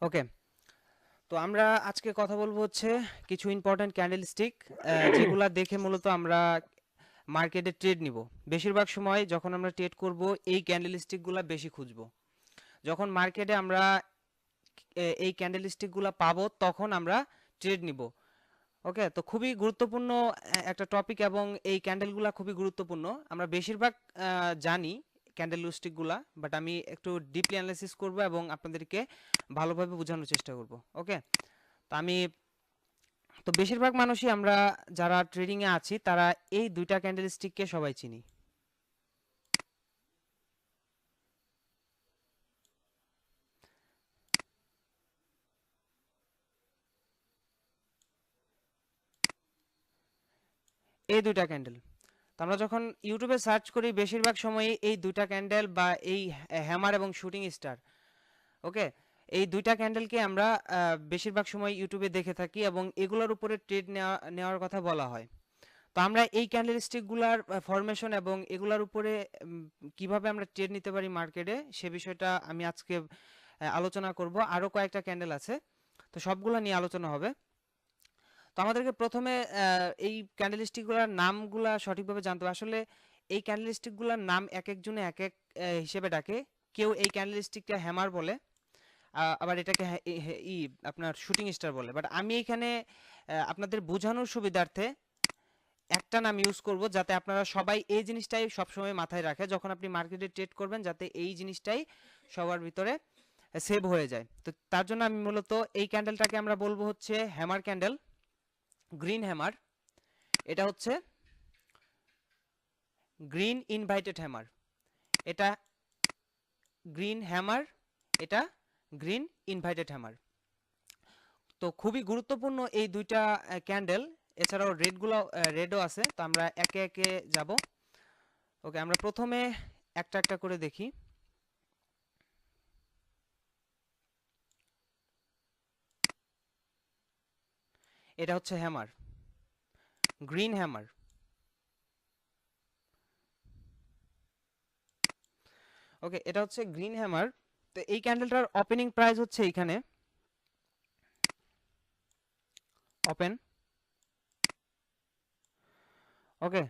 ওকে, তো আমরা আজকে কথা বলবো হচ্ছে কিছু ইম্পর্ট্যান্ট ক্যান্ডেলস্টিক যেগুলা দেখে মূলত আমরা মার্কেটে ট্রেড নিব। বেশিরভাগ সময় যখন আমরা ট্রেড করব এই ক্যান্ডেলস্টিকগুলা বেশি খুঁজব। যখন মার্কেটে আমরা এই ক্যান্ডেলস্টিকগুলা পাবো তখন আমরা ট্রেড নিব। ওকে, তো খুবই গুরুত্বপূর্ণ একটা টপিক এবং এই ক্যান্ডেলগুলা খুবই গুরুত্বপূর্ণ। আমরা বেশিরভাগ জানি ক্যান্ডেলস্টিকগুলা, বাট আমি একটু ডিপলি অ্যানালাইসিস করব এবং আপনাদেরকে ভালোভাবে বোঝানোর চেষ্টা করব। ওকে, তো বেশিরভাগ মানুষই আমরা যারা ট্রেডিংয়ে আছি তারা এই দুইটা ক্যান্ডেলস্টিককে সবাই চিনি। এই দুইটা ক্যান্ডেল, তো আমরা যখন ইউটিউবে সার্চ করি বেশিরভাগ সময়ই এই দুইটা ক্যান্ডেল বা এই হ্যামার এবং শুটিং স্টার, ওকে, এই দুইটা ক্যান্ডেলকে আমরা বেশিরভাগ সময় ইউটিউবে দেখে থাকি এবং এগুলোর উপরে ট্রেড নেওয়ার কথা বলা হয়। তো আমরা এই ক্যান্ডেলস্টিকগুলার ফরমেশন এবং এগুলার উপরে কিভাবে আমরা ট্রেড নিতে পারি মার্কেটে, সে বিষয়টা আমি আজকে আলোচনা করব। আরও কয়েকটা ক্যান্ডেল আছে, তো সবগুলো নিয়ে আলোচনা হবে। তো আমাদেরকে প্রথমে এই ক্যান্ডেলস্টিকগুলোর নামগুলা সঠিকভাবে জানতে হবে। আসলে এই ক্যান্ডেলস্টিকগুলোর নাম এক একজনে এক এক হিসেবে ডাকে। কেউ এই ক্যান্ডেলস্টিকটা হ্যামার বলে, আবার এটাকে আপনার শুটিং স্টার বলে। বাট আমি এখানে আপনাদের বোঝানোর সুবিধার্থে একটা নাম ইউজ করব, যাতে আপনারা সবাই এই জিনিসটাই সবসময় মাথায় রাখে যখন আপনি মার্কেটে ট্রেড করবেন, যাতে এই জিনিসটাই সবার ভিতরে সেভ হয়ে যায়। তো তার জন্য আমি মূলত এই ক্যান্ডেলটাকে আমরা বলবো হচ্ছে হ্যামার ক্যান্ডেল, গ্রিন হ্যামার। এটা হচ্ছে গ্রিন ইনভাইটেড হ্যামার, এটা গ্রিন হ্যামার, এটা গ্রিন ইনভাইটেড হ্যামার। তো খুবই গুরুত্বপূর্ণ এই দুইটা ক্যান্ডেল। এছাড়াও রেডও আছে, তো আমরা একে একে যাব। ওকে, আমরা প্রথমে একটা একটা করে দেখি। এটা হচ্ছে হ্যামার, গ্রিন হ্যামার। ওকে, এটা হচ্ছে গ্রিন হ্যামার। তো এই ক্যান্ডেলটার ওপেনিং প্রাইস হচ্ছে এইখানে, ওপেন। ওকে,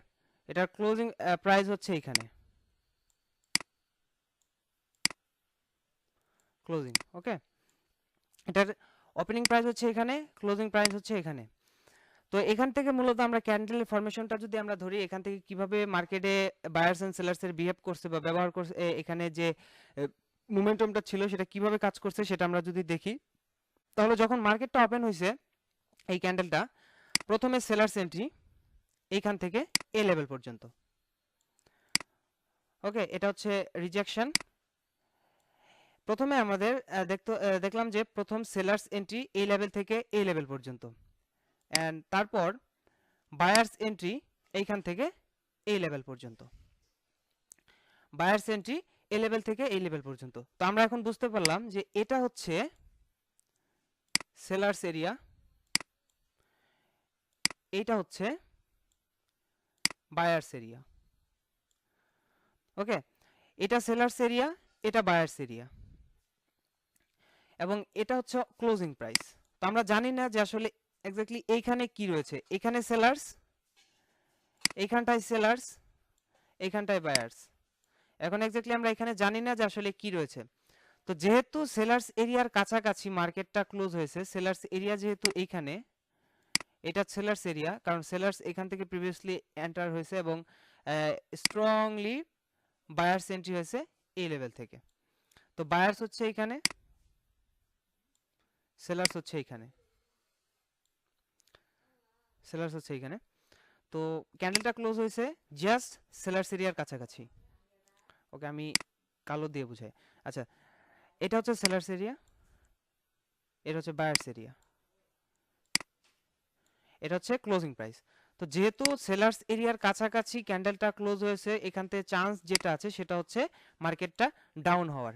এটার ক্লোজিং প্রাইস হচ্ছে এইখানে, ক্লোজিং। ওকে, এটার ওপেনিং প্রাইস হচ্ছে এখানে, ক্লোজিং প্রাইস হচ্ছে এখানে। তো এখান থেকে মূলত আমরা ক্যান্ডেলের ফরমেশনটা যদি আমরা ধরি, এখান থেকে কিভাবে মার্কেটে বায়ার্স এন্ড সেলার্সের বিহেভ করছে বা ব্যবহার করছে, এখানে যে মোমেন্টামটা ছিল সেটা কিভাবে কাজ করছে সেটা আমরা যদি দেখি, তাহলে যখন মার্কেটটা ওপেন হয়েছে এই ক্যান্ডেলটা প্রথমে সেলার্স এন্ট্রি এইখান থেকে এ লেভেল পর্যন্ত। ওকে, এটা হচ্ছে রিজেকশন। প্রথমে আমাদের দেখলাম যে প্রথম সেলার্স এন্ট্রি এই লেভেল থেকে এই লেভেল পর্যন্ত, অ্যান্ড তারপর বায়ার্স এন্ট্রি এইখান থেকে এই লেভেল পর্যন্ত, বায়ার্স এন্ট্রি এই লেভেল থেকে এই লেভেল পর্যন্ত। তো আমরা এখন বুঝতে পারলাম যে এটা হচ্ছে সেলার্স এরিয়া, এইটা হচ্ছে বায়ার্স এরিয়া। ওকে, এটা সেলার্স এরিয়া, এটা বায়ার্স এরিয়া, এবং এটা হচ্ছে ক্লোজিং প্রাইস। তো আমরা জানি না যে আসলে এক্স্যাক্টলি এইখানে কি রয়েছে। এখানে সেলার্স, এইখানটায় সেলার্স, এইখানটায় বায়ার্স। এখন এক্স্যাক্টলি আমরা এখানে জানি না যে আসলে কি রয়েছে। তো যেহেতু সেলার্স এরিয়ার কাছাকাছি মার্কেটটা ক্লোজ হয়েছে, সেলার্স এরিয়া যেহেতু এইখানে, এটা সেলার্স এরিয়া, কারণ সেলার্স এখান থেকে প্রিভিয়াসলি এন্টার হয়েছে এবং স্ট্রংলি বায়ার্স এন্ট্রি হয়েছে এই লেভেল থেকে। তো বায়ার্স হচ্ছে এইখানে, সেলার্স হচ্ছে এইখানে, সেলার্স হচ্ছে এইখানে। তো ক্যান্ডেলটা ক্লোজ হয়েছে জাস্ট সেলার্স এরিয়ার কাছাকাছি। ওকে, আমি কালো দিয়ে বুঝাই। আচ্ছা, এটা হচ্ছে সেলার্স এরিয়া, এটা হচ্ছে বায়ার্স এরিয়া, এটা হচ্ছে ক্লোজিং প্রাইস। তো যেহেতু সেলার্স এরিয়ার কাছাকাছি ক্যান্ডেলটা ক্লোজ হয়েছে, এখান থেকে চান্স যেটা আছে সেটা হচ্ছে মার্কেটটা ডাউন হওয়ার।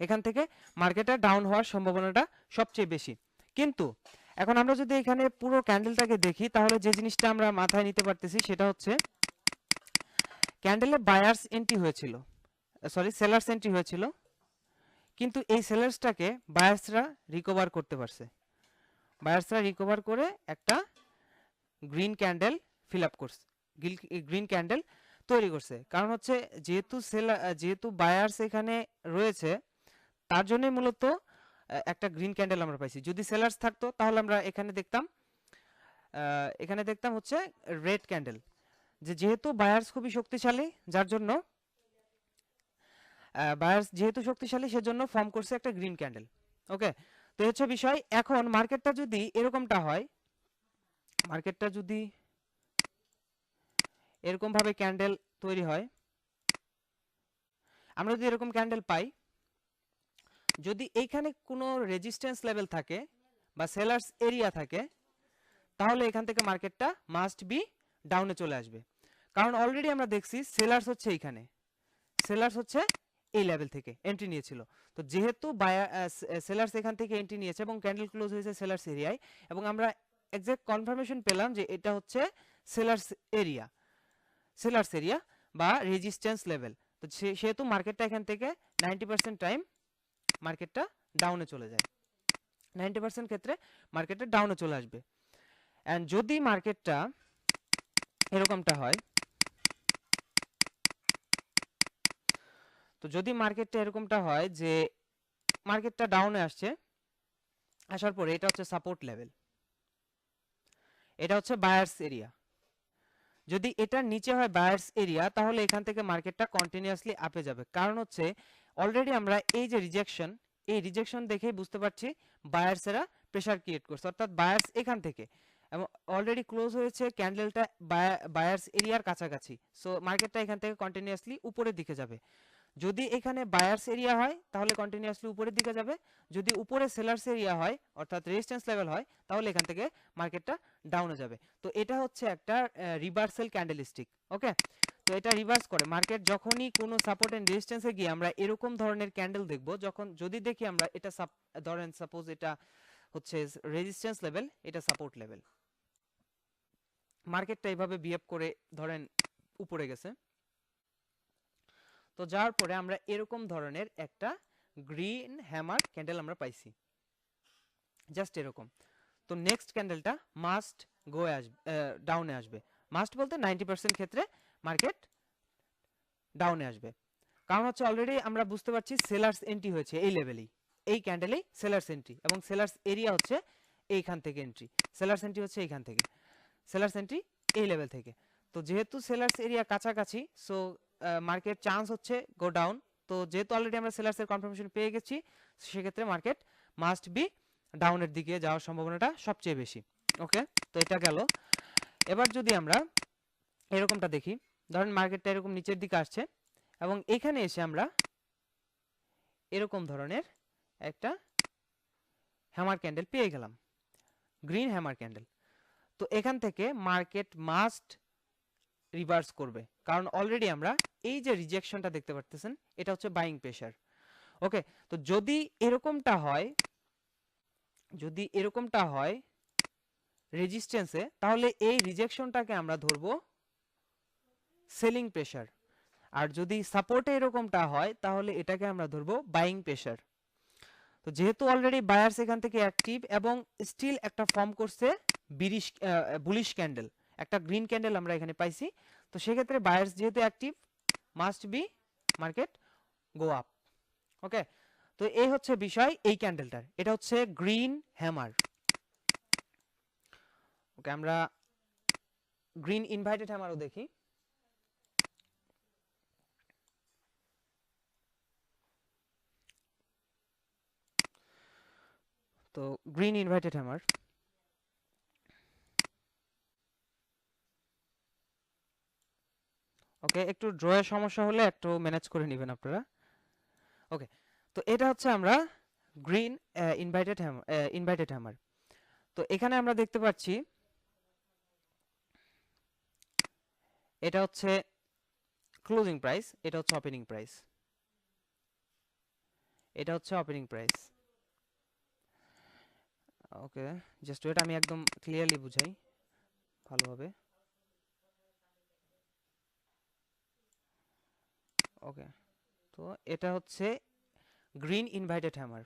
এখান থেকে মার্কেটটা ডাউন হওয়ার সম্ভাবনাটা সবচেয়ে বেশি। কিন্তু এখন আমরা যদি এখানে পুরো ক্যান্ডেলটাকে দেখি, তাহলে যে জিনিসটা আমরা মাথায় নিতে পারতেছি সেটা হচ্ছে ক্যান্ডেলে বায়ার্স এন্ট্রি হয়েছিল, সরি সেলার্স এন্ট্রি হয়েছিল, কিন্তু এই সেলার্সটাকে বায়ার্সরা রিকভার করতে পারছে, বায়ার্সরা রিকভার করে একটা গ্রিন ক্যান্ডেল ফিল আপ করছে, গ্রিন ক্যান্ডেল তৈরি করছে। কারণ হচ্ছে যেহেতু বায়ার্স এখানে রয়েছে, তার জন্যই মূলত একটা গ্রিন ক্যান্ডেল আমরা পাইছি। যদি সেলার্স থাকতো তাহলে আমরা এখানে দেখতাম হচ্ছে রেড ক্যান্ডেল। যেহেতু বায়ার্স খুবই শক্তিশালী, যার জন্য বায়ার্স যেহেতু শক্তিশালী সেজন্য ফর্ম করছে একটা গ্রিন ক্যান্ডেল। ওকে, তো হচ্ছে বিষয়। এখন মার্কেটটা যদি এরকমটা হয়, মার্কেটটা যদি এরকম ভাবে ক্যান্ডেল তৈরি হয়, আমরা যদি এরকম ক্যান্ডেল পাই, যদি এইখানে কোনো রেজিস্ট্যান্স লেভেল থাকে বা সেলার্স এরিয়া থাকে, তাহলে এখান থেকে মার্কেটটা মাস্ট বি ডাউনে চলে আসবে। কারণ অলরেডি আমরা দেখছি সেলার্স হচ্ছে এইখানে, সেলার্স হচ্ছে এই লেভেল থেকে এন্ট্রি নিয়েছিল। তো যেহেতু সেলার্স এখান থেকে এন্ট্রি নিয়েছে এবং ক্যান্ডেল ক্লোজ হয়েছে সেলার্স এরিয়ায়, এবং আমরা এক্সাক্ট কনফার্মেশন পেলাম যে এটা হচ্ছে সেলার্স এরিয়া, সেলার্স এরিয়া বা রেজিস্ট্যান্স লেভেল। তো সেহেতু মার্কেটটা এখান থেকে 90% টাইম মার্কেটটা ডাউনে চলে যায়, 90% ক্ষেত্রে মার্কেটটা ডাউনে চলে আসবে। অ্যান্ড যদি মার্কেটটা এরকমটা হয়, তো যদি মার্কেটটা এরকমটা হয় যে মার্কেটটা ডাউনে আসছে, আসার পরে এটা হচ্ছে সাপোর্ট লেভেল, এটা হচ্ছে বায়ার্স এরিয়া। যদি এটার নিচে হয় বায়ার্স এরিয়া, তাহলে এখান থেকে মার্কেটটা কন্টিনিউয়াসলি আপে যাবে। কারণ হচ্ছে অলরেডি আমরা এই যে রিজেকশন, এই রিজেকশন দেখেই বুঝতে পারছি বায়ার্সেরা প্রেসার ক্রিয়েট করছে, অর্থাৎ বায়ার্স এখান থেকে, এবং অলরেডি ক্লোজ হয়েছে ক্যান্ডেলটা বায়ার্স এরিয়ার কাছাকাছি। সো মার্কেটটা এখান থেকে কন্টিনিউয়াসলি উপরের দিকে যাবে। যদি এখানে বায়ার্স এরিয়া হয় তাহলে কন্টিনিউয়াসলি উপরের দিকে যাবে, যদি উপরে সেলার্স এরিয়া হয় অর্থাৎ রেজিস্ট্যান্স লেভেল হয়, তাহলে এখান থেকে মার্কেটটা ডাউনে যাবে। তো এটা হচ্ছে একটা রিভার্সাল ক্যান্ডেলস্টিক। ওকে, তো এটা রিভার্স করে মার্কেট যখনই কোনো সাপোর্ট এন্ড রেজিস্ট্যান্সে গিয়ে আমরা এরকম ধরনের ক্যান্ডেল দেখব, যদি দেখি আমরা এটা ধরেন সাপোজ এটা হচ্ছে রেজিস্ট্যান্স লেভেল, এটা সাপোর্ট লেভেল, মার্কেটটা এইভাবে বিহেভ করে ধরেন উপরে গেছে, তো যাওয়ার পরে আমরা এরকম ধরনের একটা গ্রিন হ্যামার ক্যান্ডেল আমরা পাইছি, জাস্ট এরকম। তো নেক্সট ক্যান্ডেলটা মাস্ট ডাউনে আসবে, মাস্ট বলতে 90% ক্ষেত্রে মার্কেট ডাউনে আসবে। কারণ হচ্ছে অলরেডি আমরা বুঝতে পারছি সেলার্স এন্ট্রি হয়েছে এই লেভেলেই, এই ক্যান্ডেলেই সেলার্স এন্ট্রি, এবং সেলার্স এরিয়া হচ্ছে এইখান থেকে এন্ট্রি, সেলার্স এন্ট্রি হচ্ছে এইখান থেকে, সেলার্স এন্ট্রি এই লেভেল থেকে। তো যেহেতু সেলার্স এরিয়া কাছাকাছি, সো মার্কেট চান্স হচ্ছে গো ডাউন। তো যেহেতু অলরেডি আমরা সেলার্সের কনফার্মেশন পেয়ে গেছি, সেক্ষেত্রে মার্কেট মাস্ট বি ডাউনের দিকে যাওয়ার সম্ভাবনাটা সবচেয়ে বেশি। ওকে, তো এটা গেল। এবার যদি আমরা এরকমটা দেখি, ধরেন মার্কেটটা এরকম নিচের দিকে আসছে এবং এখানে এসে আমরা এরকম ধরনের একটা হ্যামার ক্যান্ডেল পেয়ে গেলাম, গ্রিন হ্যামার ক্যান্ডেল। তো এখান থেকে মার্কেট মাস্ট রিভার্স করবে, কারণ অলরেডি আমরা এই যে রিজেকশনটা দেখতে পারতেছেন, এটা হচ্ছে বাইং প্রেসার। ওকে, তো যদি এরকমটা হয় রেজিস্ট্যান্সে, তাহলে এই রিজেকশনটাকে আমরা ধরবো সেলিং প্রেসার। আর যদি সাপোর্টে এরকমটা হয়, তাহলে এটাকে আমরা ধরবো বাইং প্রেসার। তো যেহেতু অলরেডি বায়ার্স এখান থেকে অ্যাক্টিভ এবং স্টিল একটা ফর্ম করছে বুলিশ ক্যান্ডেল, একটা গ্রিন ক্যান্ডেল আমরা এখানে পাইছি, তো সেক্ষেত্রে বায়ার্স যেহেতু active, must be market go up. Okay, তো এই হচ্ছে বিষয় এই ক্যান্ডেলটার, এটা হচ্ছে গ্রিন হ্যামার। ওকে, আমরা গ্রিন ইনভাইটেড হ্যামারও দেখি। তো গ্রিন ইনভাইটেড হ্যামার, ওকে, একটু ড্রয়ের সমস্যা হলে একটু ম্যানেজ করে নেবেন আপনারা। ওকে, তো এটা হচ্ছে আমরা গ্রিন ইনভাইটেড হ্যামার। তো এখানে আমরা দেখতে পাচ্ছি এটা হচ্ছে ক্লোজিং প্রাইস, এটা হচ্ছে ওপেনিং প্রাইস, এটা হচ্ছে ওপেনিং প্রাইস। ওকে, জাস্ট ওয়েট, আমি একদম ক্লিয়ারলি বুঝাই ভালোভাবে। ওকে, তো এটা হচ্ছে গ্রিন ইনভাইটেড হ্যামার,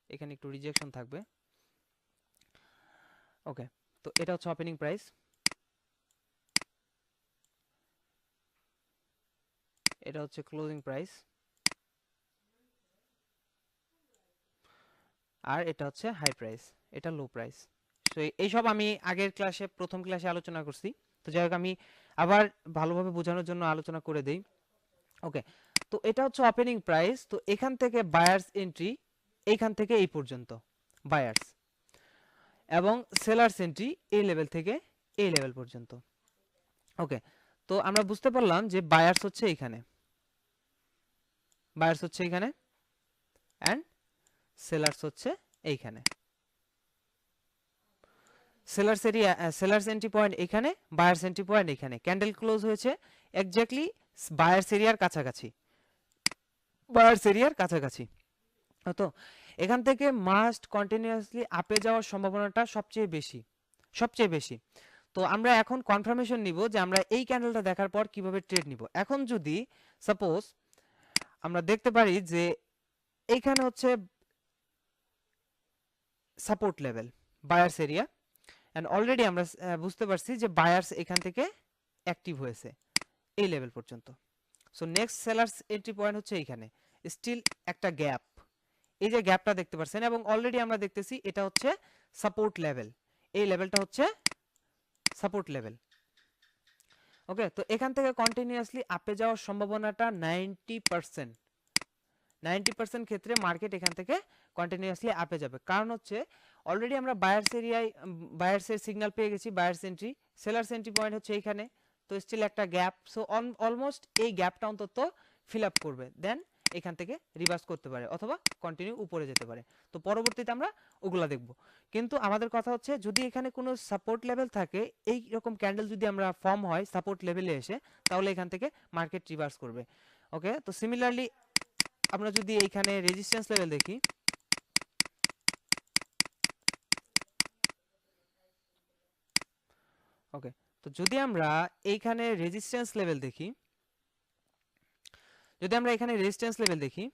এখানে একটু রিজেকশন থাকবে। ওকে, তো এটা হচ্ছে ওপেনিং প্রাইস, এটা হচ্ছে ক্লোজিং প্রাইস, আর এটা হচ্ছে হাই প্রাইস, এটা লো প্রাইস। সো এইসব আমি আগের ক্লাসে, প্রথম ক্লাসে আলোচনা করছি। তো যাই হোক, আমি আবার ভালোভাবে বোঝানোর জন্য আলোচনা করে দেই। ওকে, তো এটা হচ্ছে ওপেনিং প্রাইস। তো এখান থেকে বায়ার্স এন্ট্রি এইখান থেকে এই পর্যন্ত বায়ার্স, এবং সেলার্স এন্ট্রি এই লেভেল থেকে এই লেভেল পর্যন্ত। ওকে, তো আমরা বুঝতে পারলাম যে বায়ার্স হচ্ছে এইখানে, বায়ার্স হচ্ছে এইখানে, অ্যান্ড সেলার্স হচ্ছে এইখানে। Sellers area, sellers entry point এখানে, বায়ার্স এন্ট্রি পয়েন্ট এখানে। ক্যান্ডেল ক্লোজ হয়েছে এক্স্যাক্টলি বায়ার্স এরিয়ার কাছাকাছি, বায়ার্স এরিয়ার কাছাকাছি। তো এখান থেকে মাস্ট কন্টিনিউয়াসলি আপে যাওয়ার সম্ভাবনাটা সবচেয়ে বেশি, সবচেয়ে বেশি। তো আমরা এখন কনফার্মেশন নিব যে আমরা এই ক্যান্ডেলটা দেখার পর কিভাবে ট্রেড নিব। এখন যদি সাপোজ আমরা দেখতে পারি যে এইখানে হচ্ছে support level, buyers area, and already আমরা বুঝতে পারছি যে বায়ার্স এখান থেকে অ্যাক্টিভ হয়েছে এই লেভেল পর্যন্ত। So next sellers entry point হচ্ছে এইখানে, স্টিল একটা গ্যাপ, এই যে গ্যাপটা দেখতে পাচ্ছেন, এবং অলরেডি আমরা দেখতেছি এটা হচ্ছে সাপোর্ট লেভেল, এই লেভেলটা হচ্ছে সাপোর্ট লেভেল। ওকে, তো এখান থেকে কন্টিনিউয়াসলি আপে যাওয়ার সম্ভাবনাটা 90%, 90% ক্ষেত্রে মার্কেট এখান থেকে কন্টিনিউয়াসলি আপে যাবে। কারণ হচ্ছে অলরেডি আমরা বায়ার্স এরিয়ায় বায়ার্সের সিগন্যাল পেয়ে গেছি, buyers entry, sellers entry point হচ্ছে এইখানে, তো স্টিল একটা গ্যাপ। সো অলমোস্ট এই গ্যাপটা অন্তত ফিল আপ করবে, দেন এখান থেকে রিভার্স করতে পারে অথবা কন্টিনিউ উপরে যেতে পারে। তো পরবর্তীতে আমরা ওগুলা দেখব। কিন্তু আমাদের কথা হচ্ছে যদি এখানে কোনো সাপোর্ট লেভেল থাকে, এই রকম ক্যান্ডেল যদি আমরা ফর্ম হয় সাপোর্ট লেভেলে এসে, তাহলে এখান থেকে মার্কেট রিভার্স করবে। ওকে, তো সিমিলারলি আমরা যদি এইখানে রেজিস্ট্যান্স লেভেল দেখি, ওকে, তো যদি আমরা এইখানে রেজিস্ট্যান্স লেভেল দেখি, যদি আমরা এখানে রেজিস্ট্যান্স লেভেল দেখি,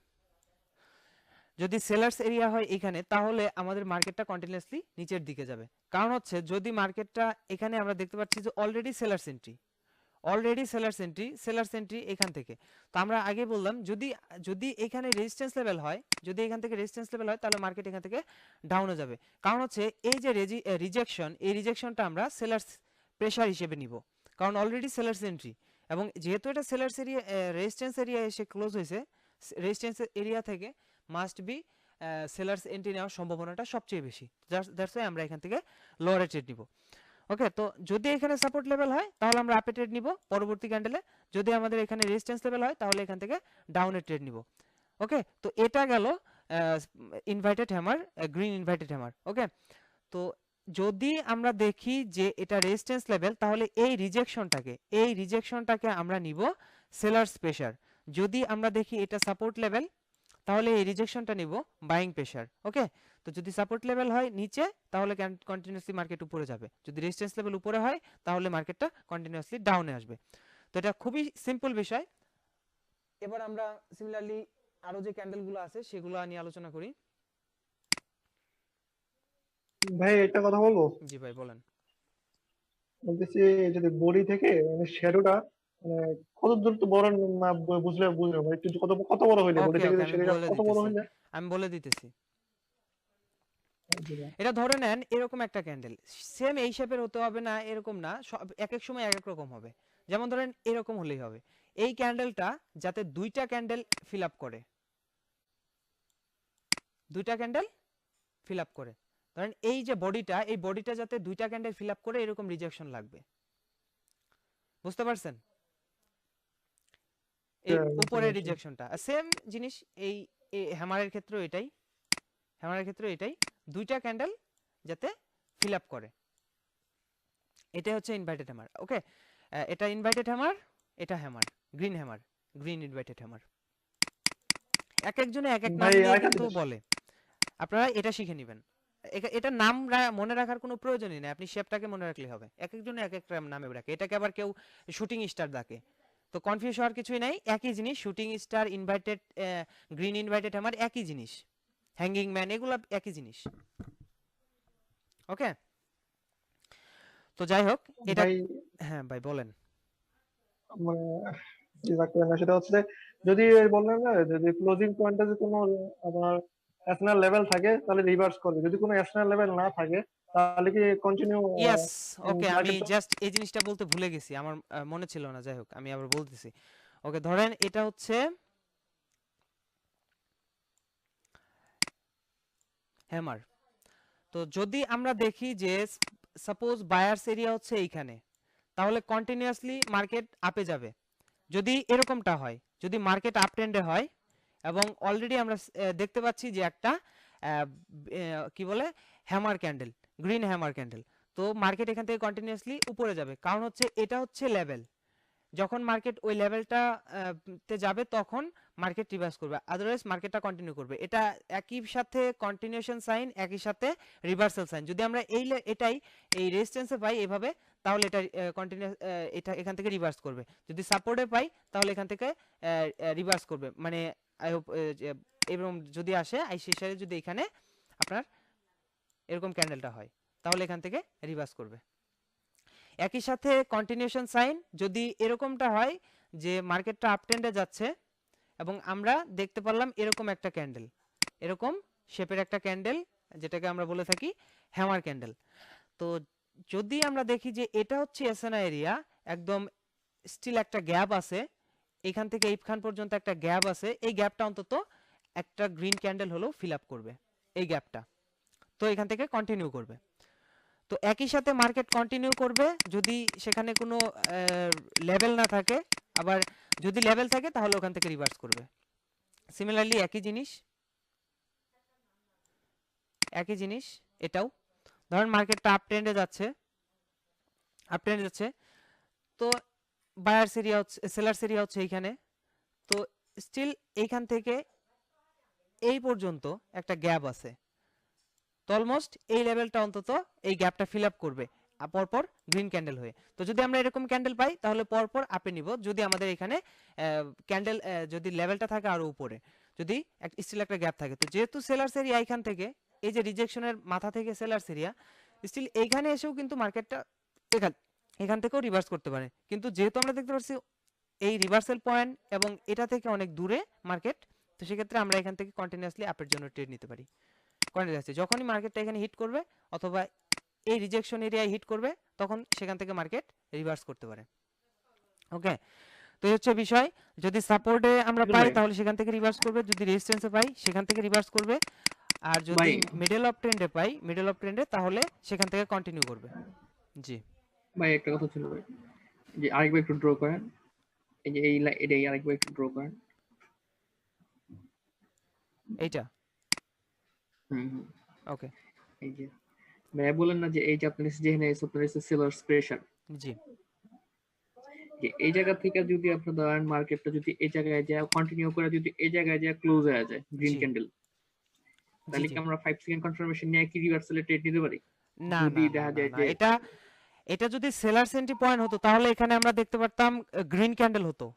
যদি সেলার্স এরিয়া হয় এখানে, তাহলে আমাদের মার্কেটটা কন্টিনিউয়াসলি নিচের দিকে যাবে। কারণ হচ্ছে যদি মার্কেটটা এখানে আমরা দেখতে পাচ্ছি যে already sellers entry, already sellers entry, sellers entry এখান থেকে। তো আমরা আগে বললাম যদি যদি এখানে রেজিস্ট্যান্স লেভেল হয়, যদি এখান থেকে রেজিস্ট্যান্স লেভেল হয়, তাহলে মার্কেট এখান থেকে ডাউনে যাবে। কারণ হচ্ছে এই যে রিজেকশন, এই রিজেকশনটা আমরা সেলার্স প্রেসার হিসেবে নিব, কারণ অলরেডি সেলার্স এন্ট্রি, এবং যেহেতু এটা সেলার্স এরিয়া, রেজিস্ট্যান্স এরিয়া এসে ক্লোজ হয়েছে, রেজিস্ট্যান্স এরিয়া থেকে মাস্ট বি সেলার্স এন্ট্রি নেওয়ার সম্ভাবনাটা সবচেয়ে বেশি। দ্যাটস ওয়াই আমরা এখান থেকে লোয়ারে ট্রেড নিব। ওকে, তো যদি এখানে সাপোর্ট লেভেল হয় তাহলে আমরা আপে ট্রেড নিব পরবর্তী ক্যান্ডেলে, যদি আমাদের এখানে রেজিস্ট্যান্স লেভেল হয় তাহলে এখান থেকে ডাউনে ট্রেড নিব। ওকে, তো এটা গেল inverted hammer, green inverted hammer. Okay, তো যদি আমরা দেখি যে এটা রেজিস্ট্যান্স লেভেল, তাহলে এই রিজেকশনটাকে আমরা নিব সেলার্স প্রেসার। যদি আমরা দেখি এটা সাপোর্ট লেভেল, তাহলে এই রিজেকশনটা নিব বাইং প্রেসার। ওকে, তো যদি সাপোর্ট লেভেল হয় নিচে, তাহলে কন্টিনিউয়াসলি মার্কেট উপরে যাবে, যদি রেজিস্ট্যান্স লেভেল উপরে হয় তাহলে মার্কেটটা কন্টিনিউয়াসলি ডাউনে আসবে। তো এটা খুবই সিম্পল বিষয়। এবার আমরা সিমিলারলি আরো যে ক্যান্ডেলগুলো আছে সেগুলো নিয়ে আলোচনা করি। ভাই একটা কথা বলবো। জি ভাই বলেন। বলতেছি যদি বডি থেকে মানে শ্যাডোটা মানে কত দূর তো বড় না বুঝলে বুঝলো মানে একটু কত কত বড় হইলে বডি ওকে থেকে ওকে, আমি শ্যাডোটা বলে কত বড় দিতেছি, হইলে আমি বলে দিতেছি। এটা ধরে নেন এরকম একটা ক্যান্ডেল, সেম এই শেপের হতে হবে না, এরকম না, এক এক সময় এক এক রকম হবে। যেমন ধরেন এরকম হলেই হবে। এই ক্যান্ডেলটা যাতে দুইটা ক্যান্ডেল ফিল আপ করে, দুইটা ক্যান্ডেল ফিল আপ করে, ধরেন এই যে বডিটা, এই বডিটা যাতে দুইটা ক্যান্ডেল ফিল আপ করে এরকম রিজেকশন লাগবে। বুঝতে পারছেন? এই উপরের রিজেকশনটা সেম জিনিস, এই হ্যামারের ক্ষেত্রেও এটাই, হ্যামারের ক্ষেত্রেও এটাই, দুইটা ক্যান্ডেল যাতে ফিল আপ করে, এটা হচ্ছে ইনভাইটেড হ্যামার। ওকে, এটা ইনভাইটেড হ্যামার, এটা hammer, green hammer, green inverted hammer. এক একজনে এক এক নাম ভাই দিয়ে আরেকটা কিন্তু জিনিস বলে, আপনারা এটা শিখে নেবেন। এটা নাম মনে রাখার কোনো প্রয়োজনই নেই, আপনি শেপটাকে মনে রাখলে হবে। এক একজনে এক এক নামে ডাকে, এটাকে আবার কেউ শুটিং স্টার ডাকে, তো কনফিউজ হওয়ার কিছুই নাই, একই জিনিস, shooting star, inverted green inverted hammer একই জিনিস, হ্যাঙ্গিং ম্যান এগুলো একই জিনিস। ওকে, তো যাই হোক এটা, ভাই হ্যাঁ ভাই বলেন। মানে যে রাখতে না সেটা হচ্ছে যে, যদি এই বললেন না যদি ক্লোজিং পয়েন্টে যদি কোনো আপনার ন্যাশনাল লেভেল থাকে তাহলে রিভার্স করবে, যদি কোনো ন্যাশনাল লেভেল না থাকে তাহলে কি কন্টিনিউ ইয়েস, ওকে, আমি মার্কেট। জাস্ট এই জিনিসটা বলতে ভুলে গেছি, আমার মনে ছিল না, যাই হোক আমি আবার বলতেছি। ওকে, ধরেন এটা হচ্ছে হ্যামার। তো যদি আমরা দেখি যে সাপোজ বায়ার্স এরিয়া হচ্ছে এইখানে, তাহলে কন্টিনিউয়াসলি মার্কেট আপে যাবে। যদি এরকমটা হয়, যদি মার্কেট আপ ট্রেন্ডে হয় এবং অলরেডি আমরা দেখতে পাচ্ছি যে একটা কি বলে hammer candle, green hammer candle, তো মার্কেট এখান থেকে কন্টিনিউয়াসলি উপরে যাবে, কারণ হচ্ছে এটা হচ্ছে লেভেল। যখন মার্কেট ওই লেভেলটা তে যাবে তখন মার্কেট রিভার্স করবে, আদারওয়াইজ মার্কেটটা কন্টিনিউ করবে। এটা একই সাথে কন্টিনিউশন সাইন, একই সাথে রিভার্সাল সাইন। যদি আমরা এটাই এই রেজিস্ট্যান্সে পাই এভাবে, তাহলে এটা কন্টিনিউ, এটা এখান থেকে রিভার্স করবে। যদি সাপোর্টে পাই তাহলে এখান থেকে রিভার্স করবে, মানে আই হোপ, এবং যদি আসে আইসিআইসিআই যদি এখানে আপনার এরকম ক্যান্ডেলটা হয় তাহলে এখান থেকে রিভার্স করবে। একই সাথে কন্টিনিউশন সাইন যদি এরকমটা হয় যে মার্কেটটা আপ ট্রেন্ডে যাচ্ছে এবং আমরা দেখতে পারলাম এরকম একটা ক্যান্ডেল, এরকম শেপের একটা ক্যান্ডেল, যেটাকে আমরা বলে থাকি হ্যামার ক্যান্ডেল। তো যদি আমরা দেখি যে এটা হচ্ছে এসএনআই এরিয়া, একদম স্টিল একটা গ্যাপ আছে, এখান থেকে এইখান পর্যন্ত একটা গ্যাপ আছে, এই গ্যাপটা অন্তত একটা গ্রিন ক্যান্ডেল হলেও ফিল আপ করবে এই গ্যাপটা, তো এখান থেকে কন্টিনিউ করবে। তো একই সাথে মার্কেট কন্টিনিউ করবে যদি সেখানে কোনো লেভেল না থাকে, আবার যদি লেভেল থাকে তাহলে ওখান থেকে রিভার্স করবে। সিমিলারলি একই জিনিস, একই জিনিস এটাও, ধরেন মার্কেটটা আপ ট্রেন্ডে যাচ্ছে, আপ ট্রেন্ডে যাচ্ছে, তো বায়ার্স এরিয়া হচ্ছে, সেলার্স এরিয়া হচ্ছে এইখানে, তো স্টিল এইখান থেকে এই পর্যন্ত একটা গ্যাপ আছে, তো অলমোস্ট এই লেভেলটা অন্তত এই গ্যাপটা ফিল আপ করবে পরপর গ্রিন ক্যান্ডেল হয়ে। তো যদি আমরা এরকম ক্যান্ডেল পাই তাহলে পরপর আপে নিব, যদি আমাদের এখানে ক্যান্ডেল যদি লেভেলটা থাকে আরো উপরে, যদি স্টিল একটা গ্যাপ থাকে। তো যেহেতু সেলার্স এরিয়া এখান থেকে, এই যে রিজেকশনের মাথা থেকে সেলার্স এরিয়া, স্টিল এইখানে এসেও কিন্তু মার্কেটটা এখান এখান থেকেও রিভার্স করতে পারে, কিন্তু যেহেতু আমরা দেখতে পাচ্ছি এই রিভার্সাল পয়েন্ট এবং এটা থেকে অনেক দূরে মার্কেট, তো সেক্ষেত্রে আমরা এখান থেকে কন্টিনিউয়াসলি আপের জন্য ট্রেড নিতে পারি। কন্টিনিউয়াসলি যখনই মার্কেটটা এখানে হিট করবে অথবা এই রিজেকশন এরিয়ায় হিট করবে তখন সেখান থেকে মার্কেট রিভার্স করতে পারে। ওকে, তো এই হচ্ছে বিষয়। যদি সাপোর্টে আমরা শিখুন পাই ভাই, তাহলে সেখান থেকে রিভার্স করবে, যদি রেজিস্ট্যান্সে পাই সেখান থেকে রিভার্স করবে, আর যদি ভাই মিডল অফ ট্রেন্ডে পাই, মিডল অফ ট্রেন্ডে, তাহলে সেখান থেকে কন্টিনিউ করবে। জি, ভাই একটা কথা ছিল ভাই, যে আরেকবার একটু ড্র করেন, এই যে এটাই আরেকবার একটু ড্র করেন। এইটা হুম হুম, ওকে, এই যে ভাইয়া বলেন না যে এই যে আপনার যেখানে আপনার সেলার্স প্রেশার, জি যে এই জায়গা থেকে যদি আপনার ধরেন মার্কেটটা যদি এই জায়গায় যায় কন্টিনিউ করে, যদি এই জায়গায় যায় ক্লোজ হয়ে যায় গ্রিন জি ক্যান্ডেল, জি তাহলে জি কি আমরা 5 সেকেন্ড কনফার্মেশন নিয়ে কি রিভার্সালে ট্রেড নিতে পারি? না যদি না না দেখা না যায় না, যে এটা এটা যদি সেলার সেন্ট্রি পয়েন্ট হতো তাহলে এখানে আমরা দেখতে পারতাম গ্রিন ক্যান্ডেল হতো,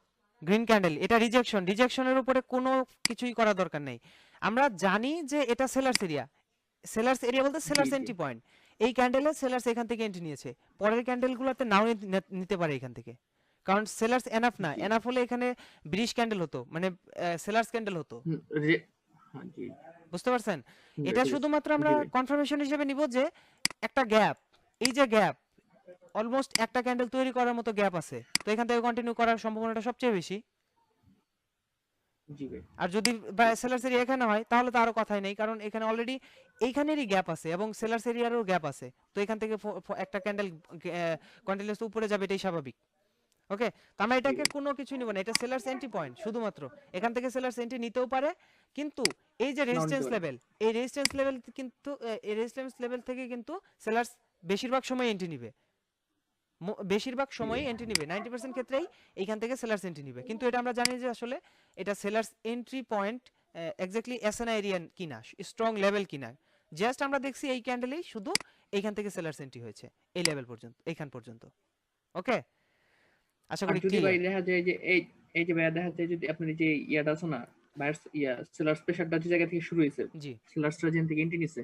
গ্রিন ক্যান্ডেল, এটা রিজেকশন, রিজেকশনের উপরে কোনো কিছুই করা দরকার নেই। আমরা জানি যে এটা সেলার্স এরিয়া, সেলার্স এরিয়া বলতে জি সেলার্স জি এন্ট্রি পয়েন্ট, এই ক্যান্ডেলে সেলার্স এখান থেকে এন্ট্রি নিয়েছে, পরের ক্যান্ডেলগুলোতে নাও নিতে পারে এখান থেকে, কারণ সেলার্স এনাফ না, জি এনাফ হলে এখানে ব্রিজ ক্যান্ডেল হতো, মানে সেলার্স ক্যান্ডেল হতো। হুম, হ্যাঁ জি বুঝতে পারছেন? বুঝতে এটা পেরেছি। শুধুমাত্র আমরা জি ভাই কনফার্মেশন হিসেবে নিব যে একটা গ্যাপ, এই যে গ্যাপ, অলমোস্ট একটা ক্যান্ডেল তৈরি করার মতো গ্যাপ আছে, তো এখান থেকে কন্টিনিউ করার সম্ভাবনাটা সবচেয়ে বেশি। জি ভাই আর যদি সেলার্স এরিয়া এখানে হয় তাহলে তো আরো কথাই নেই, কারণ এখানে অলরেডি এইখানেরই গ্যাপ আছে এবং সেলার্স এরিয়ারও গ্যাপ আছে, তো এখান থেকে একটা ক্যান্ডেল কন্টিনিউয়াস উপরে যাবে, এটাই স্বাভাবিক। ওকে, তো আমরা জি এটাকে ভাই কোনো কিছু নিব না, এটা সেলার্স এন্ট্রি পয়েন্ট শুধুমাত্র, এখান থেকে সেলার্স এন্ট্রি নিতেও পারে, কিন্তু এই যে নাও নিতে রেজিস্ট্যান্স পারি। লেভেল, এই রেজিস্ট্যান্স লেভেল কিন্তু এই রেজিস্ট্যান্স লেভেল থেকে কিন্তু সেলার্স বেশিরভাগ সময় এন্ট্রি নিবে, বেশিরভাগ জি ভাই সময়ই এন্ট্রি নিবে, 90% ক্ষেত্রেই এইখান থেকে সেলার্স এন্ট্রি নিবে, কিন্তু এটা আমরা জানি যে আসলে এটা সেলার্স এন্ট্রি পয়েন্ট এক্স্যাক্টলি এসএনআই এরিয়া কিনা, স্ট্রং লেভেল কিনা, জাস্ট আমরা দেখছি এই ক্যান্ডেলেই শুধু এইখান থেকে সেলার্স এন্ট্রি হয়েছে এই লেভেল পর্যন্ত, এইখান পর্যন্ত। ওকে, আশা আর করি যদি ভাই ক্লিয়ার। দেখা যায় যে এই যে ভাইয়া দেখা যায় যদি আপনার এই যে ইয়াটা আছে না, বায়ার্স সেলার্স প্রেসারটা যে জায়গা থেকে শুরু হয়েছে, জি, সেলার্সরা যেখান থেকে এন্ট্রি নিছে,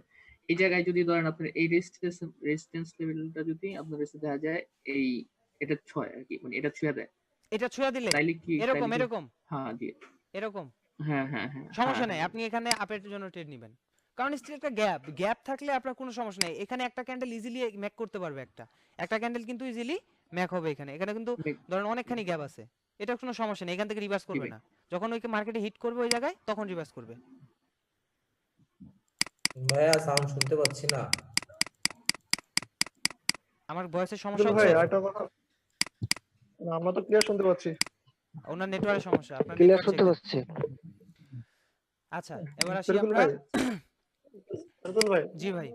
এই জায়গায় যদি ধরেন আপনার এই রেজিস্ট্যান্স লেভেলটা যদি আপনার কাছে দেখা যায় এই এটা ছয় আর কি, মানে এটা ছুঁয়ে দেয়, এটা ছুঁয়া দিলে তাইলে এরকম কি? এরকম হ্যাঁ জি, এরকম হ্যাঁ হ্যাঁ হ্যাঁ হ্যাঁ সমস্যা নাই, হ্যাঁ আপনি এখানে আপের জন্য ট্রেড নেবেন, কারণ স্টিল একটা গ্যাপ গ্যাপ থাকলে আপনার কোনো সমস্যা নাই। এখানে একটা ক্যান্ডেল ইজিলি ম্যাক করতে পারবে, একটা ক্যান্ডেল কিন্তু ইজিলি ম্যাক হবে এখানে। এখানে কিন্তু ধরেন অনেকখানি গ্যাপ আছে, এটা কোনো সমস্যা নেই, এখান থেকে রিভার্স জি করবে ভাই। না। যখন ওই মার্কেটে হিট করবে ওই জায়গায় তখন রিভার্স করবে। ভাইয়া সাউন্ড শুনতে পাচ্ছি না। আমার ভয়েসের সমস্যা আব্দুল ভাই হচ্ছে, আরেকটা কথা, না, আমরা তো ক্লিয়ার শুনতে পাচ্ছি। ওনার নেটওয়ার্কের সমস্যা, আপনার ক্লিয়ার নেটওয়ার্ক শুনতে চেক। পাচ্ছি। আচ্ছা এবার আসি শরীফুল আমরা ভাই, শরীফুল ভাই, জি ভাই,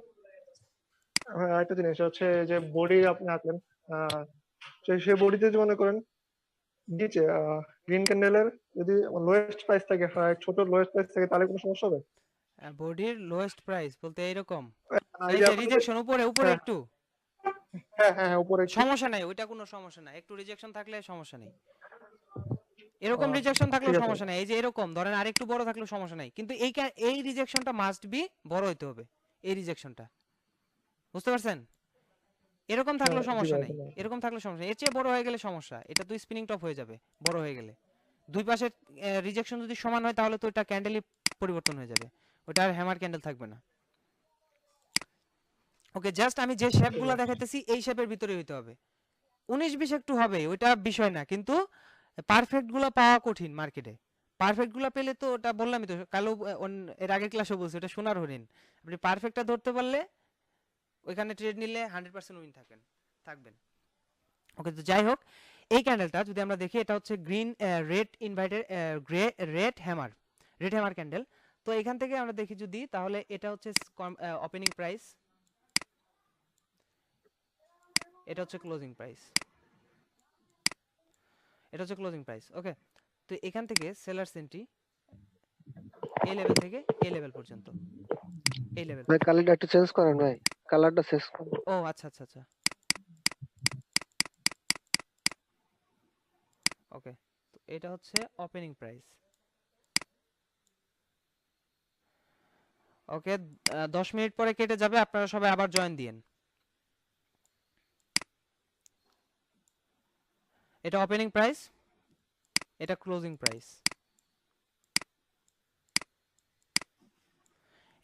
হ্যাঁ, আরেকটা জিনিস হচ্ছে যে বডি আপনি আঁকলেন, আহ, সেই বডিতে যে মনে করেন নিচে গ্রিন ক্যান্ডেলের যদি লোয়েস্ট প্রাইস থাকে, ছোট লোয়েস্ট প্রাইস থাকে, তাহলে কোনো সমস্যা হবে? বডির লোয়েস্ট প্রাইস বলতে এরকম, এই এই যে যে আপনি রিজেকশন উপরে উপরে হ্যাঁ একটু হ্যাঁ হ্যাঁ হ্যাঁ, উপরে একটু। সমস্যা নাই, ওইটা কোনো সমস্যা নাই, একটু রিজেকশন থাকলে সমস্যা নেই। এরকম আহ, রিজেকশন থাকলেও ঠিক আছে। সমস্যা নাই, এই যে এরকম ধরেন আরেকটু বড় থাকলেও সমস্যা নাই, কিন্তু এই রিজেকশনটা মাস্ট বি বড় হইতে হবে, এই রিজেকশনটা, বুঝতে পারছেন? এরকম হ্যাঁ থাকলেও জি সমস্যা ভাই, নেই, ধন্যবাদ। এরকম থাকলেও সমস্যা নেই, এর চেয়ে বড় হয়ে গেলে সমস্যা, এটা তো স্পিনিং টপ হয়ে যাবে বড় হয়ে গেলে। দুই পাশের রিজেকশন যদি সমান হয় তাহলে তো এটা ক্যান্ডেলই পরিবর্তন হয়ে যাবে, ওটা আর হ্যামার ক্যান্ডেল থাকবে না। ওকে, জাস্ট আমি যে শেপগুলো দেখাইতেছি এই শেপের ভিতরে হইতে হবে, 19-20 একটু হবে ওইটা বিষয় না, কিন্তু পারফেক্ট গুলো পাওয়া কঠিন মার্কেটে। পারফেক্ট গুলো পেলে তো ওটা বললামই তো কালো, এর আগের ক্লাসে বলছি ওটা সোনার হরিণ, আপনি পারফেক্টটা ধরতে পারলে ওইখানে ট্রেড নিলে 100% উইন থাকবেন। ওকে, তো যাই হোক, এই ক্যান্ডেলটা যদি আমরা দেখি এটা হচ্ছে green red inverted grey red hammer candle. তো এখান থেকে আমরা দেখি যদি, তাহলে এটা হচ্ছে ওপেনিং প্রাইস, এটা হচ্ছে ক্লোজিং প্রাইস, এটা হচ্ছে ক্লোজিং প্রাইস। ওকে, তো এখান থেকে সেলার্স এন্ট্রি এই লেভেল থেকে এই লেভেল পর্যন্ত, এই লেভেল। ভাই কালারটা একটু চেঞ্জ করেন ভাই, কালারটা চেঞ্জ করেন। ও আচ্ছা আচ্ছা আচ্ছা, ওকে, তো এটা হচ্ছে ওপেনিং প্রাইস। ওকে, 10 মিনিট পরে কেটে যাবে, আপনারা সবাই আবার জয়েন দিয়েন। এটা ওপেনিং প্রাইস, এটা ক্লোজিং প্রাইস,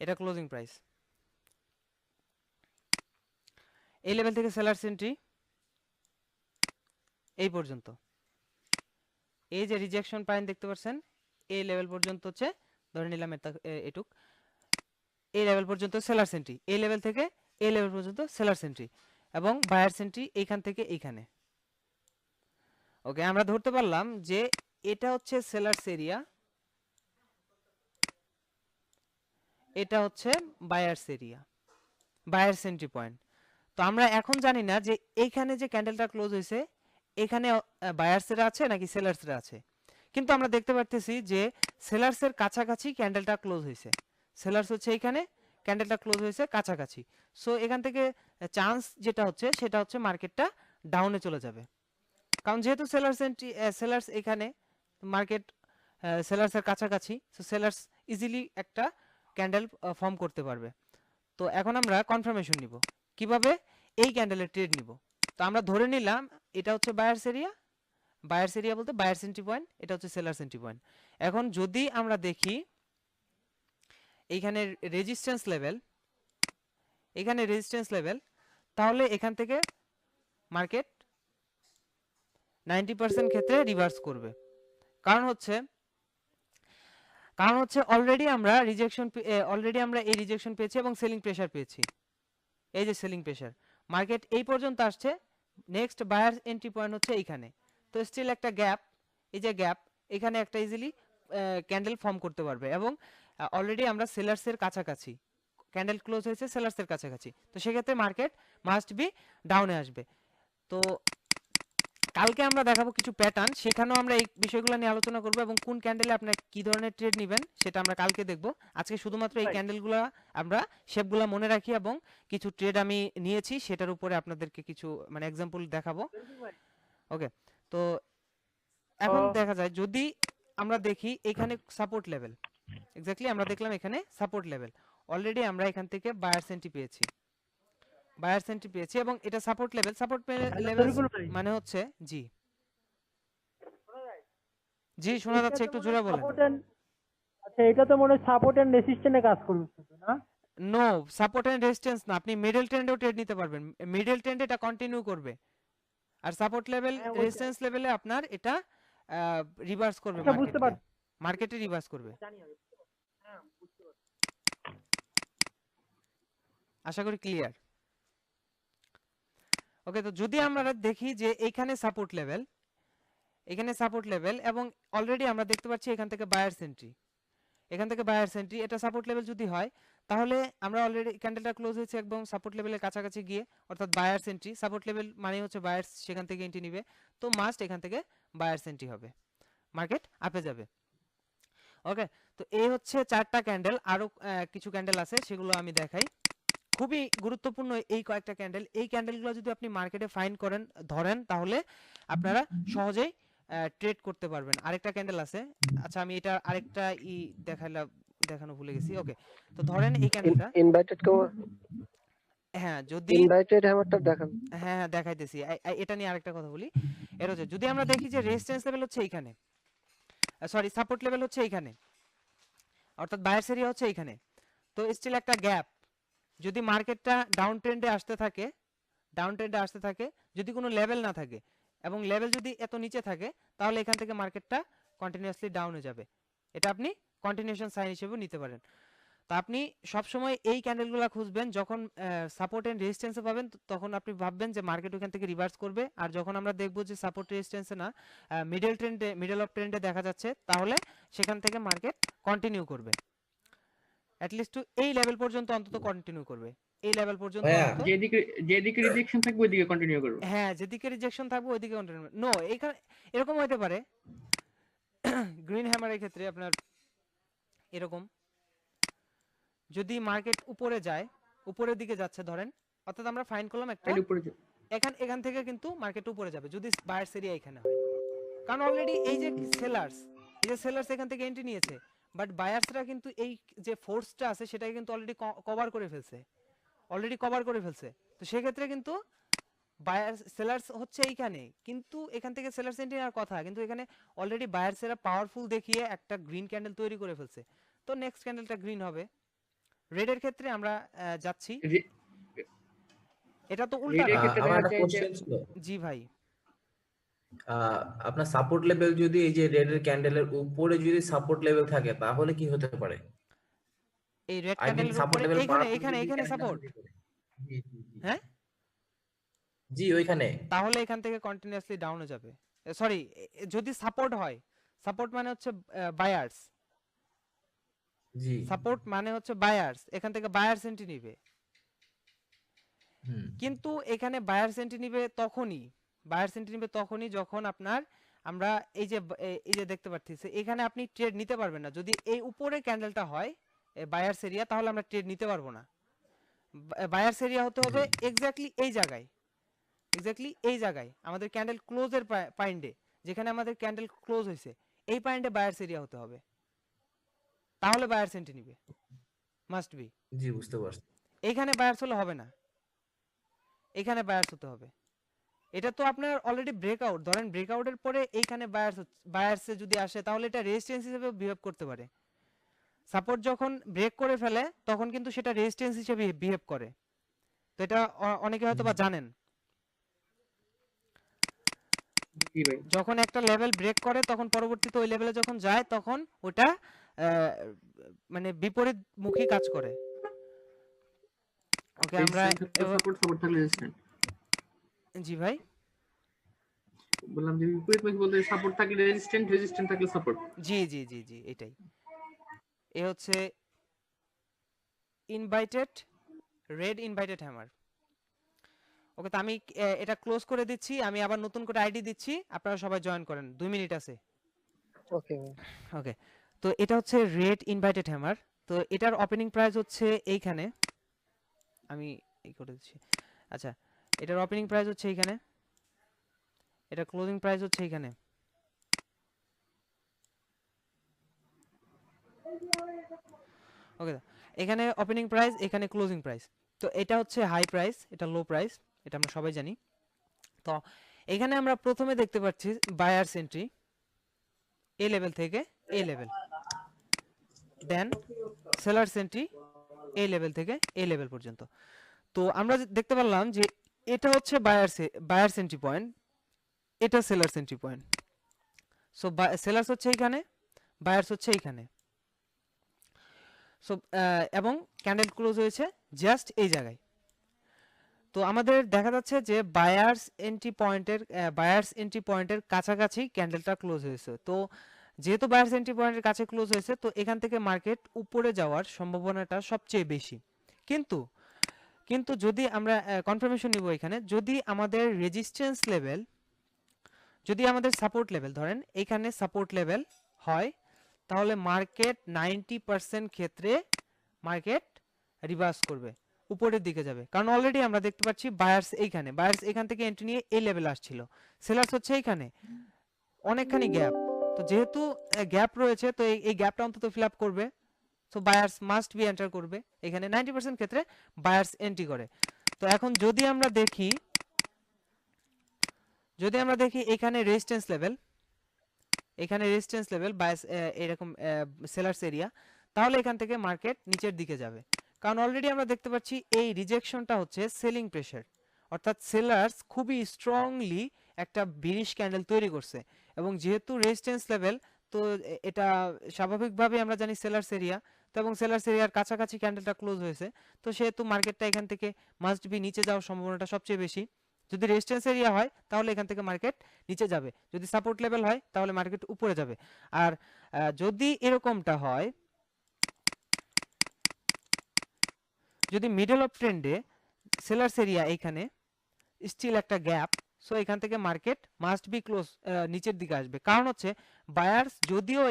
এটা ক্লোজিং প্রাইস। এই লেভেল থেকে সেলার্স এন্ট্রি এই পর্যন্ত, এই যে রিজেকশন পয়েন্ট দেখতে পাচ্ছেন এই লেভেল পর্যন্ত হচ্ছে, ধরে নিলাম এটুক, এই লেভেল পর্যন্ত সেলার্স এন্ট্রি, এই লেভেল থেকে এই লেভেল পর্যন্ত সেলার্স এন্ট্রি, এবং বায়ার্স এন্ট্রি এইখান থেকে এইখানে। ওকে, আমরা ধরতে পারলাম যে এটা হচ্ছে সেলার্স এরিয়া, এটা হচ্ছে buyers area, buyers entry point. তো আমরা এখন জানি না যে এইখানে যে ক্যান্ডেলটা ক্লোজ হয়েছে এখানে বায়ার্সেরা আছে নাকি সেলার্সরা আছে, কিন্তু আমরা দেখতে পারতেছি যে সেলার্সের কাছাকাছি ক্যান্ডেলটা ক্লোজ হয়েছে, সেলার্স হচ্ছে এইখানে, ক্যান্ডেলটা ক্লোজ হয়েছে কাছাকাছি। সো এখান থেকে চান্স যেটা হচ্ছে সেটা হচ্ছে মার্কেটটা ডাউনে চলে যাবে, কারণ যেহেতু সেলার্স এখানে, মার্কেট সেলার্সের কাছাকাছি, সো সেলার্স ইজিলি একটা ক্যান্ডেল ফর্ম করতে পারবে। তো এখন আমরা কনফার্মেশন নিব কিভাবে, এই ক্যান্ডেলের ট্রেড নিব। তো আমরা ধরে নিলাম এটা হচ্ছে বায়ার্স এরিয়া বলতে বায়ার্স এন্ট্রি পয়েন্ট, এটা হচ্ছে সেলার্স এন্ট্রি পয়েন্ট। এখন যদি আমরা দেখি এইখানে রেজিস্ট্যান্স লেভেল, তাহলে এখান থেকে মার্কেট 90% ক্ষেত্রে রিভার্স করবে, কারণ হচ্ছে অলরেডি আমরা এই রিজেকশন পেয়েছি এবং সেলিং প্রেসার পেয়েছি, এই যে সেলিং প্রেসার, মার্কেট এই পর্যন্ত আসছে, নেক্সট বায়ার এন্ট্রি পয়েন্ট হচ্ছে এইখানে। তো স্টিল একটা গ্যাপ, এই যে গ্যাপ, এখানে একটা ইজিলি ক্যান্ডেল ফর্ম করতে পারবে, এবং অলরেডি আমরা সেলার্সের কাছাকাছি, ক্যান্ডেল ক্লোজ হয়েছে সেলার্সের কাছাকাছি, তো সেক্ষেত্রে মার্কেট মাস্ট বি ডাউনে আসবে। তো কালকে আমরা দেখাবো কিছু প্যাটার্ন, সেখানেও আমরা এই বিষয়গুলো নিয়ে আলোচনা করব, এবং কোন ক্যান্ডেলে আপনারা কি ধরনের ট্রেড নেবেন সেটা আমরা কালকে দেখব। আজকে শুধুমাত্র এই ক্যান্ডেলগুলো আমরা শেপগুলো মনে রাখি, এবং কিছু ট্রেড আমি নিয়েছি সেটার উপরে আপনাদেরকে কিছু মানে এক্সাম্পল দেখাবো। ওকে, তো এখন তো দেখা যায় যদি আমরা দেখি এখানে সাপোর্ট লেভেল, এক্স্যাক্টলি আমরা দেখলাম এখানে সাপোর্ট লেভেল, অলরেডি আমরা এখান থেকে বায়ার্স এন্ট্রি পেয়েছি এবং এটা সাপোর্ট লেভেল। সাপোর্ট লেভেল মানে হচ্ছে, জি জি শোনা যাচ্ছে, একটু জোরে বলেন। আচ্ছা, এটা তো মনে হয় সাপোর্ট এন্ড রেসিস্ট্যান্টে কাজ করবে না? নো, সাপোর্ট এন্ড রেজিস্ট্যান্স না, আপনি মিডল ট্রেন্ডেও ট্রেড নিতে পারবেন, মিডল ট্রেন্ডে এটা কন্টিনিউ করবে, আর সাপোর্ট লেভেল হ্যাঁ, রেজিস্ট্যান্স লেভেলে আপনার এটা রিভার্স করবে, আচ্ছা, বুঝতে পারছি। মার্কেটে রিভার্স করবে। জানি আমি। হ্যাঁ, বুঝতে পারছি। আশা করি ক্লিয়ার। ওকে, তো যদি আমরা দেখি যে এইখানে সাপোর্ট লেভেল, এবং অলরেডি আমরা দেখতে পাচ্ছি এখান থেকে বায়ার্স এন্ট্রি, এটা সাপোর্ট লেভেল যদি হয় তাহলে আমরা অলরেডি ক্যান্ডেলটা ক্লোজ হয়েছে একদম সাপোর্ট লেভেলের কাছাকাছি গিয়ে, অর্থাৎ বায়ার্স এন্ট্রি, সাপোর্ট লেভেল মানে হচ্ছে বায়ার্স সেখান থেকে এন্ট্রি নিবে, তো মাস্ট এখান থেকে বায়ার্স এন্ট্রি হবে, মার্কেট আপে যাবে। ওকে, তো এই হচ্ছে 4টা ক্যান্ডেল, আরো কিছু ক্যান্ডেল আছে সেগুলো আমি দেখাই। খুবই গুরুত্বপূর্ণ এই কয়েকটা ক্যান্ডেল, এই ক্যান্ডেলগুলো যদি আপনি মার্কেটে ফাইন্ড করেন, ধরেন, তাহলে আপনারা সহজেই ট্রেড করতে পারবেন। আরেকটা ক্যান্ডেল আছে, আচ্ছা আমি এটা আরেকটা দেখানো ভুলে গেছি। ওকে, তো ধরেন এই ক্যান্ডেলটা, ইনভাইটেড কেউ, হ্যাঁ যদি ইনভাইটেড হ্যামারটা দেখান। হ্যাঁ দেখাইতেছি, এটা নিয়ে আরেকটা কথা বলি। এর হচ্ছে যদি আমরা দেখি যে রেজিস্ট্যান্স লেভেল হচ্ছে এইখানে, সরি সাপোর্ট লেভেল হচ্ছে এইখানে, অর্থাৎ বায়ার্স এরিয়া হচ্ছে এইখানে, তো স্টিল একটা গ্যাপ, যদি মার্কেটটা ডাউন ট্রেন্ডে আসতে থাকে, যদি কোনো লেভেল না থাকে এবং লেভেল যদি এত নিচে থাকে, তাহলে এখান থেকে মার্কেটটা কন্টিনিউয়াসলি ডাউনে যাবে, এটা আপনি কন্টিনিউশন সাইন হিসেবে নিতে পারেন। তো আপনি সবসময় এই ক্যান্ডেলগুলো খুঁজবেন, যখন সাপোর্ট এন্ড রেজিস্ট্যান্সে পাবেন তখন আপনি ভাববেন যে মার্কেট ওখান থেকে রিভার্স করবে, আর যখন আমরা দেখব যে সাপোর্ট রেজিস্ট্যান্সে না, মিডল অফ ট্রেন্ডে দেখা যাচ্ছে, তাহলে সেখান থেকে মার্কেট কন্টিনিউ করবে, অ্যাটলিস্ট এই লেভেল পর্যন্ত অন্তত কন্টিনিউ করবে, এই লেভেল পর্যন্ত ভাইয়া, অন্তত। যেদিকে রিজেকশন থাকবে ওইদিকে কন্টিনিউ করবে। হ্যাঁ, যেদিকে রিজেকশন থাকবে ওইদিকে কন্টিনিউ। নো, এখানে এরকম হতে পারে গ্রিন হ্যামারের ক্ষেত্রে আপনার এরকম, যদি মার্কেট উপরে যায়, উপরের দিকে যাচ্ছে ধরেন, অর্থাৎ আমরা ফাইন্ড করলাম একটা, তাহলে উপরে যাবে। এখান থেকে কিন্তু মার্কেট উপরে যাবে যদি বায়ার্স এরিয়া এখানে হয়, কারণ অলরেডি এই যে সেলার্স এখান থেকে এন্ট্রি নিয়েছে, বাট বায়ার্সরা কিন্তু এই যে ফোর্সটা আছে সেটাকে কিন্তু অলরেডি কভার করে ফেলছে, তো সেক্ষেত্রে কিন্তু সেলার্স হচ্ছে এইখানে, কিন্তু এখান থেকে সেলার্স এন্ট্রি নেওয়ার কথা, কিন্তু এখানে অলরেডি বায়ার্সেরা পাওয়ারফুল দেখিয়ে একটা গ্রিন ক্যান্ডেল তৈরি করে ফেলছে, তো নেক্সট ক্যান্ডেলটা গ্রিন হবে। রেডের ক্ষেত্রে আমরা যাচ্ছি, এটা তো উল্টা। রেডের ক্ষেত্রে আমার দেখা একটা যায় যে কোশ্চেন ছিল। জি ভাই, আপনার সাপোর্ট লেভেল যদি এই যে রেডের ক্যান্ডেলের উপরে যদি সাপোর্ট লেভেল থাকে তাহলে কি হতে পারে? এই রেড আই মিন ক্যান্ডেলের সাপোর্ট উপরে লেভেল এখানে সাপোর্ট, হ্যাঁ জি ওইখানে। তাহলে এখান থেকে কন্টিনিউয়াসলি ডাউনে যাবে, সরি যদি সাপোর্ট হয়, সাপোর্ট মানে হচ্ছে বায়ার্স, জি এখান থেকে বায়ার্স এন্ট্রি নিবে, কিন্তু এখানে বায়ার্স এন্ট্রি নিবে তখনই যখন আপনার আমরা এই যে দেখতে পাচ্ছি এখানে আপনি ট্রেড নিতে পারবেন না, যদি এই উপরে ক্যান্ডেলটা হয় বায়ার্স এরিয়া, তাহলে আমরা ট্রেড নিতে পারবো না, বায়ার্স এরিয়া হতে হবে এক্স্যাক্টলি এই জায়গায় আমাদের ক্যান্ডেল ক্লোজের পয়েন্টে, যেখানে আমাদের ক্যান্ডেল ক্লোজ হয়েছে এই পয়েন্টে বায়ার্স এরিয়া হতে হবে, তাহলে বায়ার্স এন্ট্রি নিবে, মাস্ট বি। জি বুঝতে পারছি। এইখানে বায়ার্স হলে হবে না, এখানে বায়ার্স হতে হবে, এটা তো আপনার অলরেডি ব্রেকআউট, ধরেন ব্রেকআউটের পরে এইখানে বায়ার্সে যদি আসে তাহলে এটা রেজিস্ট্যান্স হিসেবে বিহেভ করতে পারে, সাপোর্ট যখন ব্রেক করে ফেলে তখন কিন্তু সেটা রেজিস্ট্যান্স হিসেবে বিহেভ করে, তো এটা অনেকে হয়তো বা জানেন, জি ভাই, যখন একটা লেভেল ব্রেক করে তখন পরবর্তীতে ওই লেভেলে যখন যায় তখন ওটা মানে বিপরীতমুখী কাজ করে। ওকে, আমরা সাপোর্ট থাকলে রেজিস্ট্যান্ট, জি ভাই বললাম যে বিপরীতমুখী বলতে সাপোর্ট থাকলে রেজিস্ট্যান্ট থাকলে সাপোর্ট। জি এটাই, এ হচ্ছে রেড ইনভাইটেড হ্যামার। ওকে, তো আমি এটা ক্লোজ করে দিচ্ছি, আমি আবার নতুন করে আইডি দিচ্ছি, আপনারা সবাই জয়েন করেন, 2 মিনিট আছে। ওকে ওকে, তো এটা হচ্ছে রেড ইনভাইটেড হ্যামার, তো এটার ওপেনিং প্রাইস হচ্ছে এইখানে, আমি এই করে দিচ্ছি, আচ্ছা এটার ওপেনিং প্রাইস হচ্ছে এইখানে, এটা ক্লোজিং প্রাইস হচ্ছে এখানে। ওকে, এখানে ওপেনিং প্রাইস, এখানে ক্লোজিং প্রাইস। তো এটা হচ্ছে হাই প্রাইস, এটা লো প্রাইস, এটা আমরা সবাই জানি। তো এখানে আমরা প্রথমে দেখতে পাচ্ছি বায়ার্স এন্ট্রি এ লেভেল থেকে এ লেভেল, দেন সেলার্স এন্ট্রি এ লেভেল থেকে এ লেভেল পর্যন্ত। তো আমরা দেখতে পারলাম যে এটা হচ্ছে বায়ার্স এন্ট্রি পয়েন্ট, এটা sellers entry point. So sellers হচ্ছে এইখানে, বায়ার্স হচ্ছে এইখানে। সো এবং ক্যান্ডেল ক্লোজ হয়েছে জাস্ট এই জায়গায়। তো আমাদের দেখা যাচ্ছে যে বায়ার্স এন্ট্রি পয়েন্টের কাছাকাছি ক্যান্ডেলটা ক্লোজ হয়েছে। তো যেহেতু বায়ার্স এন্ট্রি পয়েন্টের কাছে ক্লোজ হয়েছে, তো এখান থেকে মার্কেট উপরে যাওয়ার সম্ভাবনাটা সবচেয়ে বেশি। কিন্তু কিন্তু যদি আমরা কনফার্মেশন নিব এখানে, যদি আমাদের রেজিস্ট্যান্স লেভেল, যদি আমাদের সাপোর্ট লেভেল, ধরেন এখানে সাপোর্ট লেভেল হয়, তাহলে মার্কেট 90% ক্ষেত্রে মার্কেট রিভার্স করবে, উপরের দিকে যাবে। কারণ অলরেডি আমরা দেখতে পাচ্ছি বায়ার্স এখান থেকে এন্ট্রি নিয়ে এই লেভেল আসছিল, সেলার্স হচ্ছে এইখানে, অনেকখানি গ্যাপ। তো যেহেতু গ্যাপ রয়েছে, তো এই গ্যাপটা অন্তত ফিল আপ করবে। So buyers must be enter করবে এখানে, 90% ক্ষেত্রে বায়ার্স এন্ট্রি করে। তো এখন যদি আমরা দেখি এখানে রেজিস্ট্যান্স লেভেল বায়ার্স এরকম সেলার্স এরিয়া, তাহলে এখান থেকে মার্কেট নিচের দিকে যাবে। কারণ অলরেডি আমরা দেখতে পাচ্ছি এই রিজেকশনটা হচ্ছে সেলিং প্রেসার, অর্থাৎ সেলার্স খুবই স্ট্রংলি একটা বিরিশ ক্যান্ডেল তৈরি করছে। এবং যেহেতু রেজিস্ট্যান্স লেভেল, তো এটা স্বাভাবিকভাবে আমরা জানি সেলার্স এরিয়া, তো এবং সেলার্স এরিয়ার কাছাকাছি ক্যান্ডেলটা ক্লোজ হয়েছে, তো সেহেতু মার্কেটটা এখান থেকে মাস্ট বি নিচে যাওয়ার সম্ভাবনাটা সবচেয়ে বেশি। যদি রেজিস্ট্যান্স এরিয়া হয় তাহলে এখান থেকে মার্কেট নিচে যাবে, যদি সাপোর্ট লেভেল হয় তাহলে মার্কেট উপরে যাবে। আর যদি এরকমটা হয়, যদি মিডল অফ ট্রেন্ডে সেলার্স এরিয়া এইখানে স্টিল একটা গ্যাপ, সো এখান থেকে মার্কেট মাস্ট বি ক্লোজ, নিচের দিকে আসবে। কারণ হচ্ছে বায়ার্স যদিও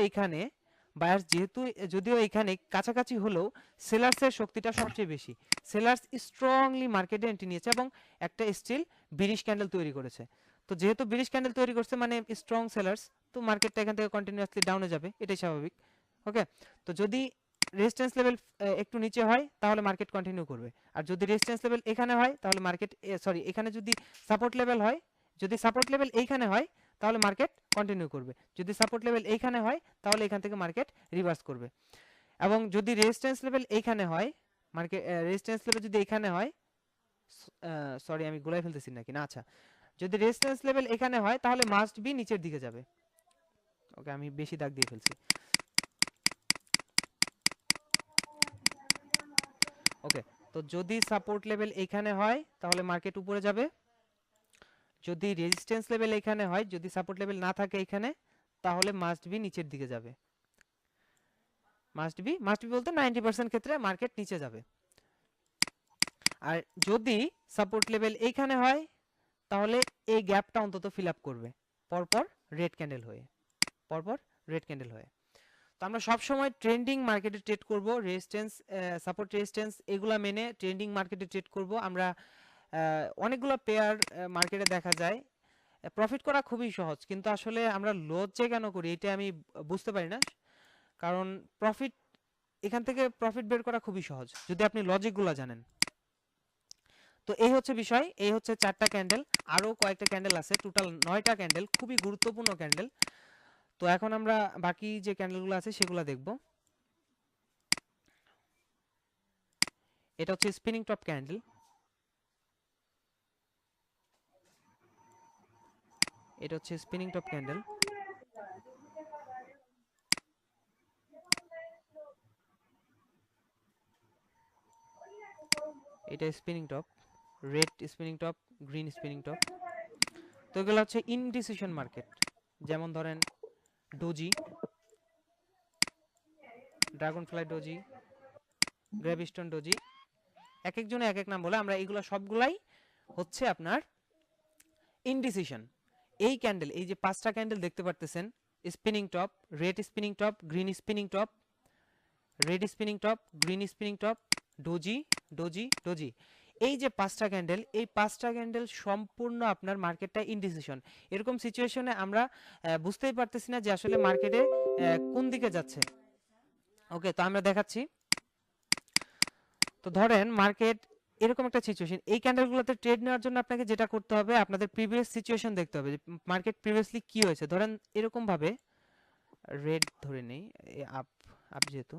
এখানে কাছাকাছি হলেও সেলার্সের শক্তিটা সবচেয়ে বেশি। সেলার্স স্ট্রংলি মার্কেটে এন্ট্রি নিয়েছে এবং একটা স্টিল বিরিশ ক্যান্ডেল তৈরি করেছে। তো যেহেতু বিরিশ ক্যান্ডেল তৈরি করছে মানে স্ট্রং সেলার্স, তো মার্কেটটা এখান থেকে কন্টিনিউয়াসলি ডাউনে যাবে, এটাই স্বাভাবিক। ওকে, তো যদি রেজিস্ট্যান্স লেভেল একটু নিচে হয় তাহলে মার্কেট কন্টিনিউ করবে। আর যদি রেজিস্ট্যান্স লেভেল এখানে হয় তাহলে মার্কেট এখানে যদি সাপোর্ট লেভেল হয়, যদি সাপোর্ট লেভেল এইখানে হয় তাহলে মার্কেট কন্টিনিউ করবে। যদি সাপোর্ট লেভেল এইখানে হয় তাহলে এখান থেকে মার্কেট রিভার্স করবে। এবং যদি রেজিস্ট্যান্স লেভেল এইখানে হয়, রেজিস্ট্যান্স লেভেল যদি এখানে হয়, সরি আমি গোলাই ফেলতেছি নাকি না, আচ্ছা, যদি রেজিস্ট্যান্স লেভেল এখানে হয় তাহলে মাস্ট বি নিচের দিকে যাবে। ওকে, আমি বেশি দাগ দিয়ে ফেলছি। ওকে, তো যদি সাপোর্ট লেভেল এখানে হয় তাহলে মার্কেট উপরে যাবে, যদি রেজিস্ট্যান্স লেভেল এখানে হয়, যদি সাপোর্ট লেভেল না থাকে এখানে, তাহলে মাস্ট বি নিচের দিকে যাবে। মাস্ট বি বলতে 90% ক্ষেত্রে মার্কেট নিচে যাবে। আর যদি সাপোর্ট লেভেল এইখানে হয় তাহলে এই গ্যাপটা অন্তত ফিল আপ করবে পরপর রেড ক্যান্ডেল হয়ে। তো আমরা সব সময় ট্রেন্ডিং মার্কেটে ট্রেড করব, রেজিস্ট্যান্স সাপোর্ট রেজিস্ট্যান্স এগুলা মেনে ট্রেন্ডিং মার্কেটে ট্রেড করব। আমরা অনেকগুলো পেয়ার মার্কেটে দেখা যায়, প্রফিট করা খুবই সহজ, কিন্তু আসলে আমরা লজ্জে কেন করি এটা আমি বুঝতে পারি না। কারণ এখান থেকে প্রফিট বের করা খুবই সহজ যদি আপনি লজিকগুলো জানেন। তো এই হচ্ছে বিষয়, এই হচ্ছে 4টা ক্যান্ডেল, আরো কয়েকটা ক্যান্ডেল আছে, টোটাল 9টা ক্যান্ডেল, খুবই গুরুত্বপূর্ণ ক্যান্ডেল। তো এখন আমরা বাকি যে ক্যান্ডেলগুলো আছে সেগুলো দেখব। এটা হচ্ছে স্পিনিং টপ ক্যান্ডেল, এটা হচ্ছে স্পিনিং টপ ক্যান্ডেল, এটা spinning top, red spinning top, green spinning top. তো এগুলো হচ্ছে ইনডিসিশন মার্কেট, যেমন ধরেন ডোজি, ড্রাগনফ্লাই ডোজি, গ্রেভিস্টোন ডোজি, এক একজনে এক এক নাম বলে, আমরা এগুলো সবগুলাই হচ্ছে আপনার ইনডিসিশন। এই ক্যান্ডেল, এই যে 5টা ক্যান্ডেল দেখতে পারতেছেন, spinning top, red spinning top, green spinning top, red spinning top, green spinning top, doji doji doji, এই যে 5টা ক্যান্ডেল, এই 5টা ক্যান্ডেল সম্পূর্ণ আপনার মার্কেটটা ইনডিসিশন। এরকম সিচুয়েশনে আমরা বুঝতেই পারতেছি না যে আসলে মার্কেটে কোন দিকে যাচ্ছে। ওকে, তো আমরা দেখাচ্ছি। তো ধরেন মার্কেট এরকম একটা সিচুয়েশন, এই ক্যান্ডেলগুলোতে ট্রেড নেওয়ার জন্য আপনাকে যেটা করতে হবে, আপনাদের প্রিভিয়াস সিচুয়েশন দেখতে হবে যে মার্কেট প্রিভিয়াসলি কি হয়েছে। ধরেন এরকম ভাবে রেড ধরে নেই, আপ আপ যেহেতু,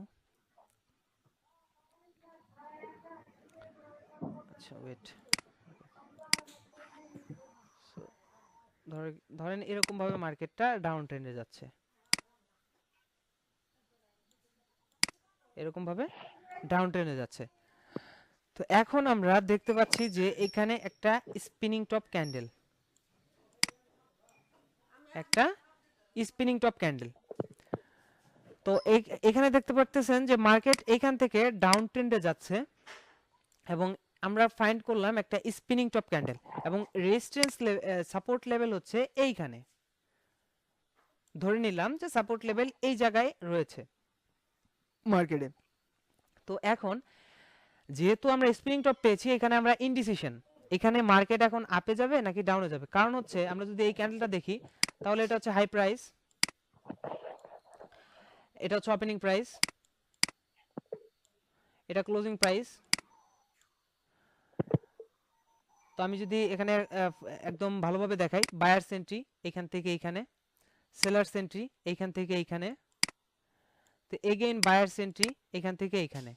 আচ্ছা ওয়েট, ধরেন এরকম ভাবে মার্কেটটা ডাউন ট্রেন্ডে যাচ্ছে, এরকম ভাবে ডাউন ট্রেন্ডে যাচ্ছে। তো এখন আমরা দেখতে পাচ্ছি যে এখানে একটা স্পিনিং টপ ক্যান্ডেল, একটা স্পিনিং টপ ক্যান্ডেল। তো এখানে দেখতে পারতেছেন যে মার্কেট এখান থেকে ডাউন ট্রেন্ডে যাচ্ছে এবং আমরা ফাইন্ড করলাম একটা স্পিনিং টপ ক্যান্ডেল এবং রেজিস্ট্যান্স সাপোর্ট লেভেল হচ্ছে এইখানে। ধরে নিলাম যে সাপোর্ট লেভেল এই জায়গায় রয়েছে মার্কেটে। তো এখন যেহেতু আমরা স্পিনিং টপ পেয়েছি, এখানে আমরা ইনডিসিশন, এখানে মার্কেট এখন আপে যাবে নাকি ডাউনে যাবে। কারণ হচ্ছে আমরা যদি এই ক্যান্ডেলটা দেখি তাহলে এটা হচ্ছে হাই প্রাইস, এটা হচ্ছে ওপেনিং প্রাইস, এটা ক্লোজিং প্রাইস। তো আমি যদি এখানে একদম ভালোভাবে দেখাই, বায়ার্স এন্ট্রি এখান থেকে এইখানে, সেলার্স এন্ট্রি এইখান থেকে এইখানে, তো এগেইন বায়ার্স এন্ট্রি এখান থেকে এইখানে।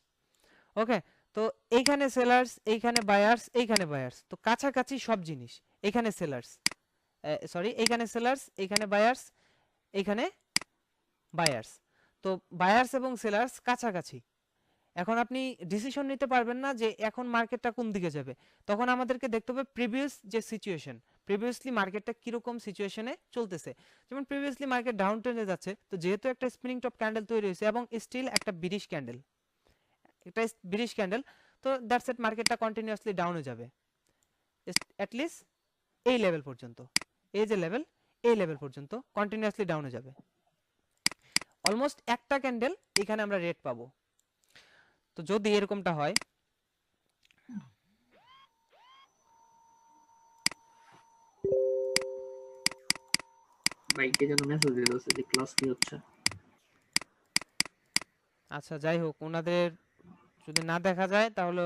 ওকে, তো এইখানে সেলার্স, এইখানে বায়ার্স, এইখানে বায়ার্স, তো কাছাকাছি সব জিনিস। এখানে সেলার্স, সরি এইখানে সেলার্স, এইখানে বায়ার্স, এইখানে বায়ার্স। তো বায়ার্স এবং সেলার্স কাছাকাছি। এখন আপনি ডিসিশন নিতে পারবেন না যে এখন মার্কেটটা কোন দিকে যাবে। তখন আমাদেরকে দেখতে হবে প্রিভিয়াস যে সিচুয়েশন, প্রিভিয়াসলি মার্কেটটা কিরকম সিচুয়েশনে চলতেছে। যেমন প্রিভিয়াসলি মার্কেট ডাউন ট্রেন্ডে যাচ্ছে, তো যেহেতু একটা স্পিনিং টপ ক্যান্ডেল তৈরি হয়েছে এবং স্টিল একটা বিরিশ ক্যান্ডেল, একটা বিরিশ ক্যান্ডেল, তো দ্যাটস ইট, মার্কেটটা কন্টিনিউয়াসলি ডাউনে যাবে অ্যাটলিস্ট এই লেভেল পর্যন্ত। এই যে লেভেল, এই লেভেল পর্যন্ত কন্টিনিউয়াসলি ডাউনে যাবে। অলমোস্ট একটা ক্যান্ডেল এখানে আমরা রেট পাবো। তো যদি এরকমটা হয়, ভাই কে যেন মেসেজ দিয়েছে যে ক্লাস কি হচ্ছে। আচ্ছা যাই হোক, ওনাদের যদি না দেখা যায় তাহলে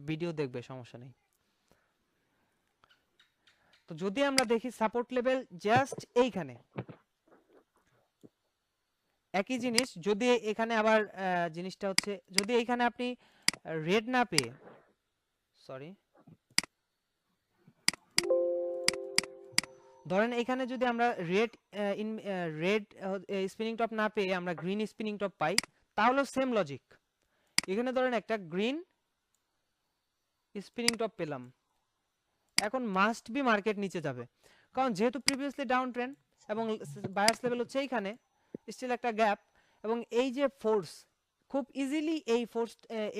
ভিডিও দেখবে, সমস্যা নেই। তো যদি আমরা দেখি সাপোর্ট লেভেল জাস্ট এইখানে, একই জিনিস। যদি এখানে আবার জিনিসটা হচ্ছে, যদি এইখানে আপনি রেড না পেয়ে, সরি ধরেন এখানে যদি আমরা রেড স্পিনিং টপ না পেয়ে আমরা গ্রিন স্পিনিং টপ পাই, তাহলে সেম লজিক। এখানে ধরেন একটা গ্রিন স্পিনিং টপ পেলাম, এখন মাস্ট বি মার্কেট নিচে যাবে, কারণ যেহেতু প্রিভিয়াসলি ডাউন ট্রেন্ড এবং বায়ার্স লেভেল হচ্ছে এইখানে, স্টিল একটা গ্যাপ, এবং এই যে ফোর্স খুব ইজিলি, এই ফোর্স,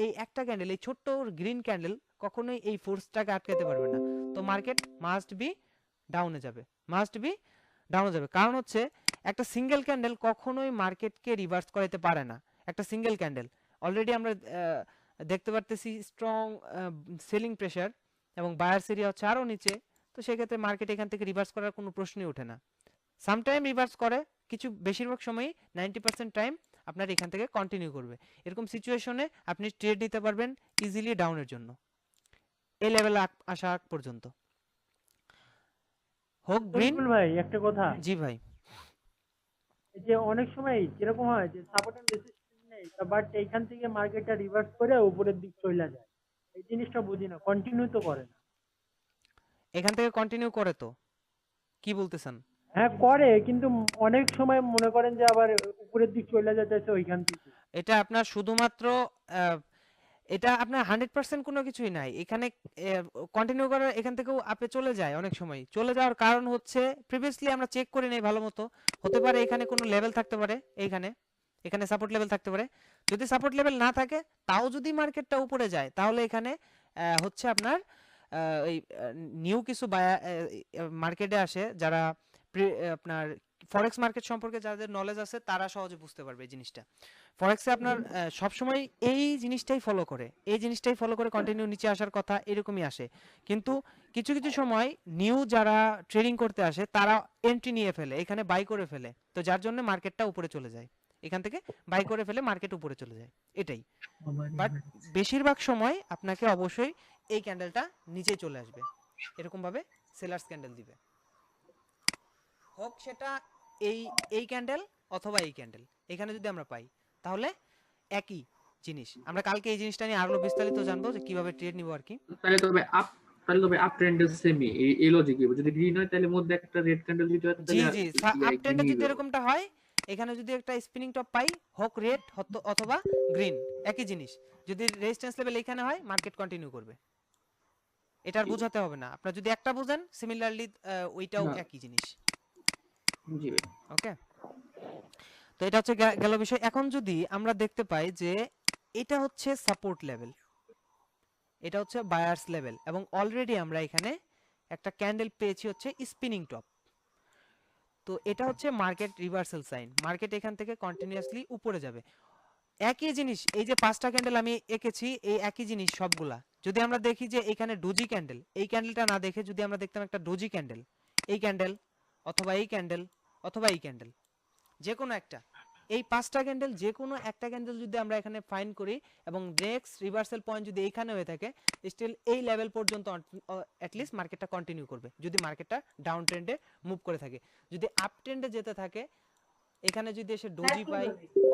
এই একটা ক্যান্ডেল, এই ছোট্ট গ্রিন ক্যান্ডেল কখনোই এই ফোর্সটাকে আটকাতে পারবে না। তো মার্কেট মাস্ট বি ডাউনে যাবে, মাস্ট বি ডাউনে যাবে। কারণ হচ্ছে একটা সিঙ্গেল ক্যান্ডেল কখনোই মার্কেটকে রিভার্স করাতে পারে না। একটা সিঙ্গেল ক্যান্ডেল অলরেডি আমরা দেখতে পারতেছি স্ট্রং সেলিং প্রেশার এবং বায়ার্স এরিয়া হচ্ছে আরও নিচে। তো সেক্ষেত্রে মার্কেট এখান থেকে রিভার্স করার কোনো প্রশ্নই ওঠে না। সামটাইম রিভার্স করে, কিছু বেশিরভাগ সময়ই 90% টাইম আপনার এখান থেকে কন্টিনিউ করবে। এরকম সিচুয়েশনে আপনি ট্রেড দিতে পারবেন ইজিলি ডাউনের জন্য, এই লেভেলে আসা পর্যন্ত। হোক গ্রিন। বিপুল ভাই একটা কথা, জি ভাই। এই যে অনেক সময় যেরকম হয় যে সাপোর্ট এন্ড রেজিস্ট্যান্স নেই, বাট এইখান থেকে মার্কেটটা রিভার্স করে উপরের দিক চলে যায়। এই জিনিসটা বুঝি না, কন্টিনিউ তো করে না। এখান থেকে কন্টিনিউ করে, তো কি বলতেছেন? হ্যাঁ করে, কিন্তু অনেক সময় মনে করেন যে আবার উপরের দিক চলে যেতেছে ওইখান থেকে। এটা আপনার শুধুমাত্র এটা আপনার 100% কোনো কিছুই নাই এখানে। কন্টিনিউ করে এখান থেকেও আপে চলে যায়, অনেক সময় চলে যাওয়ার কারণ হচ্ছে প্রিভিয়াসলি আমরা চেক করে নেই ভালো মতো। হতে পারে এখানে কোনো লেভেল থাকতে পারে, এইখানে এখানে সাপোর্ট লেভেল থাকতে পারে। যদি সাপোর্ট লেভেল না থাকে, তাও যদি মার্কেটটা উপরে যায়, তাহলে এখানে হচ্ছে আপনার এই নিউ কিছু মার্কেটে আসে যারা আপনার ফরেক্স মার্কেট সম্পর্কে যাদের নলেজ আছে তারা সহজে বুঝতে পারবে এই জিনিসটা। ফরেক্সে আপনার সবসময় এই জিনিসটাই ফলো করে কন্টিনিউ নিচে আসার কথা এরকমই আসে, কিন্তু কিছু কিছু সময় নিউ যারা ট্রেডিং করতে আসে তারা এন্ট্রি নিয়ে ফেলে, এখানে বাই করে ফেলে, তো যার জন্য মার্কেটটা উপরে চলে যায়, এখান থেকে বাই করে ফেলে মার্কেট উপরে চলে যায় এটাই। বাট বেশিরভাগ সময় আপনাকে অবশ্যই এই ক্যান্ডেলটা নিচে চলে আসবে, এরকম ভাবে সেলার্স ক্যান্ডেল দিবে, হোক সেটা এই ক্যান্ডেল অথবা এই ক্যান্ডেল, এখানে যদি আমরা পাই তাহলে একই জিনিস। আমরা কালকে এই জিনিসটা নিয়ে আরো বিস্তারিত জানবো যে কিভাবে ট্রেড নিব আর কি। তাহলে তবে আপ ট্রেন্ডের সেমি এই লজিক যদি গ্রিন হয় তাহলে মধ্যে একটা রেড ক্যান্ডেল যদি হয় জি তাহলে জি, আপ ট্রেন্ডে যদি এরকমটা হয়, এখানে যদি একটা স্পিনিং টপ পাই, হোক রেড অথবা গ্রিন, একই জিনিস, যদি রেজিস্ট্যান্স লেভেল এখানে হয় মার্কেট কন্টিনিউ করবে, এটার বোঝাতে হবে না, আপনারা যদি একটা বুঝেন সিমিলারলি ওইটাও না। একই জিনিস। জি ভাই। ওকে, তো এটা হচ্ছে গেল বিষয়। এখন যদি আমরা দেখতে পাই যে এটা হচ্ছে সাপোর্ট লেভেল, এটা হচ্ছে বায়ার্স লেভেল, এবং অলরেডি আমরা এখানে একটা ক্যান্ডেল পেয়েছি হচ্ছে স্পিনিং টপ, তো এটা হচ্ছে মার্কেট রিভার্সাল সাইন, মার্কেট এখান থেকে কন্টিনিউয়াসলি উপরে যাবে। একই জিনিস, এই যে 5টা ক্যান্ডেল আমি এঁকেছি, এই একই জিনিস সবগুলা, যদি আমরা দেখি যে এখানে ডোজি ক্যান্ডেল, এই ক্যান্ডেলটা না দেখে যদি আমরা দেখতাম একটা ডোজি ক্যান্ডেল, এই ক্যান্ডেল অথবা এই ক্যান্ডেল অথবা এই ক্যান্ডেল, যে কোনো একটা, এই 5টা ক্যান্ডেল যে কোনো একটা ক্যান্ডেল যদি আমরা এখানে ফাইন্ড করি এবং নেক্সট রিভার্সাল পয়েন্ট যদি এইখানে হয়ে থাকে, স্টিল এই লেভেল পর্যন্ত অ্যাটলিস্ট মার্কেটটা কন্টিনিউ করবে, যদি মার্কেটটা ডাউন ট্রেন্ডে মুভ করে থাকে। যদি আপ ট্রেন্ডে যেতে থাকে, এখানে যদি এসে ডোজি পাই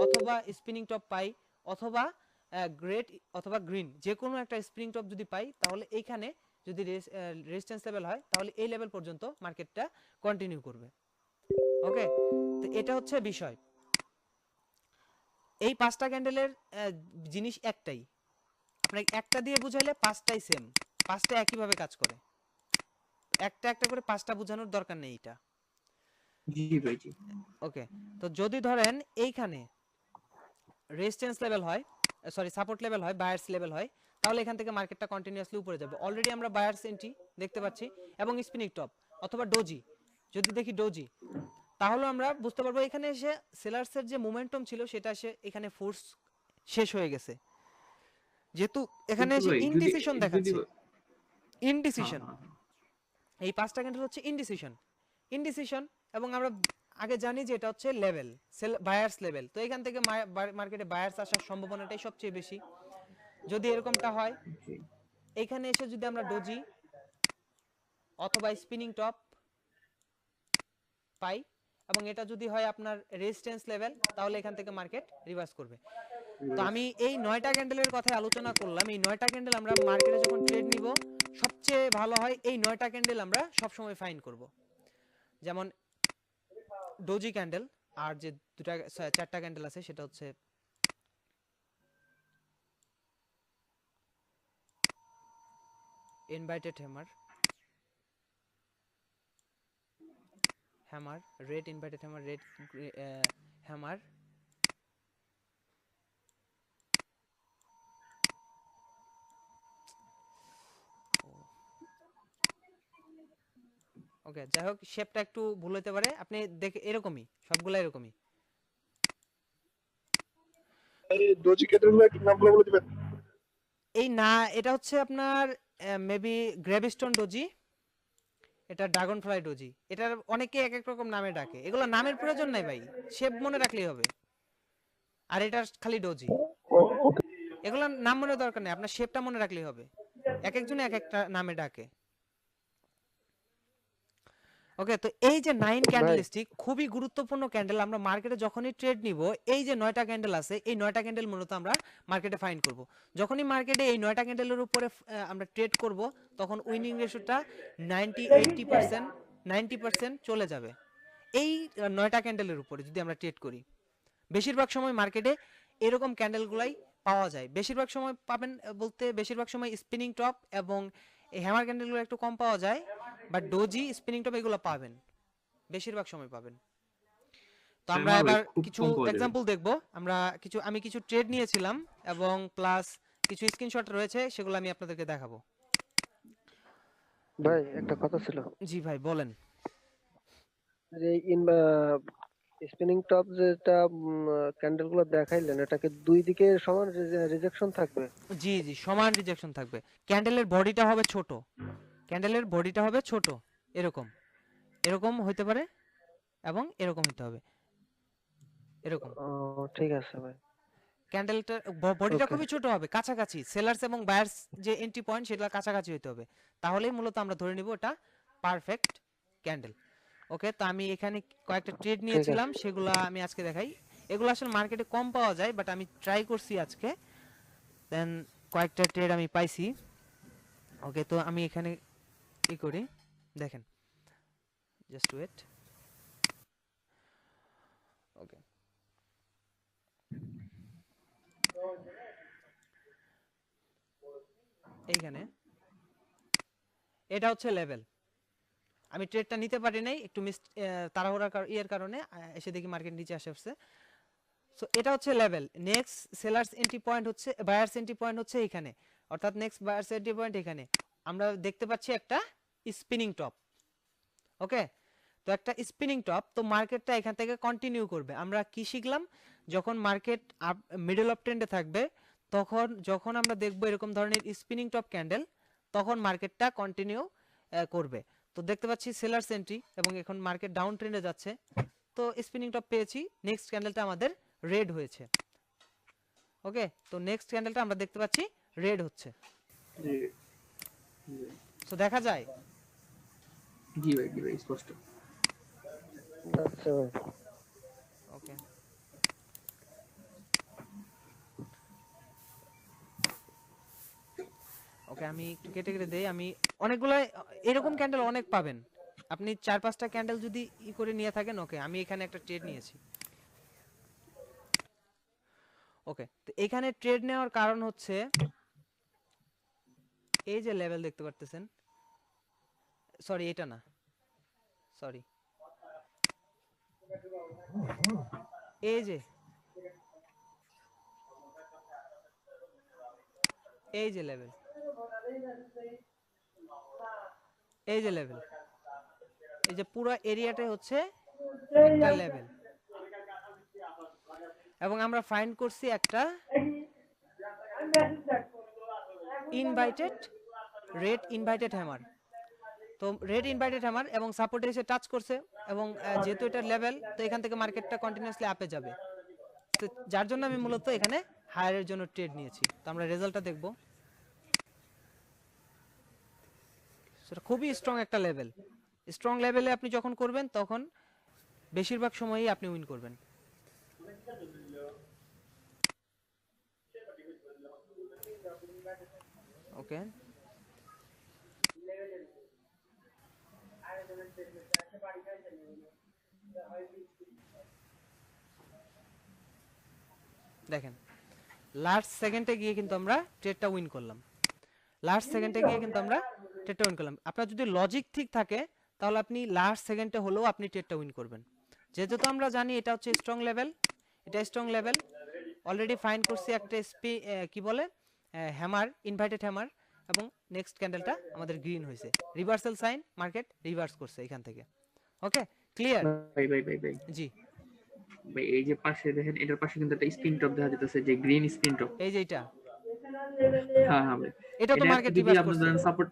অথবা স্পিনিং টপ পাই অথবা গ্রেট অথবা গ্রিন, যে কোনো একটা স্পিনিং টপ যদি পাই, তাহলে এইখানে যদি রেজিস্ট্যান্স লেভেল হয় তাহলে এই লেভেল পর্যন্ত মার্কেটটা কন্টিনিউ করবে। ওকে, তো এটা হচ্ছে বিষয়। এই 5টা ক্যান্ডেলের জিনিস একটাই, আপনাকে একটা দিয়ে বুঝাইলে 5টাই সেম, 5টা একইভাবে কাজ করে, একটা একটা করে 5টা বোঝানোর দরকার নেই এটা। জি ভাই জি। ওকে, তো যদি ধরেন এইখানে রেজিস্ট্যান্স লেভেল হয়, সরি সাপোর্ট লেভেল হয়, বায়ার্স লেভেল হয়, তাহলে এখান থেকে মার্কেটটা কন্টিনিউয়াসলি উপরে যাবে। অলরেডি আমরা বায়ার্স এন্ট্রি দেখতে পাচ্ছি এবং স্পিনিং টপ অথবা ডোজি, যদি দেখি ডোজি, তাহলে আমরা বুঝতে পারবো এখানে এসে সেলার্সের যে মোমেন্টাম ছিল সেটা এসে এখানে ফোর্স শেষ হয়ে গেছে, যেহেতু এখানে কিন্তু এসে ভাই ইনডিসিশন যদি দেখাচ্ছে, হ্যাঁ, ইনডিসিশন, হ্যাঁ, এই 5টা ক্যান্ডেল হচ্ছে ইনডিসিশন, এবং আমরা আগে জানি যে এটা হচ্ছে লেভেল, বায়ার্স লেভেল, তো এখান থেকে মার্কেটে বায়ার্স আসার সম্ভাবনাটাই সবচেয়ে বেশি। যদি এরকমটা হয়, জি। এখানে এসে যদি আমরা ডোজি অথবা স্পিনিং টপ পাই এবং এটা যদি হয় আপনার রেজিস্ট্যান্স লেভেল, তাহলে এখান থেকে মার্কেট রিভার্স করবে। তো আমি এই 9টা ক্যান্ডেলের কথা আলোচনা করলাম, এই 9টা ক্যান্ডেল আমরা মার্কেটে যখন ট্রেড নিব সবচেয়ে ভালো হয় এই 9টা ক্যান্ডেল আমরা সবসময় ফাইন্ড করব, যেমন ডোজি ক্যান্ডেল, আর যে 4টা ক্যান্ডেল আছে সেটা হচ্ছে inverted hammer, red inverted hammer, red hammer, okay, যাই হোক শেপটা একটু ভুল হতে পারে, আপনি দেখে এরকমই সবগুলা এরকমই। ডোজি ক্যান্ডেল একটু নামগুলো বলে দিবেন। এই না, এটা হচ্ছে আপনার মেবি গ্রেভস্টোন ডোজি, এটা ড্রাগন ফ্লাই ডোজি, এটার অনেকে এক এক রকম নামে ডাকে, এগুলো নামের প্রয়োজন নাই ভাই, শেপ মনে রাখলেই হবে, আর এটা খালি ডোজি, এগুলো নাম মনে দরকার নেই, আপনার শেপটা মনে রাখলেই হবে, এক একজনে এক একটা নামে ডাকে। ওকে, তো এই যে 9 ক্যান্ডেল স্টিক খুবই গুরুত্বপূর্ণ ক্যান্ডেল, আমরা মার্কেটে যখনই ট্রেড নিব এই যে 9টা ক্যান্ডেল আছে, এই 9টা ক্যান্ডেল মূলত আমরা মার্কেটে ফাইন্ড করব। যখনই মার্কেটে এই 9টা ক্যান্ডেলের উপরে আমরা ট্রেড করব, তখন উইনিং রেশিওটা 90% চলে যাবে এই 9টা ক্যান্ডেলের উপরে যদি আমরা ট্রেড করি। বেশিরভাগ সময় মার্কেটে এরকম ক্যান্ডেলগুলাই পাওয়া যায়, বেশিরভাগ সময় পাবেন বলতে বেশিরভাগ সময় স্পিনিং টপ এবং এই হ্যামার ক্যান্ডেলগুলো একটু কম পাওয়া যায়, বাট ডোজি স্পিনিং টপ এগুলো পাবেন, বেশিরভাগ সময় পাবেন। তো আমরা হ্যামার ভাই এবার খুব কিছু কম পাওয়া যাবে। এক্সাম্পল দেখব, আমি কিছু ট্রেড নিয়েছিলাম এবং প্লাস কিছু স্ক্রিনশট রয়েছে, সেগুলো আমি আপনাদেরকে দেখাবো। ভাই একটা কথা ছিল, জি ভাই বলেন। আর এই স্পিনিং টপ যেটা ক্যান্ডেল গুলো দেখাইলেন, এটাকে দুই দিকে সমান রিজেকশন থাকবে? জি জি, সমান রিজেকশন থাকবে। ক্যান্ডেলের বডিটা হবে ছোট, ক্যান্ডেলের বডিটা হবে ছোট, এরকম এরকম হইতে পারে এবং এরকম হইতে হবে, এরকম। ও ঠিক আছে ভাই। ক্যান্ডেলটা বডিটা ওকে। খুবই ছোট হবে, কাছাকাছি সেলার্স এবং বায়ার্স যে এন্ট্রি পয়েন্ট সেটা কাছাকাছি হইতে হবে, তাহলেই মূলত আমরা ধরে নিব এটা পারফেক্ট ক্যান্ডেল। ওকে, তো আমি এখানে কয়েকটা ট্রেড ঠিক আছে। নিয়েছিলাম, সেগুলো আমি আজকে দেখাই। এগুলো আসলে মার্কেটে কম পাওয়া যায়, বাট আমি ট্রাই করছি আজকে, দেন কয়েকটা ট্রেড আমি পাইছি। ওকে, তো আমি এখানে কি করি দেখেন, জাস্ট ওয়েট। ওকে, এইখানে এটা হচ্ছে লেভেল। আমি ট্রেডটা নিতে পারি নাই, একটু তাড়াহুড়ার ইয়ের কারণে এসে দেখি মার্কেট নিচে আসছে। সো এটা হচ্ছে level. Next sellers entry point হচ্ছে, বায়ার্স এন্ট্রি পয়েন্ট হচ্ছে এখানে, অর্থাৎ নেক্সট বায়ার্স এন্ট্রি পয়েন্ট এখানে। আমরা দেখতে পাচ্ছি একটা স্পিনিং টপ। ওকে, তো একটা স্পিনিং টপ, তো মার্কেটটা এখান থেকে কন্টিনিউ করবে। আমরা কি শিখলাম, যখন মার্কেট মিডল অফ ট্রেন্ডে থাকবে, তখন যখন আমরা দেখবো এরকম ধরনের স্পিনিং টপ ক্যান্ডেল, তখন মার্কেটটা কন্টিনিউ করবে। তো দেখতে পাচ্ছি সেলার্স এন্ট্রি এবং এখন মার্কেট ডাউন ট্রেন্ডে যাচ্ছে, তো স্পিনিং টপ পেয়েছি। নেক্সট ক্যান্ডেলটা আমাদের রেড হয়েছে। ওকে, তো নেক্সট ক্যান্ডেলটা আমরা দেখতে পাচ্ছি রেড হচ্ছে। জি জি সো দেখা যায়। জি ভাই, জি ভাই, স্পষ্ট। আচ্ছা ভাই। ওকে, ওকে, আমি একটু কেটে কেটে দেই। আমি অনেকগুলো এরকম ক্যান্ডেল অনেক পাবেন আপনি, 4-5টা ক্যান্ডেল যদি করে নিয়ে থাকেন। ওকে, আমি এখানে একটা ট্রেড নিয়েছি। ওকে, তো এখানে ট্রেড নেওয়ার কারণ হচ্ছে এই যে লেভেল দেখতে পারতেছেন, সরি এটা না, সরি, এই যে এই যে লেভেল, এই যে লেভেল, এই যে পুরো এরিয়াটাই হচ্ছে একটা লেভেল, এবং আমরা ফাইন্ড করছি একটা ইনভাইটেড রেড ইনভাইটেড হ্যামার। তো রেড ইনভাইটেড হ্যামার এবং সাপোর্টে এসে টাচ করছে, এবং যেহেতু এটা লেভেল, তো এখান থেকে মার্কেটটা কন্টিনিউয়াসলি আপে যাবে। তো যার জন্য আমি মূলত এখানে হায়ারের জন্য ট্রেড নিয়েছি। তো আমরা রেজাল্টটা দেখব। সেটা খুবই স্ট্রং একটা লেভেল। স্ট্রং লেভেলে আপনি যখন করবেন, তখন বেশিরভাগ সময়ই আপনি উইন করবেন। ওকে, দেখেন লাস্ট সেকেন্ডে গিয়ে কিন্তু আমরা ট্রেডটা উইন করলাম। লাস্ট সেকেন্ডে গিয়ে কিন্তু আমরা ট্রেডটা উইন করলাম। আপনার যদি লজিক ঠিক থাকে, তাহলে আপনি লাস্ট সেকেন্ডে হলেও আপনি ট্রেডটা উইন করবেন। যেহেতু আমরা জানি এটা হচ্ছে স্ট্রং লেভেল, এটা স্ট্রং লেভেল অলরেডি ফাইন করছি একটা কি বলে হ্যামার, ইনভাইটেড হ্যামার, এবং নেক্সট ক্যান্ডেলটা আমাদের গ্রিন হয়েছে, রিভার্সাল সাইন, মার্কেট রিভার্স করছে এখান থেকে। ওকে, ক্লিয়ার? ভাই ভাই ভাই ভাই জি, ভাই, এই যে পাশে দেখেন, এটার পাশে কিন্তু একটা স্পিন টপ দেখা যাচ্ছে, যে গ্রিন স্পিন টপ। এই যে এটা, হ্যাঁ হ্যাঁ ভাই, এটা তো এটা মার্কেট যদি রিভার্স আপনি করছে। ধরেন সাপোর্ট,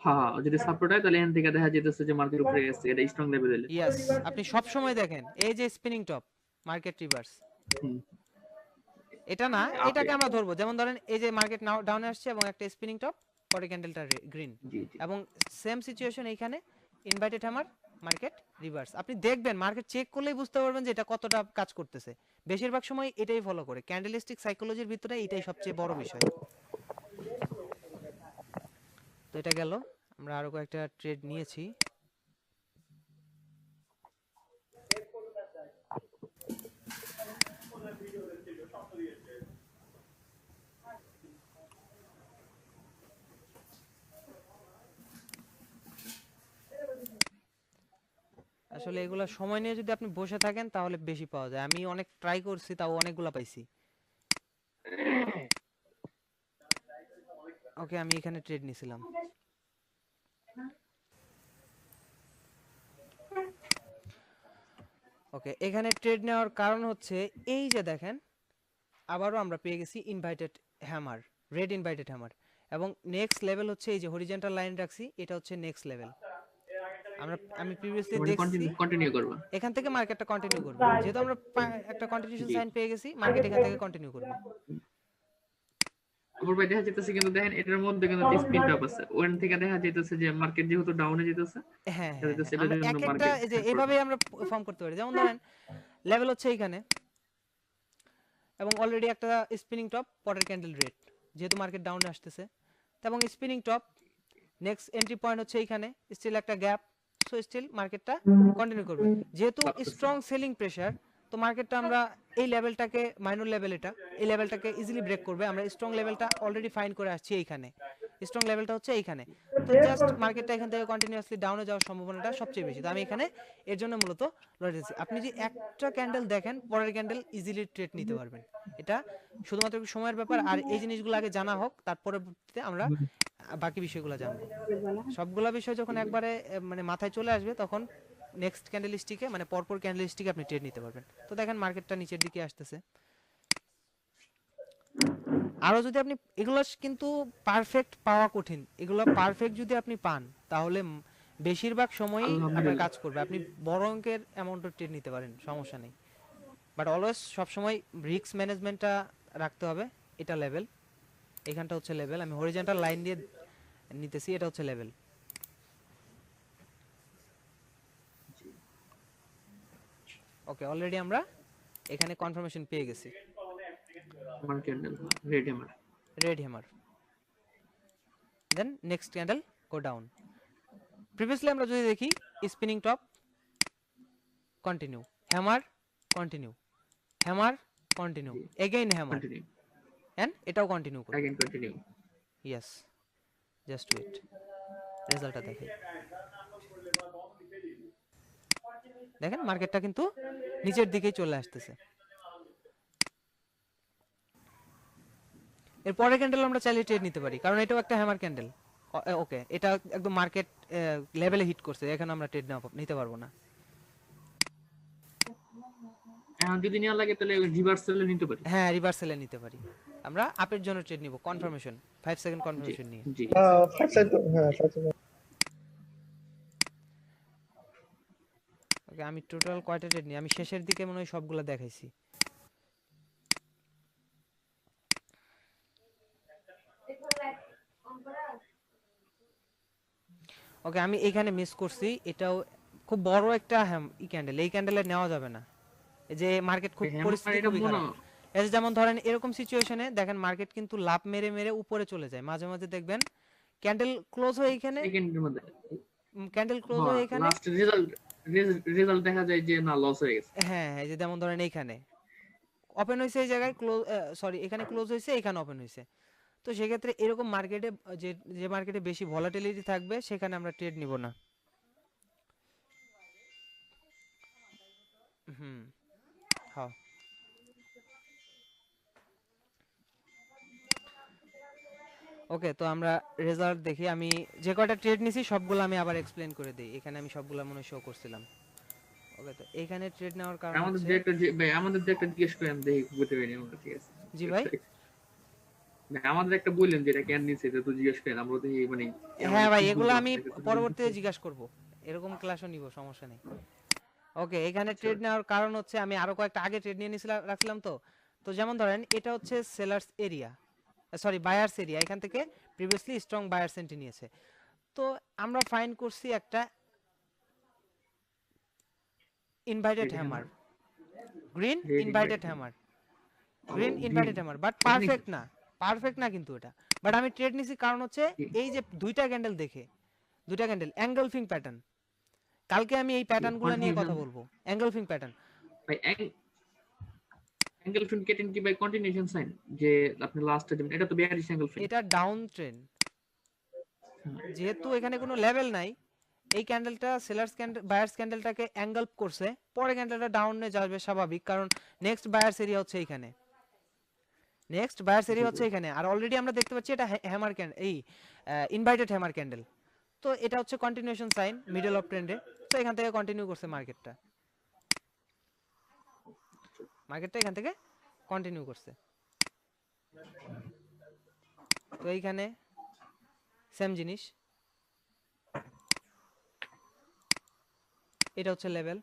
হ্যাঁ হ্যাঁ, যদি সাপোর্ট হয় তাহলে এখান থেকে দেখা যেতেছে যে মার্কেট উপরে গেছে, এটা স্ট্রং লেভেল হলে। ইয়েস, আপনি সব সময় দেখেন এই যে স্পিনিং টপ, মার্কেট রিভার্স। হুম, এটা না, আপে। এটাকে আমরা ধরবো, যেমন ধরেন এই যে মার্কেট নাও ডাউনে আসছে এবং একটা স্পিনিং টপ, পরে ক্যান্ডেলটা গ্রিন, জি জি এবং সেম সিচুয়েশন এইখানে ইনভাইটেড হ্যামার, মার্কেট রিভার্স। আপনি দেখবেন মার্কেট চেক করলেই বুঝতে পারবেন যে এটা কতটা কাজ করতেছে। বেশিরভাগ সময় এটাই ফলো করে, ক্যান্ডেলিস্টিক সাইকোলজির ভিতরে এটাই সবচেয়ে বড় বিষয়। তো এটা গেল, আমরা আরো কয়েকটা ট্রেড নিয়েছি। আসলে এগুলা সময় নিয়ে যদি আপনি বসে থাকেন, তাহলে বেশি পাওয়া যায়। আমি অনেক ট্রাই করছি, তাও অনেকগুলা পাইছি। ওকে, আমি এখানে ট্রেড নিছিলাম। ওকে, এখানে ট্রেড নেওয়ার কারণ হচ্ছে এই যে দেখেন আবারও আমরা পেয়ে গেছি inverted hammer, red inverted hammer, এবং নেক্সট লেভেল হচ্ছে এই যে হরিজন্টাল লাইন রাখছি, এটা হচ্ছে নেক্সট লেভেল। আমি প্রিভিয়াসলি মানে দেখছি কন্টিনিউ করবা। এখান থেকে মার্কেটটা কন্টিনিউ করবে, যেহেতু আমরা একটা কন্টিনিউশন জি। সাইন পেয়ে গেছি, মার্কেট এখান থেকে কন্টিনিউ করবে। তারপর ভাই দেখা যাইতেছে কিন্তু দেখেন এটার মধ্যে কিন্তু একটা স্পিন টপ আছে, ওখান থেকে দেখা যাইতেছে যে মার্কেট যেহেতু ডাউনে যেতেছে, হ্যাঁ দেখা হ্যাঁ যাইতেছে হ্যাঁ, এটার আমরা জন্য এক একটা মার্কেট এই যে এভাবেই আমরা ফর্ম করতে পারি। যেমন ধরেন লেভেল হচ্ছে এইখানে, এবং অলরেডি একটা স্পিনিং টপ, পরের ক্যান্ডেল রেড, যেহেতু মার্কেট ডাউনে আসতেছে, এবং spinning top, next entry point হচ্ছে এইখানে, স্টিল একটা গ্যাপ, সো স্টিল মার্কেটটা কন্টিনিউ করবে। যেহেতু স্ট্রং সেলিং প্রেসার, তো মার্কেটটা আমরা এই লেভেলটাকে, মাইনর লেভেল এটা, এই লেভেলটাকে ইজিলি ব্রেক করবে। আমরা স্ট্রং লেভেলটা অলরেডি ফাইন্ড করে আসছি এইখানে, স্ট্রং লেভেলটা হচ্ছে এইখানে। তো জাস্ট মার্কেটটা এখান থেকে কন্টিনিউয়াসলি ডাউনে যাওয়ার সম্ভাবনাটা সবচেয়ে বেশি। তো আমি এখানে এর জন্য মূলত লড়ে দিচ্ছি। আপনি যে একটা ক্যান্ডেল দেখেন, পরের ক্যান্ডেল ইজিলি ট্রেড নিতে পারবেন, এটা শুধুমাত্র একটু সময়ের ব্যাপার। আর এই জিনিসগুলো আগে জানা হোক, তারপরে আমরা বাকি বিষয়গুলো জানবো। সবগুলা বিষয় যখন একবারে মানে মাথায় চলে আসবে, তখন নেক্সট ক্যান্ডেলস্টিকে, মানে পরপর ক্যান্ডেলস্টিকে আপনি ট্রেড নিতে পারবেন। তো দেখেন মার্কেটটা নিচের দিকে আসতেছে। আরো যদি আপনি এগুলো কিন্তু পারফেক্ট পাওয়া কঠিন, এগুলো পারফেক্ট যদি আপনি পান, তাহলে বেশিরভাগ সময়ই আপনার আলহামদুলিল্লাহ। কাজ করবে। আপনি বড় অঙ্কের অ্যামাউন্টের ট্রেড নিতে পারেন, সমস্যা নেই। বাট অলওয়েজ সবসময় রিস্ক ম্যানেজমেন্টটা রাখতে হবে। এটা লেভেল, এখানটা হচ্ছে লেভেল, আমি হরিজন্টাল লাইন দিয়ে নিতেছি, এটা হচ্ছে লেভেল। ওকে, অলরেডি আমরা এখানে কনফার্মেশন পেয়ে গেছি, আমার candle red hammer. Red hammer. Then next candle go down. Previously আমরা যদি দেখি spinning top, continue, hammer, continue, hammer, continue, again hammer, continue, and এটাও কন্টিনিউ করবে। Again continue. Yes, just wait, রেজাল্টটা দেখাই। দেখেন মার্কেটটা কিন্তু নিচের দিকেই চলে আসতেছে। এর পরের ক্যান্ডেল আমরা চাইলে ট্রেড নিতে পারি, কারণ এটাও একটা হ্যামার ক্যান্ডেল। ওকে, এটা একদম মার্কেট লেভেলে হিট করছে, এখানে আমরা ট্রেড নিতে পারবো না। এখন যদি নেওয়া লাগে তাহলে রিভার্সালে নিতে পারি। হ্যাঁ, রিভার্সালে নিতে পারি। আমরা আপের জন্য ট্রেড নিব, কনফার্মেশন 5 সেকেন্ড কনফার্মেশন নিয়ে। জি। 5 সাইড, হ্যাঁ 5 সাইড। ওকে, আমি টোটাল কয়টা ট্রেড নিই, আমি শেষের দিকে মনে হয় সবগুলা দেখাইছি। ওকে, আমি এখানে মিস করছি, এটাও খুব বড় একটা ক্যান্ডেল, এই ক্যান্ডেলে নেওয়া যাবে না। এই যে মার্কেট খুব হ্যামার পরিস্থিতি এটা খুবই মনে খারাপ। এই যে যেমন ধরেন এরকম সিচুয়েশনে দেখেন মার্কেট কিন্তু লাভ মেরে মেরে উপরে চলে যায়, মাঝে মাঝে দেখবেন ক্যান্ডেল ক্লোজ হয়ে এখানে, সেকেন্ডের মধ্যে ক্যান্ডেল ক্লোজ হয়ে এখানে, লাস্ট রেজাল্ট দেখা যায় যে না লস হয়ে গেছে। হ্যাঁ এই যে যেমন ধরেন এইখানে ওপেন হয়েছে, এই জায়গায় ক্লোজ, সরি এখানে ক্লোজ হয়েছে, এখানে ওপেন হয়েছে। তো সেক্ষেত্রে এরকম মার্কেটে যে যে মার্কেটে বেশি ভলাটিলিটি থাকবে, সেখানে আমরা ট্রেড নিব না। হুম, হ্যাঁ। ওকে, তো আমরা রেজাল্ট দেখি। আমি যে কয়টা ট্রেড নিছি সবগুলো আমি আবার এক্সপ্লেন করে দেই। এখানে আমি সবগুলো মনে শো করছিলাম। ওকে, তো এখানে ট্রেড নেওয়ার কারণ আমাদের হচ্ছে, যে একটা ভাই আমাদের যে একটা জিজ্ঞেস করেন দেখি বুঝতে পারিনি আমরা, ঠিক আছে? জি ভাই। ভাই আমাদের একটা বললেন যেটা কেন নিছে এটা তো জিজ্ঞেস করেন, আমরা দেখি মানে হ্যাঁ ভাই, কি এগুলো বুঝলাম আমি এটা তো পরবর্তীতে জিজ্ঞাসা করব, এরকম ক্লাসও নিব, সমস্যা নেই। ওকে, এখানে Sure. ট্রেড নেওয়ার কারণ হচ্ছে আমি আরো কয়েকটা আগে ট্রেড নিয়ে নিছিলাম, রাখছিলাম। তো যেমন ধরেন এটা হচ্ছে sellers area, sorry buyers area, এখান থেকে প্রিভিয়াসলি স্ট্রং বায়ার এন্ট্রি নিয়েছে। তো আমরা ফাইন্ড করছি একটা invited Red hammer, hammer. Green Red invited inverted. Hammer, Oh, green green. Invited hammer, but perfect না, পারফেক্ট না কিন্তু এটা। বাট আমি ট্রেড নিছি কারণ হচ্ছে এই যে দুইটা ক্যান্ডেল দেখে, দুইটা ক্যান্ডেল অ্যাঙ্গেলফিং প্যাটার্ন, কালকে আমি এই প্যাটার্নগুলো নিয়ে কথা Continuation. বলবো, অ্যাঙ্গেলফিং প্যাটার্ন। ভাই অ্যাঙ্গেল ফিন কেটেন কি বাই কন্টিনিউশন সাইন, যে আপনি লাস্টে দেবেন এটা তো বেয়ারিশ অ্যাঙ্গেল ফিন। এটা ডাউন ট্রেন্ড, যেহেতু এখানে কোনো লেভেল নাই, এই ক্যান্ডেলটা সেলার্স ক্যান্ডেল বায়ার্স ক্যান্ডেলটাকে অ্যাঙ্গেল করছে, পরে ক্যান্ডেলটা ডাউনে যাবে স্বাভাবিক, কারণ নেক্সট বায়ার্স এরিয়া হচ্ছে এইখানে, নেক্সট বায়ার্স এরিয়া হচ্ছে এখানে। আর অলরেডি আমরা দেখতে পাচ্ছি এটা হ্যামার ক্যান্ডেল, এই ইনভাইটেড হ্যামার ক্যান্ডেল। তো এটা হচ্ছে কন্টিনিউশন সাইন মিডল অফ ট্রেন্ডে, তো এখান থেকে কন্টিনিউ করছে মার্কেটটা। মার্কেটটা এখান থেকে কন্টিনিউ করছে। তো এইখানে সেম জিনিস, এটা হচ্ছে লেভেল,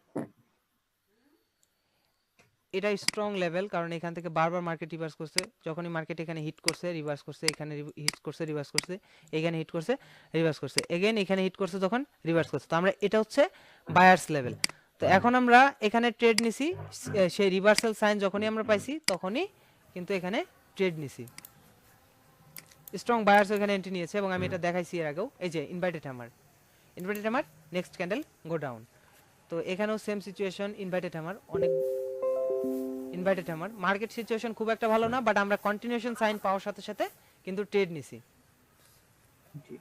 এটা স্ট্রং লেভেল, কারণ এখান থেকে বারবার মার্কেট রিভার্স করছে। যখনই মার্কেট এখানে হিট করছে রিভার্স করছে, এখানে হিট করছে রিভার্স করছে, এখানে হিট করছে রিভার্স করছে, এগেইন এখানে হিট করছে তখন রিভার্স করছে। তো আমরা এটা হচ্ছে বায়ার্স লেভেল। তো এখন আমরা এখানে ট্রেড নিছি, সেই রিভার্সাল সাইন যখনই আমরা পাইছি তখনই কিন্তু এখানে ট্রেড নিছি। স্ট্রং বায়ার্স এখানে এন্ট্রি নিয়েছে এবং আমি এটা দেখাইছি এর আগেও। এই যে inverted hammer, inverted hammer, next candle go down. তো এখানেও সেম সিচুয়েশন, ইনভার্টেড হ্যামার, অনেক ইনভার্টেড হ্যামার। মার্কেট সিচুয়েশন খুব একটা ভালো না, বাট আমরা কন্টিনিউশন সাইন পাওয়ার সাথে সাথে কিন্তু ট্রেড নিছি। জি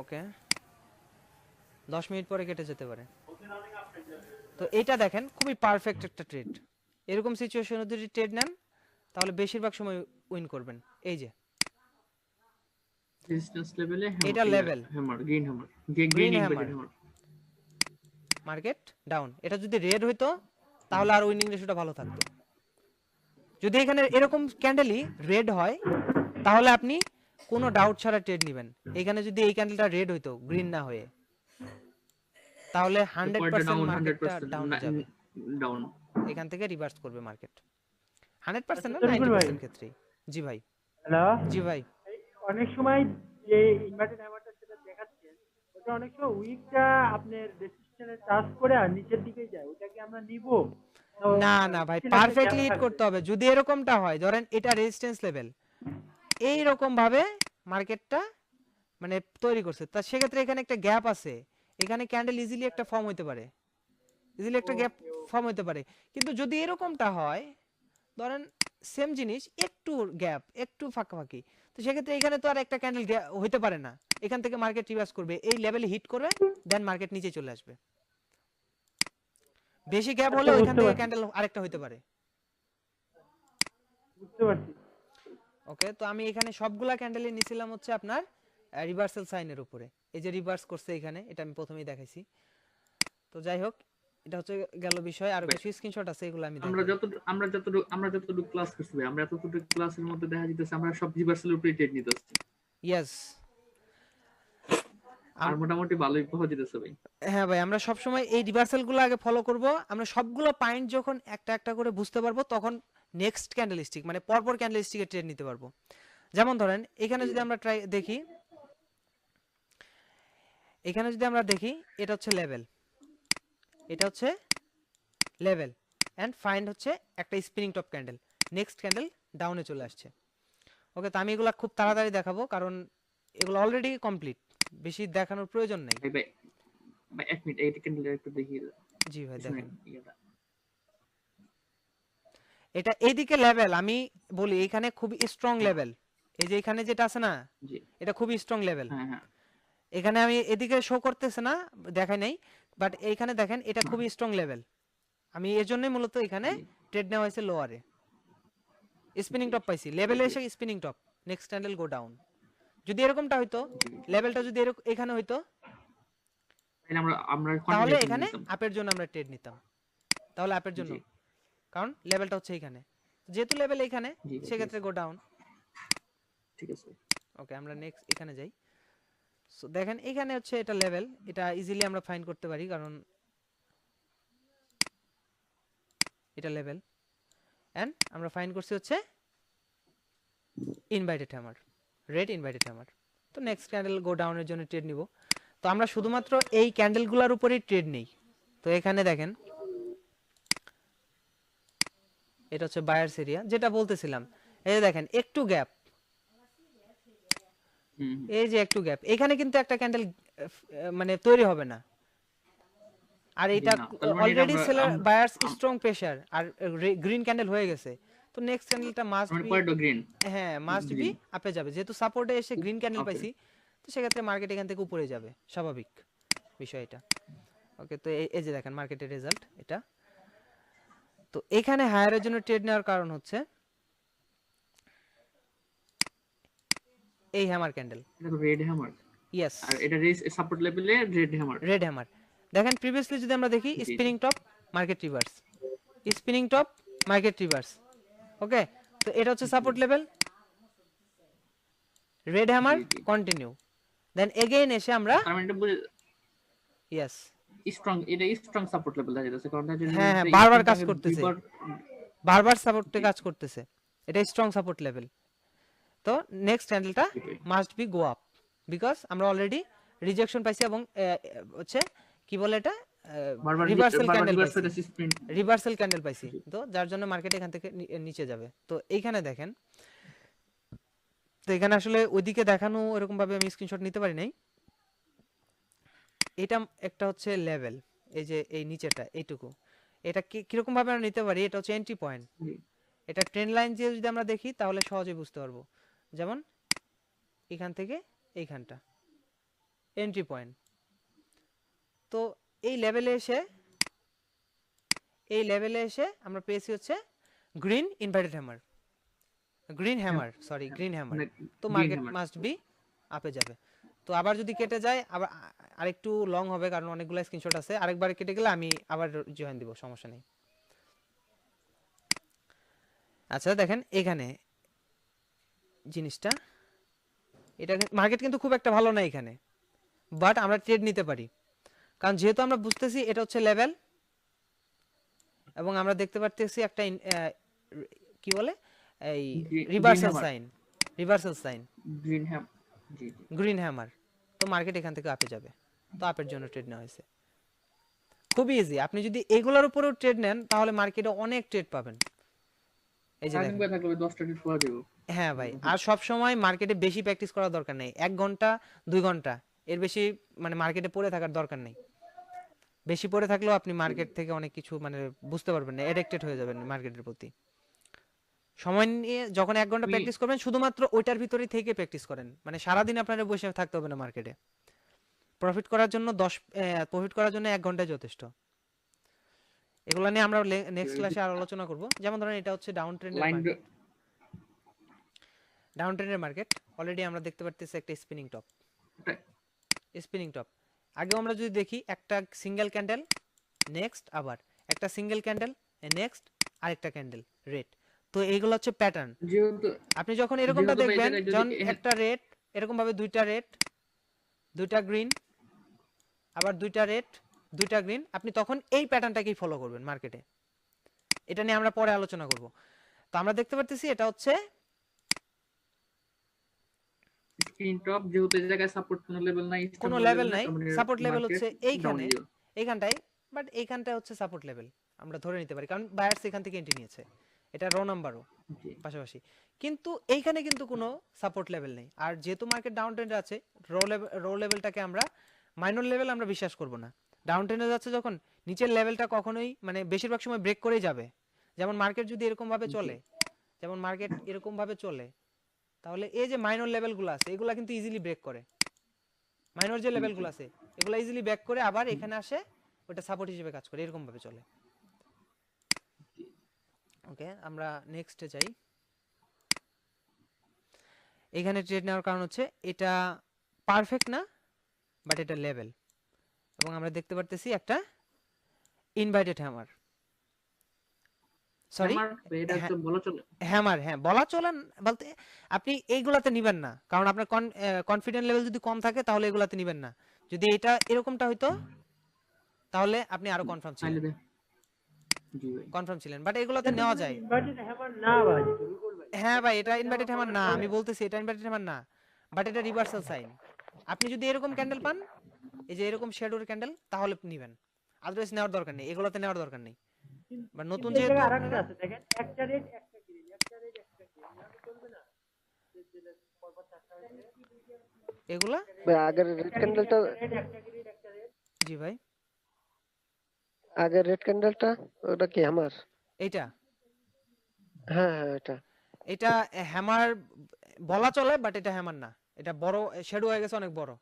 ওকে, 10 মিনিট পরে কেটে যেতে পারে। তো এটা দেখেন খুবই পারফেক্ট একটা ট্রেড। এরকম সিচুয়েশনে যদি ট্রেড নেন তাহলে বেশিরভাগ সময় উইন করবেন। এই যে রেজিস্ট্যান্স লেভেলে এটা level। Hammer, green hammer, Green green hammer। Hammer. Market down, এটা যদি রেড হইতো তাহলে আর উইনিং রেশিওটা ভালো থাকতো। যদি এখানে এরকম ক্যান্ডেলই রেড হয় তাহলে আপনি কোনো ডাউট ছাড়া ট্রেড নেবেন। এখানে যদি এই ক্যান্ডেলটা রেড হইতো গ্রিন না হয়ে, তাহলে 100% মার্কেটটা ডাউন যাবে, ডাউন। এখান থেকে রিভার্স করবে মার্কেট 100% না, তরিকুল ভাই। 90% ক্ষেত্রেই। জি ভাই, হ্যালো, জি ভাই। অনেক সময় যে ইনভার্টেড হ্যামারটা সেটা দেখাচ্ছেন, ওটা অনেক সময় উইকটা আপনার রেজিস্ট্যান্সে টাচ করে আর নিচের দিকেই যায়, ওটা কি আমরা নিব? না না ভাই, পারফেক্টলি হিট করতে হবে। যদি এরকমটা হয়, ধরেন এটা রেজিস্ট্যান্স লেভেল, এই রকম ভাবে মার্কেটটা মানে তৈরি করছে, তা সেক্ষেত্রে এখানে একটা গ্যাপ আছে, এখানে ক্যান্ডেল ইজিলি একটা ফর্ম হইতে পারে, ইজিলি একটা গ্যাপ ফর্ম হইতে পারে। কিন্তু যদি এরকমটা হয়, ধরেন সেম জিনিস, একটু গ্যাপ, একটু ফাঁকাফাঁকি, তো সেক্ষেত্রে এখানে তো আর একটা ক্যান্ডেল হইতে পারে না। এখান থেকে মার্কেট রিভার্স করবে, এই লেভেলে হিট করবে, দেন মার্কেট নিচে চলে আসবে। বেশি গ্যাপ হলে বুঝতে ওইখান থেকে পারছি। ক্যান্ডেল আরেকটা হইতে পারে। বুঝতে পারছি। ওকে, তো আমি এখানে সবগুলা ক্যান্ডেলই নিছিলাম হচ্ছে আপনার রিভার্সাল সাইনের উপরে। এই যে রিভার্স করছে এখানে, এটা আমি প্রথমেই দেখাইছি। তো যাই হোক, এটা হচ্ছে গেল বিষয়। আর কিছু স্ক্রিনশট আছে, এগুলো আমি আমরা দেখাই। আমরা যতটুকু ক্লাস করছি ভাই, আমরা এতটুকু ক্লাসের মধ্যে দেখা যাইতেছে আমরা সব রিভার্সালের উপরে ট্রেড নিতে আসছি, ইয়েস, আর মোটামুটি ভালোই পাওয়া যেতেছে ভাই। হ্যাঁ ভাই, আমরা সব সময় এই রিভার্সালগুলো আগে ফলো করব। আমরা সবগুলো পয়েন্ট যখন একটা একটা করে বুঝতে পারবো, তখন নেক্সট ক্যান্ডেলস্টিক মানে পরপর ক্যান্ডেলস্টিকে ট্রেড নিতে পারবো। যেমন ধরেন এখানে যদি আমরা দেখি, এখানে যদি আমরা দেখি, এটা হচ্ছে লেভেল, এটা হচ্ছে লেভেল, এন্ড ফাইন্ড হচ্ছে একটা spinning top candle, next candle ডাউনে চলে আসছে। ওকে, তো আমি এগুলা খুব তাড়াতাড়ি দেখাবো, কারণ এগুলো অলরেডি কমপ্লিট, বেশি দেখানোর প্রয়োজন নেই। ভাই ভাই ভাই, এক মিনিট, এইটা ক্যান্ডেল একটু দেখি। জি ভাই, শুনেন, দেখেন ইয়েটা। এটা এইদিকে লেভেল, আমি বলি এখানে খুবই স্ট্রং লেভেল। এই যে এখানে যেটা আছে না, জি এটা খুবই স্ট্রং লেভেল। হ্যাঁ হ্যাঁ এখানে আমি এদিকে শো করতেছে না, দেখাই নাই, বাট এইখানে দেখেন এটা খুবই স্ট্রং লেভেল। আমি এর জন্যই মূলত এখানে ট্রেড নেওয়া হয়েছে লোয়ারে। স্পিনিং টপ পাইছি, লেভেলে এসে spinning top, next candle go down. যদি এরকমটা হইতো, লেভেলটা যদি এখানে হইতো, তাহলে আমরা তাহলে continuation এখানে নিতাম। আপের জন্য আমরা ট্রেড নিতাম, তাহলে আপের জন্য, জি। কারণ লেভেলটা হচ্ছে এখানে, যেহেতু লেভেল এখানে, জি, সেক্ষেত্রে গো ডাউন। ঠিক আছে। ওকে, আমরা নেক্সট এখানে যাই। সো দেখেন এখানে হচ্ছে এটা লেভেল, এটা ইজিলি আমরা ফাইন্ড করতে পারি, কারণ এটা লেভেল, এন্ড আমরা ফাইন্ড করছি হচ্ছে inverted hammer, red inverted hammer. তো নেক্সট ক্যান্ডেল গো ডাউনের জন্য ট্রেড নিব। তো আমরা শুধুমাত্র এই ক্যান্ডেলগুলোর উপরেই ট্রেড নেই। তো এখানে দেখেন এটা হচ্ছে বায়ার্স এরিয়া, যেটা বলতেছিলাম। এই যে দেখেন একটু গ্যাপ, এই যে একটু গ্যাপ, এখানে কিন্তু একটা ক্যান্ডেল মানে তৈরি হবে না। আর এটা না, তার মানে অলরেডি আমরা- সেলার বায়ার্স স্ট্রং প্রেসার, আর গ্রিন ক্যান্ডেল হয়ে গেছে। তো নেক্সট ক্যান্ডেলটা মাস্ট মানে বি, পয়েন্ট গ্রিন। হ্যাঁ মাস্ট বি আপে যাবে, যেহেতু সাপোর্টে এসে গ্রিন ক্যান্ডেল Okay. পাইছি। তো সেক্ষেত্রে মার্কেট এখান থেকে উপরে যাবে, স্বাভাবিক বিষয় এটা। ওকে, তো এই যে দেখেন মার্কেটের রেজাল্ট এটা। তো এখানে হায়ারের জন্য ট্রেড নেওয়ার কারণ হচ্ছে এই হ্যামার ক্যান্ডেল। এটা তো রেড হ্যামার, ইয়েস, আর এটা সাপোর্ট লেভেলে রেড হ্যামার। Red hammer. দেখেন প্রিভিয়াসলি যদি আমরা দেখি, জি, জি। Spinning top, market reverse, spinning top, market reverse. Okay, তো এটা হচ্ছে সাপোর্ট লেভেল, রেড হ্যামার, জি, জি। কন্টিনিউ, দেন এগেইন এসে আমরা তার মানে এটা বুঝে ইয়েস, এটা স্ট্রং সাপোর্ট লেভেল দেখা যাচ্ছে, কারণ এটা যদি হ্যাঁ হ্যাঁ এটা বারবার স্ট্রং কাজ থাকে করতেছে, দুইবার। বারবার সাপোর্টে জি, কাজ করতেছে, এটা স্ট্রং সাপোর্ট লেভেল। তো নেক্সট ক্যান্ডেলটা সেটাই। Must be go up, because আমরা অলরেডি রিজেকশন পাইছি এবং হচ্ছে কি বলে এটা বারবার রিভার্সাল ক্যান্ডেল রিভার্স পাইছি, হইতাছে স্প্রিন্ট। রিভার্সাল ক্যান্ডেল পাইছি, জি। তো যার জন্য মার্কেট এখান থেকে নিচে যাবে। তো এইখানে দেখেন, তো এখানে আসলে ওইদিকে দেখানো এরকম ভাবে আমি স্ক্রিনশট নিতে পারি নাই। এটা একটা হচ্ছে লেভেল, এই যে এই নিচেটা এইটুকু, এটা কিরকম ভাবে আমরা নিতে পারি, এটা হচ্ছে এন্ট্রি পয়েন্ট। জি। এটা ট্রেন্ড লাইন দিয়ে যদি আমরা দেখি তাহলে সহজে বুঝতে পারবো, যেমন এখান থেকে এইখানটা এন্ট্রি পয়েন্ট। তো এই লেভেলে এসে আমরা পেয়েছি হচ্ছে green inverted hammer, green hammer, sorry green hammer. মানে তো green market hammer। Must be আপে যাবে। তো আবার যদি কেটে যায় আবার আরেকটু লং হবে, কারণ অনেকগুলো স্ক্রিনশট আছে, আরেকবার কেটে গেলে আমি আবার জয়েন দিব, সমস্যা নেই। আচ্ছা দেখেন এখানে জিনিসটা, এটা মার্কেট কিন্তু খুব একটা ভালো না এখানে, বাট আমরা ট্রেড নিতে পারি, কারণ যেহেতু আমরা বুঝতেছি এটা হচ্ছে লেভেল, এবং আমরা দেখতে পারতেছি একটা কি বলে এই green reversal hammer। Sign, green ham. জি, জি। Green hammer. তো মার্কেট এখান থেকে আপে যাবে, তো আপের জন্য ট্রেড নেওয়া হয়েছে। খুবই ইজি, আপনি যদি এগুলোর উপরেও ট্রেড নেন তাহলে মার্কেটে অনেক ট্রেড পাবেন। এই যে রানিং দেখেন, বাই থাকলে 10টা ট্রেড পাওয়া যাবে। হ্যাঁ ভাই, আর সব সময় মার্কেটে বেশি প্র্যাকটিস করার দরকার নেই, 1 ঘন্টা 2 ঘন্টা এর বেশি মানে মার্কেটে পড়ে থাকার দরকার নেই। বেশি পড়ে থাকলেও আপনি মার্কেট থেকে অনেক কিছু মানে বুঝতে পারবেন না, অ্যাডিক্টেড হয়ে যাবেন মার্কেটের প্রতি। সময় নিয়ে যখন 1 ঘন্টা তুমি- প্র্যাকটিস করবেন, শুধুমাত্র ওইটার ভিতরেই থেকে প্র্যাকটিস করেন, মানে সারাদিন আপনারা বসে থাকতে হবে না মার্কেটে। প্রফিট করার জন্য 1 ঘন্টায় যথেষ্ট। এগুলো নিয়ে আমরা নেক্সট ক্লাসে আর আলোচনা করব। যেমন ধরেন এটা হচ্ছে ডাউন ট্রেন্ডের লাইন মার্কেট, ডাউন ট্রেন্ডের মার্কেট অলরেডি আমরা দেখতে পারতেছি একটা স্পিনিং টপ। আগেও আমরা যদি দেখি একটা সিঙ্গেল ক্যান্ডেল, নেক্সট আবার একটা সিঙ্গেল ক্যান্ডেল, নেক্সট আরেকটা ক্যান্ডেল রেড। তো এইগুলো হচ্ছে প্যাটার্ন। যেহেতু আপনি যখন এরকমটা যেহেতু ভাই দেখবেন, জায়গায় যদি যখন একটা রেড এরকম ভাবে দুইটা রেড, দুইটা গ্রিন, আবার দুইটা রেড, দুইটা গ্রিন, আপনি তখন এই প্যাটার্নটাকেই ফলো করবেন মার্কেটে। এটা নিয়ে আমরা পরে আলোচনা করব। তো আমরা দেখতে পারতেছি এটা হচ্ছে স্ক্রিন টপ, যেহেতু এই জায়গায় সাপোর্ট কোনো লেভেল নাই, কোনো লেভেল নাই, সাপোর্ট লেভেল হচ্ছে এইখানটায়, বাট এইখানটায় হচ্ছে সাপোর্ট লেভেল আমরা ধরে নিতে পারি, কারণ বায়ার্স এখান থেকে এন্ট্রি নিয়েছে, এটা রো নাম্বারও পাশাপাশি। কিন্তু এইখানে কিন্তু কোনো সাপোর্ট লেভেল নেই, আর যেহেতু মার্কেট ডাউন ট্রেন্ডে আছে, রো লেভেলটাকে আমরা মাইনর লেভেল আমরা বিশ্বাস করব না। ডাউন ট্রেন্ডে যাচ্ছে যখন, নিচের লেভেলটা কখনোই মানে বেশিরভাগ সময় ব্রেক করেই যাবে। যেমন মার্কেট যদি এরকম ভাবে চলে, তাহলে এই যে মাইনর লেভেলগুলো আছে এগুলা কিন্তু ইজিলি ব্রেক করে, মাইনর যে লেভেলগুলো আছে এগুলা ইজিলি ব্রেক করে আবার এখানে আসে, ওটা সাপোর্ট হিসেবে কাজ করে, এরকম ভাবে চলে। ওকে, আমরা নেক্সটে যাই। এখানে ট্রেড নেওয়ার কারণ হচ্ছে এটা পারফেক্ট না, বাট এটা লেভেল, এবং আমরা দেখতে পারতেছি একটা ইনভাইটেড হ্যামার, সরি এটা তো বলা চলে। হ্যামার, হ্যাঁ বলা চলেন বলতে আপনি এইগুলাতে নিবেন না, কারণ আপনার কনফিডেন্ট লেভেল যদি কম থাকে তাহলে এগুলাতে নিবেন না। যদি এটা এরকমটা হইতো তাহলে আপনি আরো কনফার্ম ছিলেন, জি ভাই। বাট এগুলাতে নেওয়া যায়। ইনভার্টেড হ্যামার না ভাই, বিলকুল ভাই। হ্যাঁ ভাই, এটা ইনভার্টেড হ্যামার না, আমি বলতেছি এটা ইনভার্টেড হ্যামার না, বাট এটা রিভার্সাল সাইন। আপনি যদি এরকম ক্যান্ডেল পান, এই যে এরকম শ্যাডোর ক্যান্ডেল, তাহলে নিবেন, আদারওয়াইজ নেওয়ার দরকার নেই, এগুলাতে নেওয়ার দরকার নেই। বা নতুন কিন্তু এই যেহেতু জায়গায় আরেকটা আছে, দেখেন একটা রেড একটা গ্রিন, একটা রেড একটা গ্রিন, এভাবে চলবে না। পরপর চারটা হয়েছে, এগুলা, ভাই আগের রেড ক্যান্ডেলটা, রেড একটা গ্রিন একটা রেড। জি ভাই আগের রেড ক্যান্ডেলটা ওটা কি আমার? এইটা হ্যাঁ হ্যাঁ এটা। এটা হ্যামার বলা চলে, বাট এটা হ্যামার না, এটা বড় শ্যাডো হয়ে গেছে, অনেক বড়,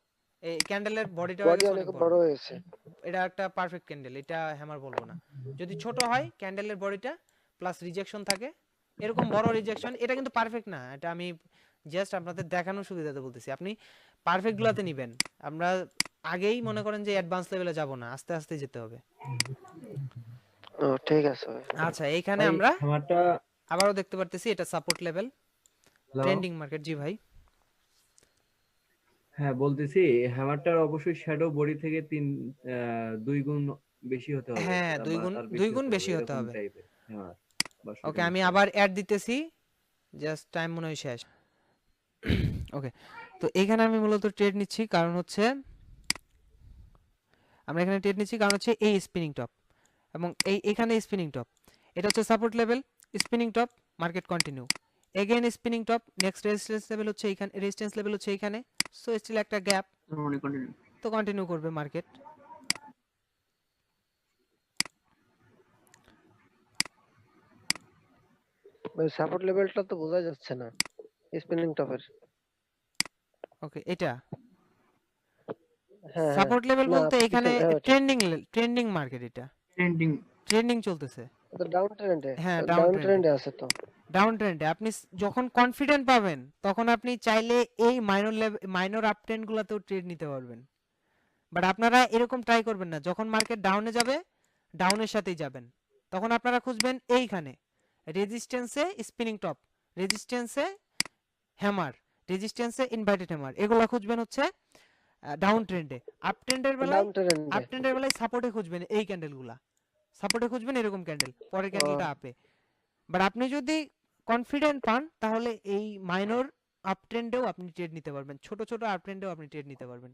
এই ক্যান্ডেলের বডিটা হয়ে বডি গেছে অনেক অনেক বড় বড়। হয়েছে। এটা একটা পারফেক্ট ক্যান্ডেল, এটা হ্যামার বলবো না। যদি ছোট হয় ক্যান্ডেলের বডিটা প্লাস রিজেকশন থাকে, এরকম বড় রিজেকশন, এটা কিন্তু পারফেক্ট না, এটা আমি জাস্ট আপনাদের দেখানোর সুবিধাতে বলতেছি। আপনি পারফেক্ট গুলাতে নিবেন, আমরা আগেই মনে করেন যে অ্যাডভান্স লেভেলে যাব না, আস্তে আস্তে যেতে হবে। ও ও ঠিক আছে ভাই। আচ্ছা এইখানে ভাই আমরা হ্যামারটা, আবারও দেখতে পারতেছি এটা support level, hello, trending market. জি ভাই। হ্যাঁ বলতেছি হ্যামারটার অবশ্যই শ্যাডো বডি থেকে 2 গুণ বেশি হতে হবে হ্যাঁ বা তার দুই বেশি গুণ হতে হবে, বেশি হতে এরকম হবে। টাইপের হ্যামার বা ওকে শুটিং আমি স্টার। আবার অ্যাড দিতেছি, জাস্ট টাইম মনে হয় শেষ। ওকে, তো এখানে আমি মূলত ট্রেড নিচ্ছি কারণ হচ্ছে আমরা এখানে ট্রেড নিচ্ছি কারণ হচ্ছে এই স্পিনিং টপ এবং এখানে স্পিনিং টপ, এটা হচ্ছে support level, spinning top, market continue, again spinning top, next resistance level হচ্ছে এখানে, রেজিস্ট্যান্স লেভেল হচ্ছে এখানে, সো স্টিল একটা গ্যাপ, মানে কন্টিনিউ। তো কন্টিনিউ করবে মার্কেট। ভাই সাপোর্ট লেভেলটা তো বোঝা যাচ্ছে না স্পিনিং টপের। ওকে এটা হ্যাঁ হ্যাঁ, সাপোর্ট লেভেল না বলতে এখানে পিছনে, হ্যাঁ, ঠিক। ট্রেন্ডিং মার্কেট, এটা ট্রেন্ডিং। ট্রেন্ডিং চলতেছে। এটা ডাউন ট্রেন্ডে, হ্যাঁ ডাউন ডাউন ট্রেন্ডে, ট্রেন্ডে আছে তো। ডাউন ট্রেন্ডে আপনি যখন কনফিডেন্ট পাবেন তখন আপনি চাইলে এই মাইনর আপ ট্রেন্ড গুলাতেও ট্রেড নিতে পারবেন। বাট আপনারা এরকম ট্রাই করবেন না, যখন মার্কেট ডাউনে যাবে ডাউনের সাথেই যাবেন, তখন আপনারা খুঁজবেন এইখানে রেজিস্ট্যান্সে স্পিনিং টপ, রেজিস্ট্যান্সে হ্যামার, রেজিস্ট্যান্সে ইনভার্টেড হ্যামার, এগুলা খুঁজবেন হচ্ছে ডাউন ট্রেন্ডে। আপ ট্রেন্ডের বেলায় ডাউন ট্রেন্ডে। আপ ট্রেন্ডের বেলায় সাপোর্টে খুঁজবেন এই ক্যান্ডেলগুলা, সাপোর্টে খুঁজবেন এরকম ক্যান্ডেল, পরের ক্যান্ডেলটা আপে। বাট আপনি যদি কনফিডেন্ট পান তাহলে এই মাইনর আপ ট্রেন্ডেও আপনি ট্রেড নিতে পারবেন, ছোট ছোট আপ ট্রেন্ডেও আপনি ট্রেড নিতে পারবেন,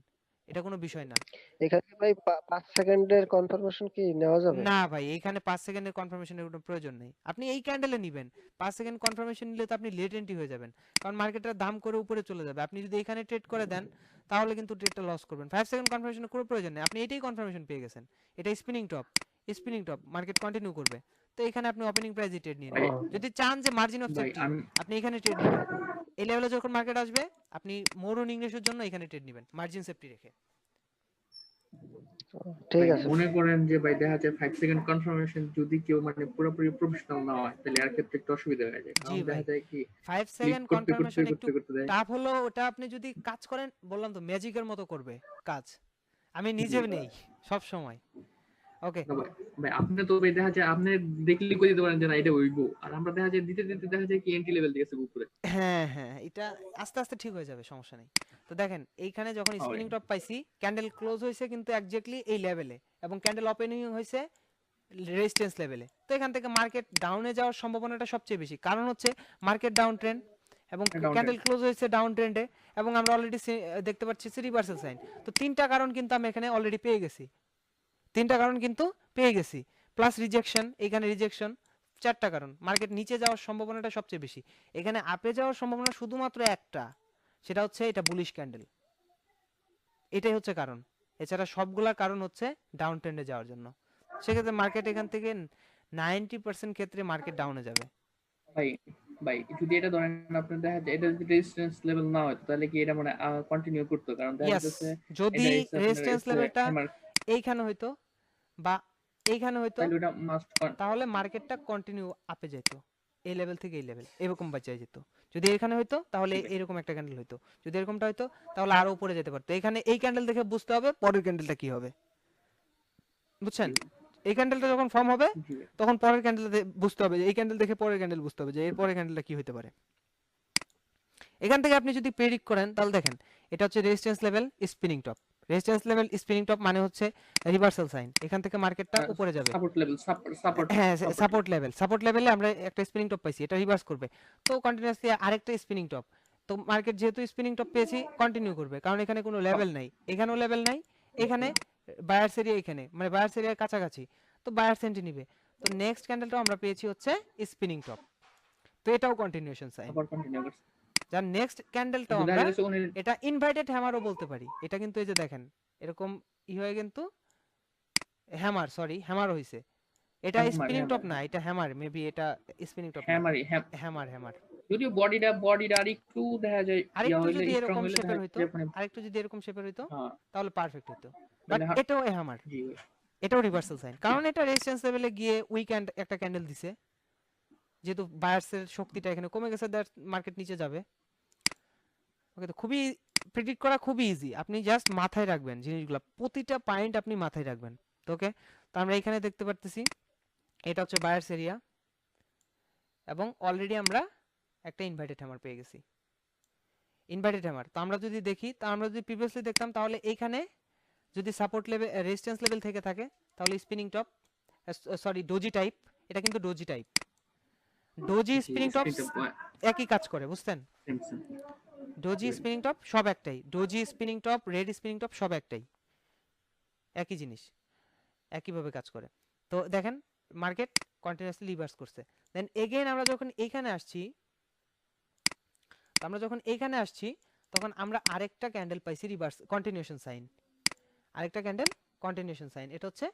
এটা কোনো বিষয় না। এখানে কি ভাই 5 সেকেন্ডের কনফার্মেশন কি নেওয়া যাবে? না ভাই এখানে 5 সেকেন্ডের কনফার্মেশনের কোনো প্রয়োজন নেই, আপনি এই ক্যান্ডেলে নেবেন। 5 সেকেন্ড কনফার্মেশন নিলে তো আপনি লেট এন্ট্রি হয়ে যাবেন, কারণ মার্কেটের দাম করে উপরে চলে যাবে। আপনি যদি এখানে ট্রেড করে দেন তাহলে কিন্তু ট্রেডটা লস করবেন। 5 সেকেন্ড কনফার্মেশনের কোনো প্রয়োজন নেই, আপনি এটাই কনফার্মেশন পেয়ে গেছেন, এটা spinning top, spinning top, market continue করবে, তো এখানে আপনি ওপেনিং প্রাইসে ট্রেড নিয়ে নেবেন। যদি চান যে মার্জিন অফ ভাই সেফটি আমি আপনি এখানে ট্রেড নেবেন, এই লেভেলে যখন মার্কেট আসবে আপনি মোর অন ইংলিশের জন্য এখানে ট্রেড নেবেন মার্জিন সেফটি রেখে। ঠিক ভাই আছে। মনে করেন যে ভাই দেখা যায় 5 সেকেন্ড কনফার্মেশন যদি কেউ মানে পুরোপুরি প্রফেশনাল না হয় তাহলে আর ক্ষেত্রে একটু অসুবিধা হয়ে যায়, জি কারণ ভাই দেখা যায় কি 5 ক্লিক সেকেন্ড করতে করতে কনফার্মেশন একটু করতে করতে দেয়। টাফ হলো, ওটা আপনি যদি কাজ করেন বললাম তো ম্যাজিকের মতো করবে কাজ, আমি নিজে নেই সব সময়। ওকে না ভাই ভাই আপনি তো ভাই দেখা যায় আপনি দেখলে কই দিতে পারেন যে না এটা হইবো, আর আমরা দেখা যায় দিতে দিতে দেখা যায় কি এন্ট্রি লেভেল দিয়ে গেছে উপরে। হ্যাঁ হ্যাঁ এটা আস্তে আস্তে ঠিক হয়ে যাবে, সমস্যা নেই। তো দেখেন এইখানে যখন হয়। স্পিনিং টপ পাইছি, ক্যান্ডেল ক্লোজ হয়েছে কিন্তু এক্স্যাক্টলি এই লেভেলে এবং ক্যান্ডেল ওপেনিং হয়েছে রেজিস্ট্যান্স লেভেলে, তো এখান থেকে মার্কেট ডাউনে যাওয়ার সম্ভাবনাটা সবচেয়ে বেশি, কারণ হচ্ছে মার্কেট ডাউন ট্রেন্ড এবং Down ক্যান্ডেল ক্লোজ হয়েছে ডাউন ট্রেন্ডে এবং আমরা অলরেডি দেখতে পাচ্ছি রিভার্সাল সাইন। তো তিনটা কারণ কিন্তু আমি এখানে অলরেডি পেয়ে গেছি, তিনটা কারণ কিন্তু পেয়ে গেছি, প্লাস রিজেকশন, এখানে রিজেকশন, চারটা কারণ। মার্কেট নিচে যাওয়ার সম্ভাবনাটা সবচেয়ে বেশি, এখানে আপে যাওয়ার সম্ভাবনা শুধুমাত্র একটা, সেটা হচ্ছে এটা বুলিশ ক্যান্ডেল, এটাই হচ্ছে কারণ। এছাড়া সবগুলা কারণ হচ্ছে ডাউন ট্রেন্ডে যাওয়ার জন্য, সেক্ষেত্রে মার্কেট এখান থেকে 90% ক্ষেত্রে মার্কেট ডাউনে যাবে। ভাই ভাই যদি এটা ধরেন আপনার দেখা যায় এটা যদি রেজিস্ট্যান্স লেভেল না হয় তাহলে কি এটা মানে কন্টিনিউ করতে, কারণ দেখা ইয়েস, যাচ্ছে যদি এটা হচ্ছে আপনার রেজিস্ট্যান্স লেভেলটা হ্যামার, এইখানে হইতো বা এইখানে হইতো তাহলে ওটা মাস্ট তাহলে মার্কেটটা কন্টিনিউ আপে যেত, এই লেভেল থেকে এই লেভেল এরকম বাঁচিয়ে যেত। যদি এখানে হইতো তাহলে এরকম একটা ক্যান্ডেল হইতো, যদি এরকমটা হইতো তাহলে আরো উপরে যেতে পারতো। এখানে এই ক্যান্ডেল দেখে বুঝতে হবে পরের ক্যান্ডেলটা কি হবে, বুঝছেন? এই ক্যান্ডেলটা যখন ফর্ম হবে জি ভাই। তখন পরের ক্যান্ডেল বুঝতে হবে, যে এই ক্যান্ডেল দেখে পরের ক্যান্ডেল বুঝতে হবে যে এর পরের ক্যান্ডেলটা কি হতে পারে। এখান থেকে আপনি যদি প্রেডিক্ট করেন তাহলে দেখেন এটা হচ্ছে resistance level spinning top, resistance level spinning top মানে হচ্ছে রিভার্সাল সাইন, এখান থেকে মার্কেটটা উপরে যাবে। সাপোর্ট লেভেল সাপোর্ট হ্যাঁ সাপোর্ট লেভেলে আমরা একটা স্পিনিং টপ পাইছি, এটা রিভার্স করবে, তো কন্টিনিউয়াসলি আরেকটা স্পিনিং টপ, তো মার্কেট যেহেতু স্পিনিং টপ পেয়েছি কন্টিনিউ করবে, কারণ এখানে কোনো লেভেল নাই, এখানেও লেভেল নাই, এখানে বায়ার্স এরিয়া, এখানে মানে বায়ার্স এরিয়ার কাছাকাছি, তো বায়ার্স এন্ট্রি নিবে। তো নেক্সট ক্যান্ডেলটাও আমরা পেয়েছি হচ্ছে স্পিনিং টপ, তো এটাও কন্টিনিউশন সাইন। আবার কন্টিনিউ করছে। যার নেক্সট ক্যান্ডেলটাও কিন্তু আমরা দেখা যাচ্ছে উনি এটা ইনভাইটেড হ্যামারও বলতে পারি, এটা কিন্তু এই যে দেখেন এরকম হয়ে কিন্তু হ্যামার, সরি হ্যামার হইছে, এটা হ্যামার, স্পিনিং টপ হ্যামার। না, এটা হ্যামার, মেবি এটা স্পিনিং টপ না, হ্যামারই হ্যামার হ্যামার। যদিও বডিটা আর একটু দেখা যায় ইয়া আরেকটু হইলে যদি স্ট্রং এরকম হইলে শেপের দেখা হইতো, যায় মানে আরেকটু যদি এরকম শেপের হইতো হ্যাঁ তাহলে পারফেক্ট হইতো, বাট তাহলে এটাও হ্যামার, জি ভাই। এটাও রিভার্সাল সাইন, কারণ এটা রেজিস্ট্যান্স লেভেলে গিয়ে উইকেন্ড একটা ক্যান্ডেল দিছে, যেহেতু বায়ার্সের শক্তিটা এখানে কমে গেছে, দ্যাট মার্কেট নিচে যাবে। ওকে, তো খুবই প্রেডিক্ট করা খুবই ইজি, আপনি জাস্ট মাথায় রাখবেন জিনিসগুলো, প্রতিটা পয়েন্ট আপনি মাথায় রাখবেন। তো ওকে, তো আমরা এখানে দেখতে পারতেছি এটা হচ্ছে বায়ার্স এরিয়া, এবং অলরেডি আমরা একটা ইনভার্টেড হ্যামার পেয়ে গেছি। ইনভার্টেড হ্যামার তো আমরা যদি দেখি, তা আমরা যদি প্রিভিয়াসলি দেখতাম, তাহলে এইখানে যদি সাপোর্ট লেভেল রেজিস্ট্যান্স লেভেল থেকে থাকে, তাহলে spinning top, sorry doji type, এটা কিন্তু doji type. Doji spinning top একই কাজ করে, বুঝছেন? ডোজি স্পিনিং টপ সব একটাই, doji spinning top, red spinning top সব একটাই, একই জিনিস, একইভাবে কাজ করে। তো দেখেন মার্কেট কন্টিনিউয়াসলি রিভার্স করছে। দেন এগেইন আমরা যখন এইখানে আসছি, তখন আমরা আরেকটা ক্যান্ডেল পাইছি রিভার্স কন্টিনিউশন সাইন, আরেকটা ক্যান্ডেল কন্টিনিউশন সাইন। এটা হচ্ছে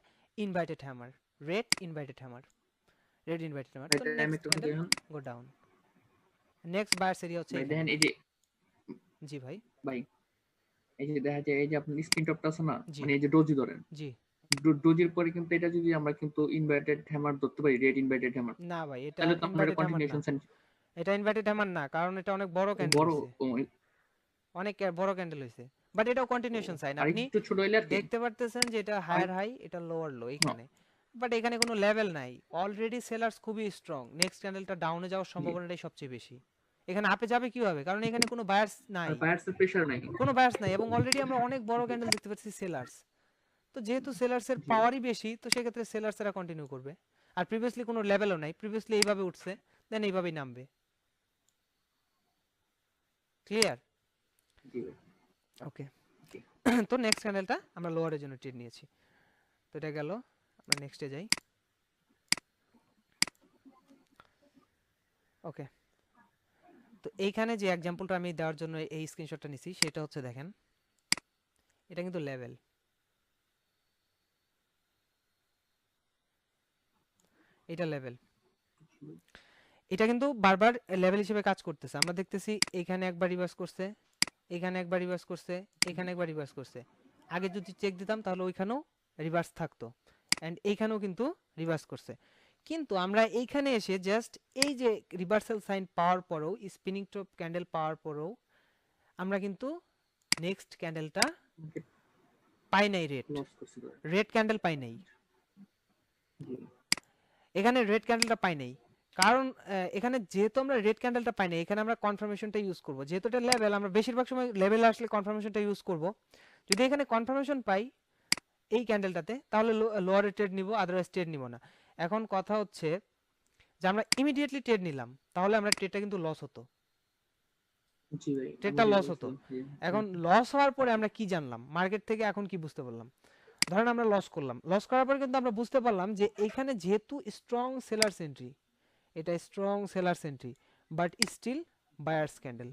inverted hammer, red inverted hammer, red inverted hammer. তো next candle go down. Next buyers area হচ্ছে ভাই এখানে। দেখেন এই যে জি ভাই। ভাই এই যে দেখা যায় এই যে আপনার স্পিন টপটা আছে না, জি। মানে এই যে ডোজি ধরেন, জি ডোজির পরে কিন্তু এটা যদি আমরা কিন্তু ইনভার্টেড হ্যামার ধরতে পারি, রেড ইনভার্টেড হ্যামার, না ভাই, এটা তাহলে তো আপনার ইনভার্টেড হ্যামার কন্টিনিউশন না, সাইন এটা ইনভার্টেড হ্যামার না, কারণ এটা অনেক বড় ক্যান্ডেল বড় হইছে, অনেক বড় ক্যান্ডেল হইছে, বাট এটাও কন্টিনিউশন সাইন। আর আপনি একটু ছোট হইলে আর কি। দেখতে পারতেছেন যে এটা হায়ার হাই, এটা লোয়ার লো এখানে, বাট এখানে কোনো লেভেল নাই, অলরেডি সেলার্স খুবই স্ট্রং, নেক্সট ক্যান্ডেলটা ডাউনে যাওয়ার সম্ভাবনাটাই সবচেয়ে বেশি। এখানে আপে যাবে কিভাবে, কারণ এখানে কোনো বায়ার্স নাই, আর বায়ার্সের প্রেসার নাই। কোনো বায়ার্স নাই, এবং অলরেডি আমরা অনেক বড় ক্যান্ডেল দেখতে পাচ্ছি সেলার্স। তো যেহেতু সেলার্সের পাওয়ারই বেশি, তো সেক্ষেত্রে সেলার্সেরা কন্টিনিউ করবে। আর প্রিভিয়াসলি কোনো লেভেলও নাই, প্রিভিয়াসলি এইভাবে উঠছে, দেন এইভাবেই নামবে। ক্লিয়ার? জি ভাই। ওকে। তো নেক্সট ক্যান্ডেলটা আমরা লোয়ারের জন্য ট্রেড নিয়েছি, তো এটা গেল। আমরা নেক্সটে যাই। ওকে, তো এইখানে যে এক্সাম্পলটা আমি দেওয়ার জন্য এই স্ক্রিনশটটা নিছি, সেটা হচ্ছে দেখেন, এটা কিন্তু লেভেল, এটা লেভেল, এটা কিন্তু বারবার লেভেল হিসেবে কাজ করতেছে। আমরা দেখতেছি এখানে একবার রিভার্স করছে, এখানে একবার রিভার্স করছে, এখানে একবার রিভার্স করছে। আগে যদি চেক দিতাম তাহলে ওইখানেও রিভার্স থাকতো, অ্যান্ড এইখানেও কিন্তু রিভার্স করছে। কিন্তু আমরা এইখানে এসে জাস্ট এই যে রিভার্সাল সাইন পাওয়ার পরেও, স্পিনিং টপ ক্যান্ডেল পাওয়ার পরেও, আমরা কিন্তু নেক্সট ক্যান্ডেলটা পাই নাই, লস করছি ভাই। রেড ক্যান্ডেল পাই নাই, জি। এখানে রেড ক্যান্ডেলটা পাই নাই। কারণ এখানে যেহেতু আমরা রেড ক্যান্ডেলটা পাই নাই, এখানে আমরা কনফার্মেশনটা ইউজ করব, যেহেতু এটা লেভেল, আমরা বেশিরভাগ সময় লেভেলে আসলে কনফার্মেশনটা ইউজ করব। যদি এখানে কনফার্মেশন পাই এই ক্যান্ডেলটাতে, তাহলে লোয়ারে ট্রেড নিব, আদারওয়াইজ ট্রেড নিব না। এখন কথা হচ্ছে যে আমরা ইমিডিয়েটলি ট্রেড নিলাম, তাহলে আমরা ট্রেডটা কিন্তু লস হতো, জি ভাই। ট্রেডটা লস হতো। এখন লস হওয়ার পরে আমরা কি জানলাম মার্কেট থেকে, এখন কি বুঝতে পারলাম? ধরেন আমরা লস করলাম, লস করার পরে কিন্তু আমরা বুঝতে পারলাম যে এখানে যেহেতু স্ট্রং সেলার্স এন্ট্রি, এটা strong sellers entry, but still buyers candle.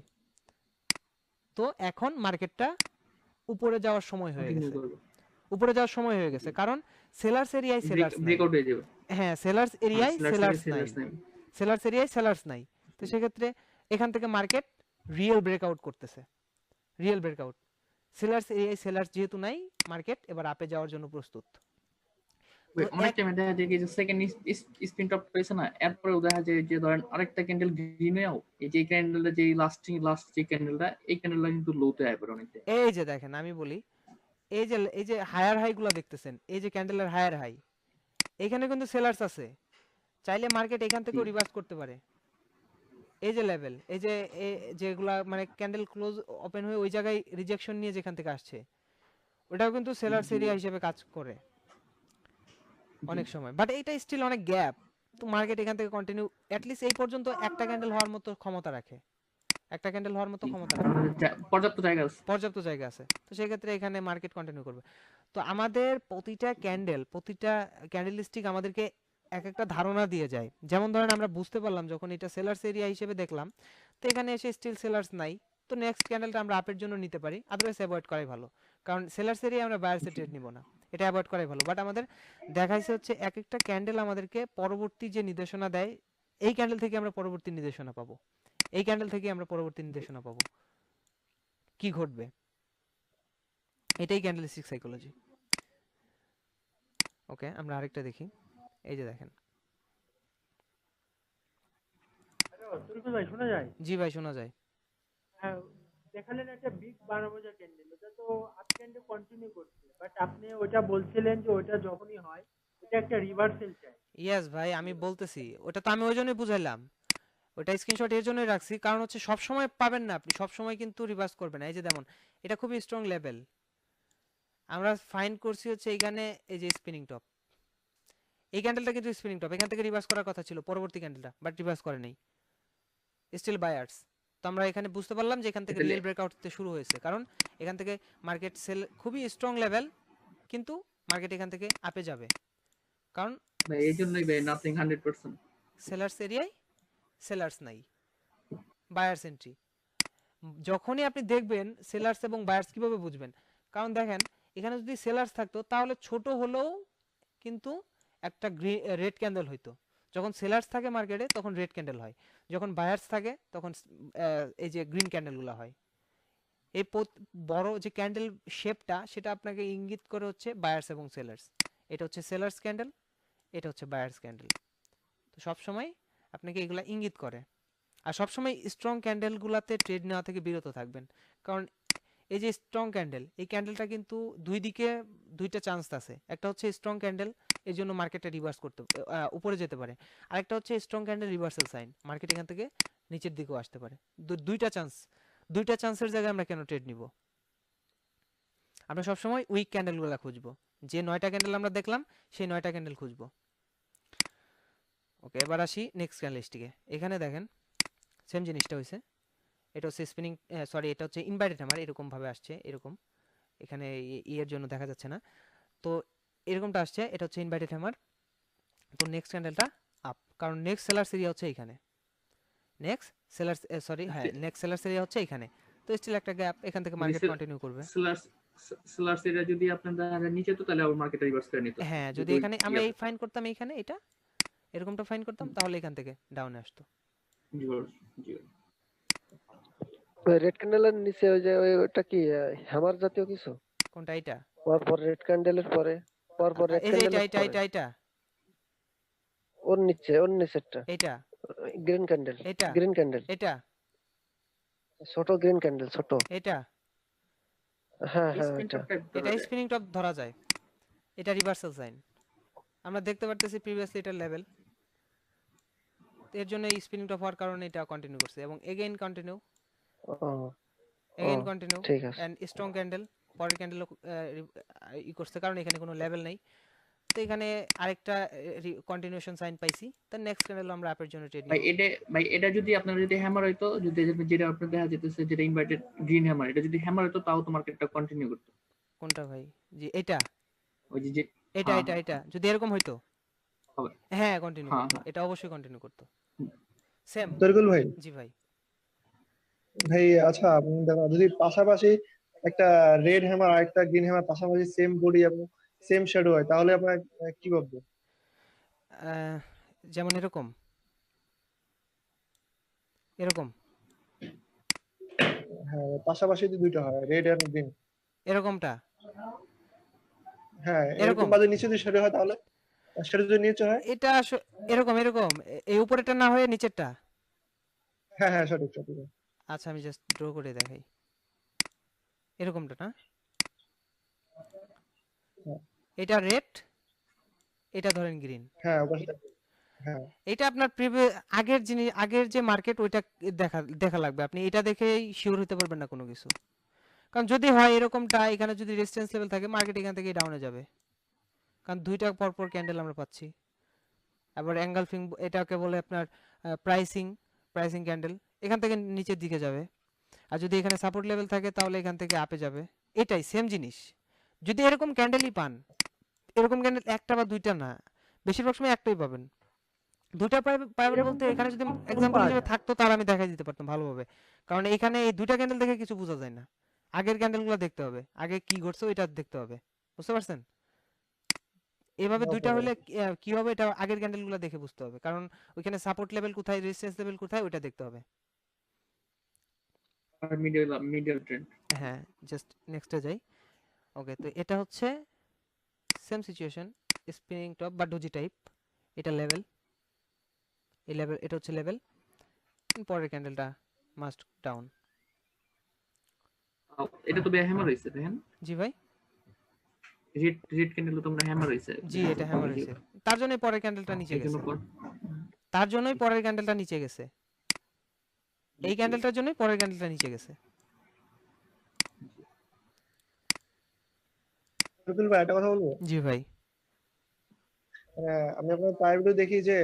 তো এখন মার্কেটটা উপরে যাওয়ার সময় হয়ে গেছে, উপরে যাওয়ার সময় হয়ে গেছে, কারণ সেলার্স এরিয়ায় সেলার্স নাই। ব্রেকআউট হয়ে যাবে। হ্যাঁ, সেলার্স এরিয়ায় সেলার্স নাই, নাই। সেলার্স এরিয়ায় সেলার্স নাই। তো সেক্ষেত্রে এখান থেকে মার্কেট রিয়েল ব্রেকআউট করতেছে, রিয়েল ব্রেকআউট। সেলার্স এরিয়ায় সেলার্স যেহেতু নাই, মার্কেট এবার আপে যাওয়ার জন্য প্রস্তুত। ভাই, অনেক টাইমে দেখা যায় কি যে সেকেন্ড স্পিন টপ পেয়েছে না, এরপরেও দেখা যায় যে ধরেন আরেকটা ক্যান্ডেল গ্রিনেও এই যে ক্যান্ডেলটা, যে লাস্ট যে ক্যান্ডেলটা, এই ক্যান্ডেলটা কিন্তু লোতে আয় পড়ে অনেকটা। এই যে দেখেন আমি বলি, এই যে হায়ার হাই গুলা দেখতেছেন, এই যে ক্যান্ডেলের হায়ার হাই, এখানে কিন্তু সেলার্স আছে, চাইলে মার্কেট এখান থেকেও রিভার্স করতে পারে। এই যে লেভেল, এই যে যেগুলা মানে ক্যান্ডেল ক্লোজ ওপেন হয়ে ওই জায়গায় রিজেকশন নিয়ে যেখান থেকে আসছে, ওটাও কিন্তু সেলার্স এরিয়া হিসেবে কাজ করে অনেক সময়, বাট এটা স্টিল অনেক গ্যাপ। তো মার্কেট এখান থেকে কন্টিনিউ অ্যাটলিস্ট এই পর্যন্ত একটা ক্যান্ডেল হওয়ার মতো ক্ষমতা রাখে, একটা ক্যান্ডেল হওয়ার মতো ক্ষমতা রাখে, পর্যাপ্ত জায়গা আছে, পর্যাপ্ত জায়গা আছে। তো সেই ক্ষেত্রে এখানে মার্কেট কন্টিনিউ করবে। তো আমাদের প্রতিটা ক্যান্ডেলস্টিক আমাদেরকে এক একটা ধারণা দিয়ে যায়। যেমন ধরেন আমরা বুঝতে পারলাম যখন এটা সেলার্স এরিয়া হিসেবে দেখলাম, তো এখানে এসে স্টিল সেলার্স নাই, তো নেক্সট ক্যান্ডেলটা আমরা আপের জন্য নিতে পারি, আদারওয়াইজ অ্যাভয়েড করাই ভালো, কারণ সেলার্স এরিয়া আমরা বায়ার্সে ট্রেড নিব না, এটা অ্যাভয়েড করাই ভালো। বাট আমাদের দেখাইছে হচ্ছে এক একটা ক্যান্ডেল আমাদেরকে পরবর্তী যে নির্দেশনা দেয়, এই ক্যান্ডেল থেকে আমরা পরবর্তী নির্দেশনা পাবো, এই ক্যান্ডেল থেকে আমরা পরবর্তী নির্দেশনা পাবো কি ঘটবে, এটাই ক্যান্ডেলস্টিক সাইকোলজি। ওকে, আমরা আরেকটা দেখি। এই যে দেখেন। হ্যালো তুর্কি ভাই, শোনা যায়? জি ভাই, শোনা যায়। হ্যাঁ, দেখালেন একটা বিগ 12 ক্যান্ডেল, ওটা তো আপ ট্রেন্ডে কন্টিনিউ করছে, বাট আপনি ওটা বলছিলেন যে ওটা যখনই হয় এটা একটা রিভার্সাল চাই। ইয়েস ভাই, আমি বলতেছি ওটা তো আমি ওই জন্যই বুঝাইলাম, ওটা স্ক্রিনশট এর জন্যই রাখছি, কারণ হচ্ছে সব সময় পাবেন না আপনি, সব সময় কিন্তু রিভার্স করবেন না। এই যে যেমন এটা খুবই স্ট্রং লেভেল, আমরা ফাইন্ড করছি হচ্ছে এইখানে, এই যে স্পিনিং টপ, এই ক্যান্ডেলটা কিন্তু স্পিনিং টপ, এখান থেকে রিভার্স করার কথা ছিল পরবর্তী ক্যান্ডেলটা, বাট রিভার্স করে নেই, স্টিল বায়ার্স। তো আমরা এখানে বুঝতে পারলাম যে এখান থেকে তাহলে রিয়েল ব্রেকআউট হতে শুরু হয়েছে, কারণ এখান থেকে মার্কেট সেল খুবই স্ট্রং লেভেল, কিন্তু মার্কেট এখান থেকে আপে যাবে, কারণ ভাই এই জন্যই ভাই নাথিং 100%। সেলার্স এরিয়ায় সেলার্স নাই, বায়ার্স এন্ট্রি। যখনই আপনি দেখবেন সেলার্স এবং বায়ার্স কিভাবে বুঝবেন, কারণ দেখেন এখানে যদি সেলার্স থাকতো তাহলে ছোট হলেও কিন্তু একটা রেড ক্যান্ডেল হইতো। যখন সেলার্স থাকে মার্কেটে তখন রেড ক্যান্ডেল হয়, যখন বায়ার্স থাকে তখন এই যে গ্রিন ক্যান্ডেলগুলো হয়। এই বড় যে ক্যান্ডেল শেপটা সেটা আপনাকে ইঙ্গিত করে হচ্ছে বায়ার্স এবং সেলার্স। এটা হচ্ছে সেলার্স ক্যান্ডেল, এটা হচ্ছে বায়ার্স ক্যান্ডেল। তো সবসময় আপনাকে এগুলা ইঙ্গিত করে। আর সবসময় স্ট্রং ক্যান্ডেলগুলোতে ট্রেড নেওয়া থেকে বিরত থাকবেন, কারণ এই যে স্ট্রং ক্যান্ডেল, এই ক্যান্ডেলটা কিন্তু দুই দিকে দুইটা চান্স আছে। একটা হচ্ছে স্ট্রং ক্যান্ডেল, এর জন্য মার্কেটটা রিভার্স করতে উপরে যেতে পারে, আরেকটা হচ্ছে strong candle reversal sign, market এখান থেকে নিচের দিকেও আসতে পারে। দুইটা চান্স, দুইটা চান্সের জায়গায় আমরা কেন ট্রেড নিব? আমরা সবসময় উইক ক্যান্ডেলগুলো খুঁজবো, যে 9টা ক্যান্ডেল আমরা দেখলাম সেই 9টা ক্যান্ডেল খুঁজবো। ওকে, এবার আসি নেক্সট ক্যান্ডেলস্টিকে। এখানে দেখেন সেম জিনিসটা হয়েছে, এটা হচ্ছে স্পিনিং, সরি এটা হচ্ছে ইনভার্টেড হ্যামার, এরকম ভাবে আসছে, এরকম এখানে এর জন্য দেখা যাচ্ছে না, তো এরকমটা আসছে, এটা হচ্ছে ইনভার্টেড হ্যামার। তো নেক্সট ক্যান্ডেলটা আপ, কারণ নেক্সট সেলার্স এরিয়া হচ্ছে এখানে, নেক্সট সেলার্স, সরি হ্যাঁ নেক্সট সেলার্স এরিয়া হচ্ছে এখানে। তো স্টিল একটা গ্যাপ, এখান থেকে মার্কেট কন্টিনিউ করবে। সেলার্স এটা যদি আপনার নিচে তো তাহলে আবার মার্কেট রিভার্স করে নিত। হ্যাঁ, যদি এখানে আমরা এই ফাইন করতাম, এইখানে এটা এরকমটা ফাইন করতাম, তাহলে এখান থেকে ডাউনে আসতো। রেড ক্যান্ডেলের নিচে ওই যে ওটা কি হ্যামার জাতীয় কিছু? কোনটা? এটা পরপর রেড ক্যান্ডেলের পরে পরপর রেড এই যে এটা ক্যান্ডেলের এটা পরে এটা এটা ওর নিচেরটা এটা গ্রিন ক্যান্ডেল, এটা গ্রিন ক্যান্ডেল, এটা ছোট গ্রিন ক্যান্ডেল, ছোট। এটা হ্যাঁ হ্যাঁ এটা এটা স্পিনিং টপ ধরা যায়, এটা রিভার্সাল সাইন। আমরা দেখতে পারতেছি প্রিভিয়াসলি এটার লেভেল, এর জন্য এই স্পিনিং টপ হওয়ার কারণে এটা কন্টিনিউ করছে এবং এগেইন কন্টিনিউ, ও এগেইন কন্টিনিউ ঠিক আছে। এন্ড স্ট্রং ক্যান্ডেল, পরের ক্যান্ডেল ই করছে, কারণ এখানে কোনো লেভেল নেই। তো এখানে আরেকটা কন্টিনিউশন সাইন পাইছি, তার নেক্সট ক্যান্ডেল আমরা আপের জন্য ট্রেড ভাই নিব। এটা যদি আপনার যদি হ্যামার হইতো, যদি যেটা আপনার দেখা যেতেছে যেটা ইনভার্টেড গ্রিন হ্যামার, এটা যদি হ্যামার হইতো তাও তো মার্কেটটা কন্টিনিউ করতো। কোনটা ভাই? জি এটা ওই যে এটা হ্যাঁ, এটা এটা যদি এরকম হইতো, হবে। হ্যাঁ কন্টিনিউ হ্যাঁ, করতো, হ্যাঁ। এটা অবশ্যই কন্টিনিউ করতো। সেম। তরিকুল ভাই, জি ভাই। ভাই আচ্ছা আপনি দেখো, যদি পাশাপাশি একটা রেড হ্যামার আর একটা গ্রিন হ্যামার পাশাপাশি সেম বডি এবং সেম শ্যাডো হয়, তাহলে আপনার কি ভাববেন? যেমন এরকম এরকম হ্যাঁ, পাশাপাশি যদি দুইটা হয় রেড এন্ড গ্রিন, এরকমটা হ্যাঁ এরকম এরকম বাজে নিচে যদি শ্যাডো হয়, তাহলে শ্যাডো যদি নিচে হয়, এটা এরকম এরকম এই উপরেরটা না হয়ে নিচেরটা। হ্যাঁ হ্যাঁ সঠিক সঠিক। আচ্ছা আমি জাস্ট ড্র করে দেখাই, এরকমটা না, হ্যাঁ। এটা রেড, এটা ধরেন গ্রিন, হ্যাঁ ওটার সাথে হ্যাঁ এটা আপনার আগের জিনিস, আগের যে মার্কেট ওইটা দেখা লাগবে, আপনি এটা দেখেই শিওর হতে পারবেন না কোনো কিছু। কারণ যদি হয় এরকমটা, এখানে যদি রেজিস্ট্যান্স লেভেল থাকে মার্কেট এখান থেকে ডাউনে যাবে, কারণ দুইটা পরপর ক্যান্ডেল আমরা পাচ্ছি। আবার এঙ্গালফিং, এটাকে বলে আপনার প্রাইসিং ক্যান্ডেল, এখান থেকে নিচের দিকে যাবে। আর যদি এখানে সাপোর্ট লেভেল থাকে তাহলে এখান থেকে আপে যাবে। এটাই সেম জিনিস, যদি এরকম ক্যান্ডেলই পান, এরকম ক্যান্ডেল একটা বা দুইটা না, বেশিরভাগ সময় একটাই পাবেন। দুইটা পাবেন বলতে এখানে যদি এক্সাম্পল হিসেবে থাকতো তাহলে আমি দেখাই দিতে পারতাম ভালোভাবে, কারণ এখানে এই দুইটা ক্যান্ডেল দেখে কিছু বোঝা যায় না, আগের ক্যান্ডেলগুলো দেখতে হবে, আগে কি ঘটছে ওইটা দেখতে হবে, বুঝতে পারছেন? এভাবে দুইটা হলে কি হবে, এটা আগের ক্যান্ডেলগুলো দেখে বুঝতে হবে, কারণ ওইখানে সাপোর্ট লেভেল কোথায়, রেজিস্ট্যান্স লেভেল কোথায় ওইটা দেখতে হবে। আর মিডিয়াল ট্রেন্ড। হ্যাঁ, জাস্ট নেক্সটে যাই। ওকে, তো এটা হচ্ছে সেম সিচুয়েশন, স্পিনিং টপ বা ডোজি টাইপ, এটা লেভেল, এই লেভেল, এটা হচ্ছে লেভেল, পরের ক্যান্ডেলটা মাস্ট ডাউন। এটা তো হ্যামার হইছে দেখেন। জি ভাই, রেড ক্যান্ডেল তো আমরা হ্যামার হইছে জি এটা হ্যামার হয়েছে, তার জন্যই পরের ক্যান্ডেলটা নিচে এই জন্য গেছে, পর তার জন্যই পরের ক্যান্ডেলটা নিচে গেছে, এই ক্যান্ডেলটার জন্যই পরের ক্যান্ডেলটা নিচে গেছে। রুবেল ভাই একটা কথা বলবো, জি ভাই। আমি আপনার প্রায় ভিডিও দেখি যে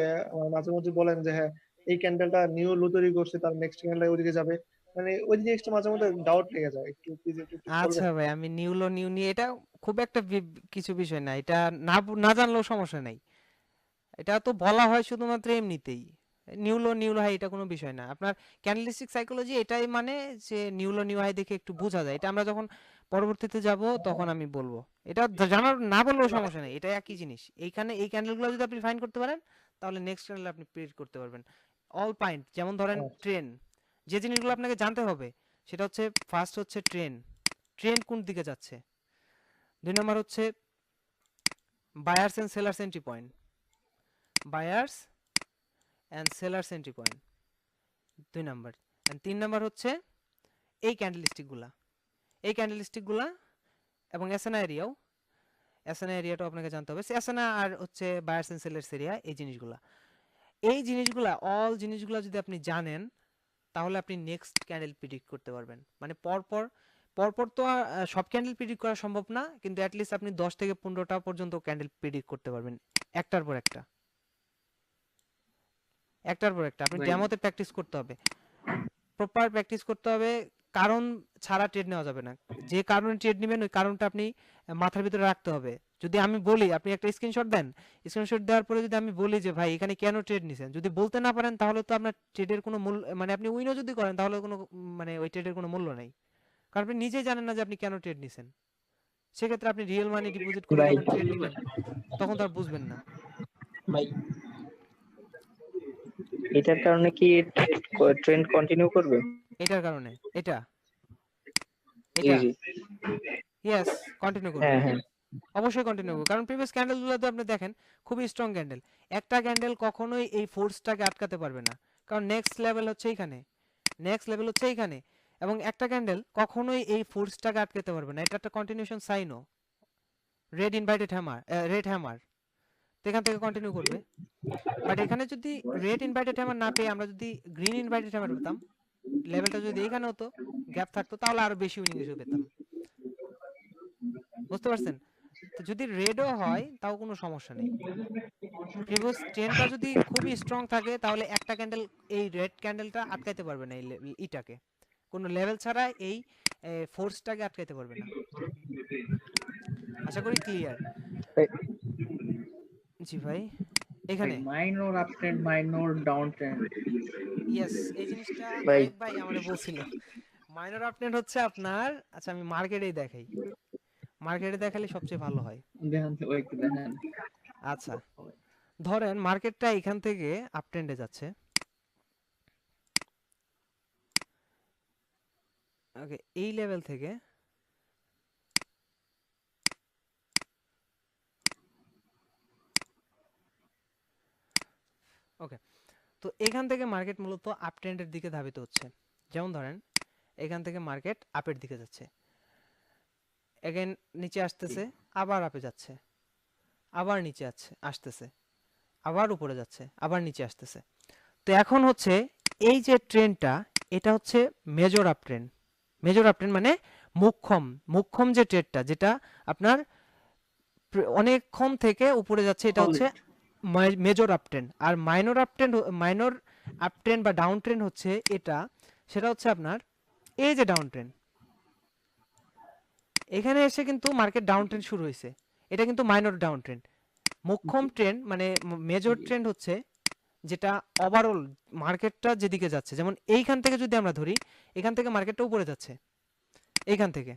মাঝে মধ্যে বলেন যে হ্যাঁ এই ক্যান্ডেলটা নিউ লো তৈরি করছে, তার নেক্সট ক্যান্ডেল ওইদিকে যাবে, মানে ওই জিনিসটা মাঝে মধ্যে ডাউট লেগে যায়, একটু প্লিজ একটু ঠিক আচ্ছা বলবেন? ভাই, আমি নিউ নিয়ে এটা খুব একটা কিছু বিষয় না, এটা না জানলেও সমস্যা নাই, এটা তো বলা হয় শুধুমাত্র এমনিতেই। নিউ হাই এটা কোনো বিষয় না, আপনার ক্যান্ডেলিস্টিক সাইকোলজি এটাই মানে যে নিউ হাই দেখে একটু বোঝা যায়, এটা আমরা যখন পরবর্তীতে যাব তখন আমি বলবো, এটা জানার না বললেও সমস্যা নেই, এটা একই জিনিস। এইখানে এই ক্যান্ডেলগুলো যদি আপনি ফাইন্ড করতে পারেন তাহলে নেক্সট ক্যান্ডেল আপনি প্রেডিক্ট করতে পারবেন। অল পয়েন্ট যেমন ধরেন আচ্ছা। ট্রেন, যে জিনিসগুলো আপনাকে জানতে হবে সেটা হচ্ছে ফার্স্ট হচ্ছে ট্রেন কোন দিকে যাচ্ছে, 2 নম্বর হচ্ছে buyers and sellers entry point, buyers and sellers entry point 2 number, and 3 number হচ্ছে এই ক্যান্ডেলস্টিকগুলা এবং এসএনআ এরিয়াটাও আপনাকে জানতে হবে, এসএনআ আর হচ্ছে বায়ার্স এন্ড সেলার্স এরিয়া, এই জিনিসগুলা অল জিনিসগুলা যদি আপনি জানেন তাহলে আপনি নেক্সট ক্যান্ডেল প্রেডিক্ট করতে পারবেন। মানে পরপর তো আর সব ক্যান্ডেল প্রেডিক্ট করা সম্ভব না, কিন্তু অ্যাটলিস্ট আপনি 10 থেকে 15টা পর্যন্ত ক্যান্ডেল প্রেডিক্ট করতে পারবেন একটার পর একটা। আপনি Right. ডেমোতে প্র্যাকটিস করতে হবে, প্রপার প্র্যাকটিস করতে হবে, কারণ ছাড়া ট্রেড নেওয়া যাবে না। যে কারণে ট্রেড নেবেন ওই কারণটা আপনি মাথার ভিতরে রাখতে হবে। যদি আমি বলি আপনি একটা স্ক্রিনশট দেন, স্ক্রিনশট দেওয়ার পরে যদি আমি বলি যে ভাই এখানে কেন ট্রেড নিছেন, যদি বলতে না পারেন তাহলে তো আপনার ট্রেডের কোনো মূল্য, মানে আপনি উইনও যদি করেন তাহলে কোনো মানে ওই ট্রেডের কোনো মূল্য নেই, কারণ আপনি নিজেই জানেন না যে আপনি কেন ট্রেড নিছেন। সেক্ষেত্রে আপনি রিয়েল মানি ডিপোজিট করে ভাই যখন ট্রেড নেবেন তখন তো আর বুঝবেন না। ভাই এটার কারণে কি ট্রেন্ড কন্টিনিউ করবে? এটার কারণে এটা জি এটা জি ইয়েস কন্টিনিউ করবে, হ্যাঁ হ্যাঁ অবশ্যই কন্টিনিউ করবে, কারণ প্রিভিয়াস ক্যান্ডেলগুলোতে আপনি দেখেন খুবই স্ট্রং ক্যান্ডেল, একটা ক্যান্ডেল কখনোই এই ফোর্সটাকে আটকাতে পারবে না, কারণ নেক্সট লেভেল হচ্ছে এইখানে, এবং একটা ক্যান্ডেল কখনোই এই ফোর্সটাকে আটকাতে পারবে না, এটা একটা কন্টিনিউশন সাইনও, রেড হ্যামার তো এখান থেকে কন্টিনিউ করবে। বাট এখানে যদি রেড ইনভাইটেড হ্যামার না পেয়ে আমরা যদি গ্রিন ইনভাইটেড হ্যামার পেতাম, লেভেলটা যদি এখানে হতো, গ্যাপ থাকতো, তাহলে আরো বেশি উইনিং রেশিও পেতাম, বুঝতে পারছেন? তো যদি রেডও হয় তাও কোনো সমস্যা নেই, প্রিভিয়াস ট্রেন্ডটা যদি খুবই স্ট্রং থাকে তাহলে একটা ক্যান্ডেল এই রেড ক্যান্ডেলটা আটকাইতে পারবে না, ইটাকে কোনো লেভেল ছাড়া এই ফোর্সটাকে আটকাইতে পারবে না। আশা করি ক্লিয়ার। জি ভাই, এখানে minor up trend minor down trend yes এই জিনিসটা ভাই। আরেক ভাই আমারে বলছিল, মাইনর আপট্রেন্ড হচ্ছে আপনার, আচ্ছা আমি মার্কেটেই দেখাই, মার্কেটে দেখালে সবচেয়ে ভালো হয়। দেখেন ওই একটু দেখেন আচ্ছা ধরেন মার্কেটটা এখান থেকে আপট্রেন্ডে যাচ্ছে, ওকে এই লেভেল থেকে ওকে, তো এখান থেকে মার্কেট মূলত আপ ট্রেন্ডের দিকে ধাবিত হচ্ছে। যেমন ধরেন এখান থেকে মার্কেট আপের দিকে যাচ্ছে, এগেন নিচে আসতেছে, আবার আপে যাচ্ছে, আবার নিচে আসতেছে, আবার উপরে যাচ্ছে, আবার নিচে আসতেছে। তো এখন হচ্ছে এই যে ট্রেন্ডটা এটা হচ্ছে মেজর আপ ট্রেন্ড মানে মুখ্যম যে ট্রেডটা, যেটা আপনার অনেকক্ষণ থেকে উপরে যাচ্ছে, এটা হচ্ছে মেজর আপ ট্রেন্ড। আর মাইনর আপ ট্রেন্ড বা ডাউন ট্রেন্ড হচ্ছে এটা, সেটা হচ্ছে আপনার এই যে ডাউন ট্রেন্ড, এখানে এসে কিন্তু মার্কেট ডাউন ট্রেন্ড শুরু হয়েছে, এটা কিন্তু মাইনর ডাউন ট্রেন্ড। মুখ্যম ট্রেন্ড মানে মেজর ট্রেন্ড হচ্ছে যেটা ওভারঅল মার্কেটটা যেদিকে যাচ্ছে, যেমন এইখান থেকে যদি আমরা ধরি, এখান থেকে মার্কেটটা উপরে যাচ্ছে, এইখান থেকে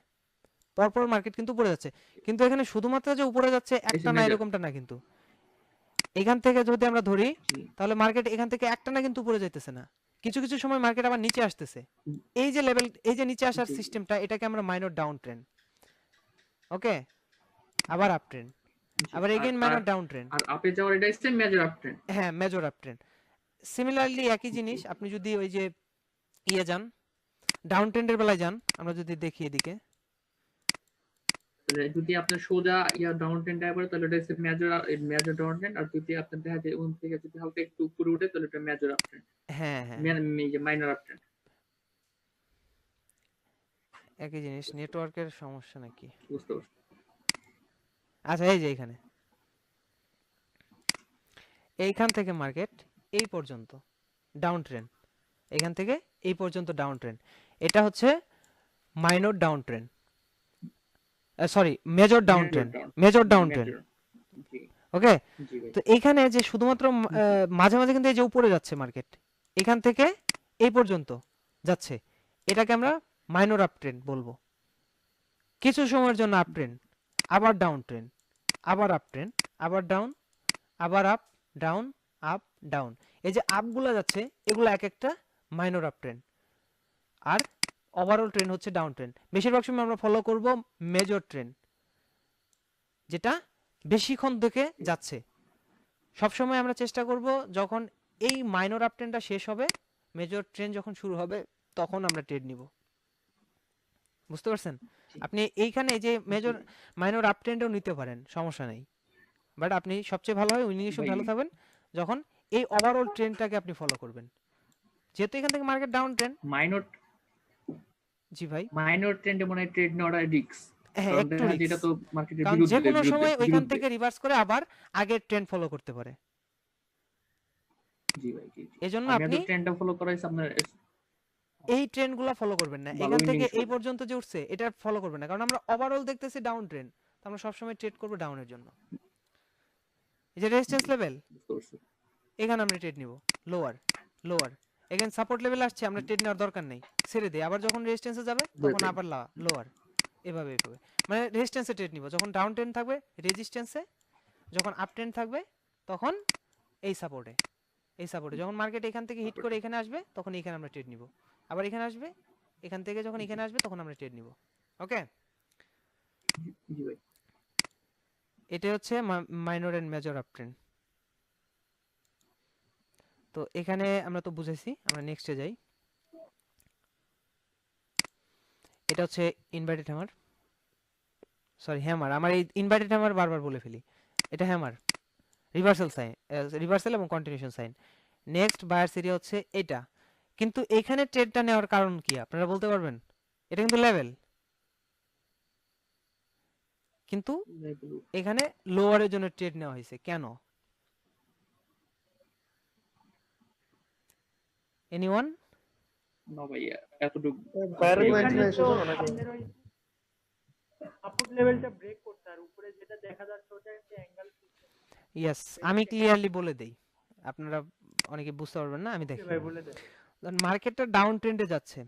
পরপর মার্কেট কিন্তু উপরে যাচ্ছে, কিন্তু এখানে শুধুমাত্র যে উপরে যাচ্ছে একটা না এরকমটা না, কিন্তু এখান থেকে যদি আমরা ধরি তাহলে মার্কেট এখান থেকে একটা না কিন্তু উপরে যাইতেছে না, কিছু কিছু সময় মার্কেট আবার নিচে আসতেছে, এই যে লেভেল, এই যে নিচে আসার সিস্টেমটা, এটাকে আমরা মাইনর ডাউন ট্রেন্ড। ওকে, আবার আপ ট্রেন্ড, আবার এগেইন মাইনর ডাউন ট্রেন্ড, আর আপে যাওয়ার এটা হচ্ছে মেজর আপ ট্রেন্ড। হ্যাঁ মেজর আপ ট্রেন্ড। সিমিলারলি একই জিনিস আপনি যদি ওই যে যান ডাউন ট্রেন্ডের বেলায় যান, আমরা যদি দেখি এদিকে তাহলে যদি আপনার সোজা ডাউন ট্রেন্ড আয় পড়ে তাহলে এটা হচ্ছে মেজর ডাউন ট্রেন্ড, আর যদি আপনার দেখা যায় ওখান থেকে যদি হালকা একটু উপরে উঠে তাহলে এটা মেজর আপ ট্রেন্ড, হ্যাঁ হ্যাঁ মাইনর আপ ট্রেন্ড। একই জিনিস, নেটওয়ার্কের সমস্যা নাকি? বুঝতে পারছি। আচ্ছা এই যে এখানে এইখান থেকে মার্কেট এই পর্যন্ত ডাউন ট্রেন্ড, এখান থেকে এই পর্যন্ত ডাউন ট্রেন্ড, এটা হচ্ছে minor down trend, sorry major down trend, major down trend. জি ওকে, জি ভাই। তো এইখানে যে শুধুমাত্র মাঝে মাঝে কিন্তু এই যে উপরে যাচ্ছে মার্কেট, এখান থেকে এই পর্যন্ত যাচ্ছে, এটাকে আমরা মাইনর আপ ট্রেন্ড বলবো। কিছু সময়ের জন্য আপ ট্রেন্ড, আবার ডাউন ট্রেন্ড, আবার আপ ট্রেন্ড, আবার ডাউন, আবার আপ ডাউন, আপ ডাউন। এই যে আপগুলো যাচ্ছে এগুলো এক একটা মাইনর আপ ট্রেন্ড, আর ওভারঅল ট্রেন্ড হচ্ছে ডাউন ট্রেন্ড। বেশিরভাগ সময় আমরা ফলো করব মেজর ট্রেন্ড, যেটা বেশিক্ষণ থেকে যাচ্ছে। সবসময় আমরা চেষ্টা করব যখন এই মাইনর আপ ট্রেন্ডটা শেষ হবে, মেজর ট্রেন্ড যখন শুরু হবে তখন আমরা ট্রেড নিব। বুঝতে পারছেন? আপনি এইখানে যে মেজর মাইনর আপ ট্রেন্ডও নিতে পারেন, সমস্যা নেই, বাট আপনি সবচেয়ে ভালো হয় উইনিং ভালো থাকবেন যখন এই ওভারঅল ট্রেন্ডটাকে আপনি ফলো করবেন। যেহেতু এখান থেকে মার্কেট ডাউন ট্রেন্ড। জি ভাই, মাইনর ট্রেন্ডে মনে হয় ট্রেড নেওয়াটা রিস্ক। হ্যাঁ একটু যেটা তো মার্কেটের কারণ বিরুদ্ধে, যে কোনো সময় ওইখান থেকে রিভার্স করে আবার আগের ট্রেন্ড ফলো করতে পারে। জি ভাই জি। এজন্য আপনি ট্রেন্ডটা ফলো করাই আপনার এই ট্রেন্ডগুলো ফলো করবেন না, এখান থেকে এই পর্যন্ত যে উঠছে এটা ফলো করবেন না, কারণ আমরা ওভারঅল দেখতেছি ডাউন ট্রেন্ড, তো আমরা সবসময় ট্রেড করব ডাউনের জন্য। এই যে রেজিস্ট্যান্স লেভেল, এখানে আমরা ট্রেড নিব লোয়ার লোয়ার, এখানে সাপোর্ট লেভেল আসছে, আমরা ট্রেড নেওয়ার দরকার নেই, ছেড়ে দিই। আবার যখন রেজিস্ট্যান্সে যাবে তখন আবার লোয়ার, এভাবে এভাবে মানে রেজিস্ট্যান্সে ট্রেড নিব। যখন ডাউন ট্রেন্ড থাকবে রেজিস্ট্যান্সে, যখন আপ ট্রেন্ড থাকবে তখন এই সাপোর্টে, এই সাপোর্টে যখন মার্কেট এখান থেকে হিট করে এখানে আসবে তখন এখানে আমরা ট্রেড নিব, আবার এখানে আসবে, এখান থেকে যখন এখানে আসবে তখন আমরা ট্রেড নিব। ওকে, জি ভাই। এটা হচ্ছে minor and major up trend. তো এখানে আমরা তো বুঝেছি, আমরা নেক্সটে যাই। এটা হচ্ছে ইনভার্টেড হ্যামার, সরি হ্যামার, আমার এই ইনভার্টেড হ্যামার বারবার বলে ফেলি, এটা হ্যামার, রিভার্সাল সাইন, রিভার্সাল এবং continuation sign. Next buyer area হচ্ছে এটা, কিন্তু এখানে ট্রেডটা নেওয়ার কারণ কি আপনারা বলতে পারবেন? এটা কিন্তু লেভেল, কিন্তু এখানে লোয়ারের জন্য ট্রেড নেওয়া হয়েছে কেন? এনিওয়ান? না ভাই এতটুকু বাইরের এখানে মাইন্ড তো এসেছে নাকি? আপনার ওই সাপোর্ট লেভেলটা ব্রেক করতে, আর উপরে যেটা দেখা যাচ্ছে ওটা একটা অ্যাঙ্গেল। ইয়েস, আমি ক্লিয়ারলি বলে দেই, আপনারা অনেকে বুঝতে পারবেন না, আমি দেখি। ভাই বলে দেন। মার্কেটটা ডাউন ট্রেন্ডে যাচ্ছে,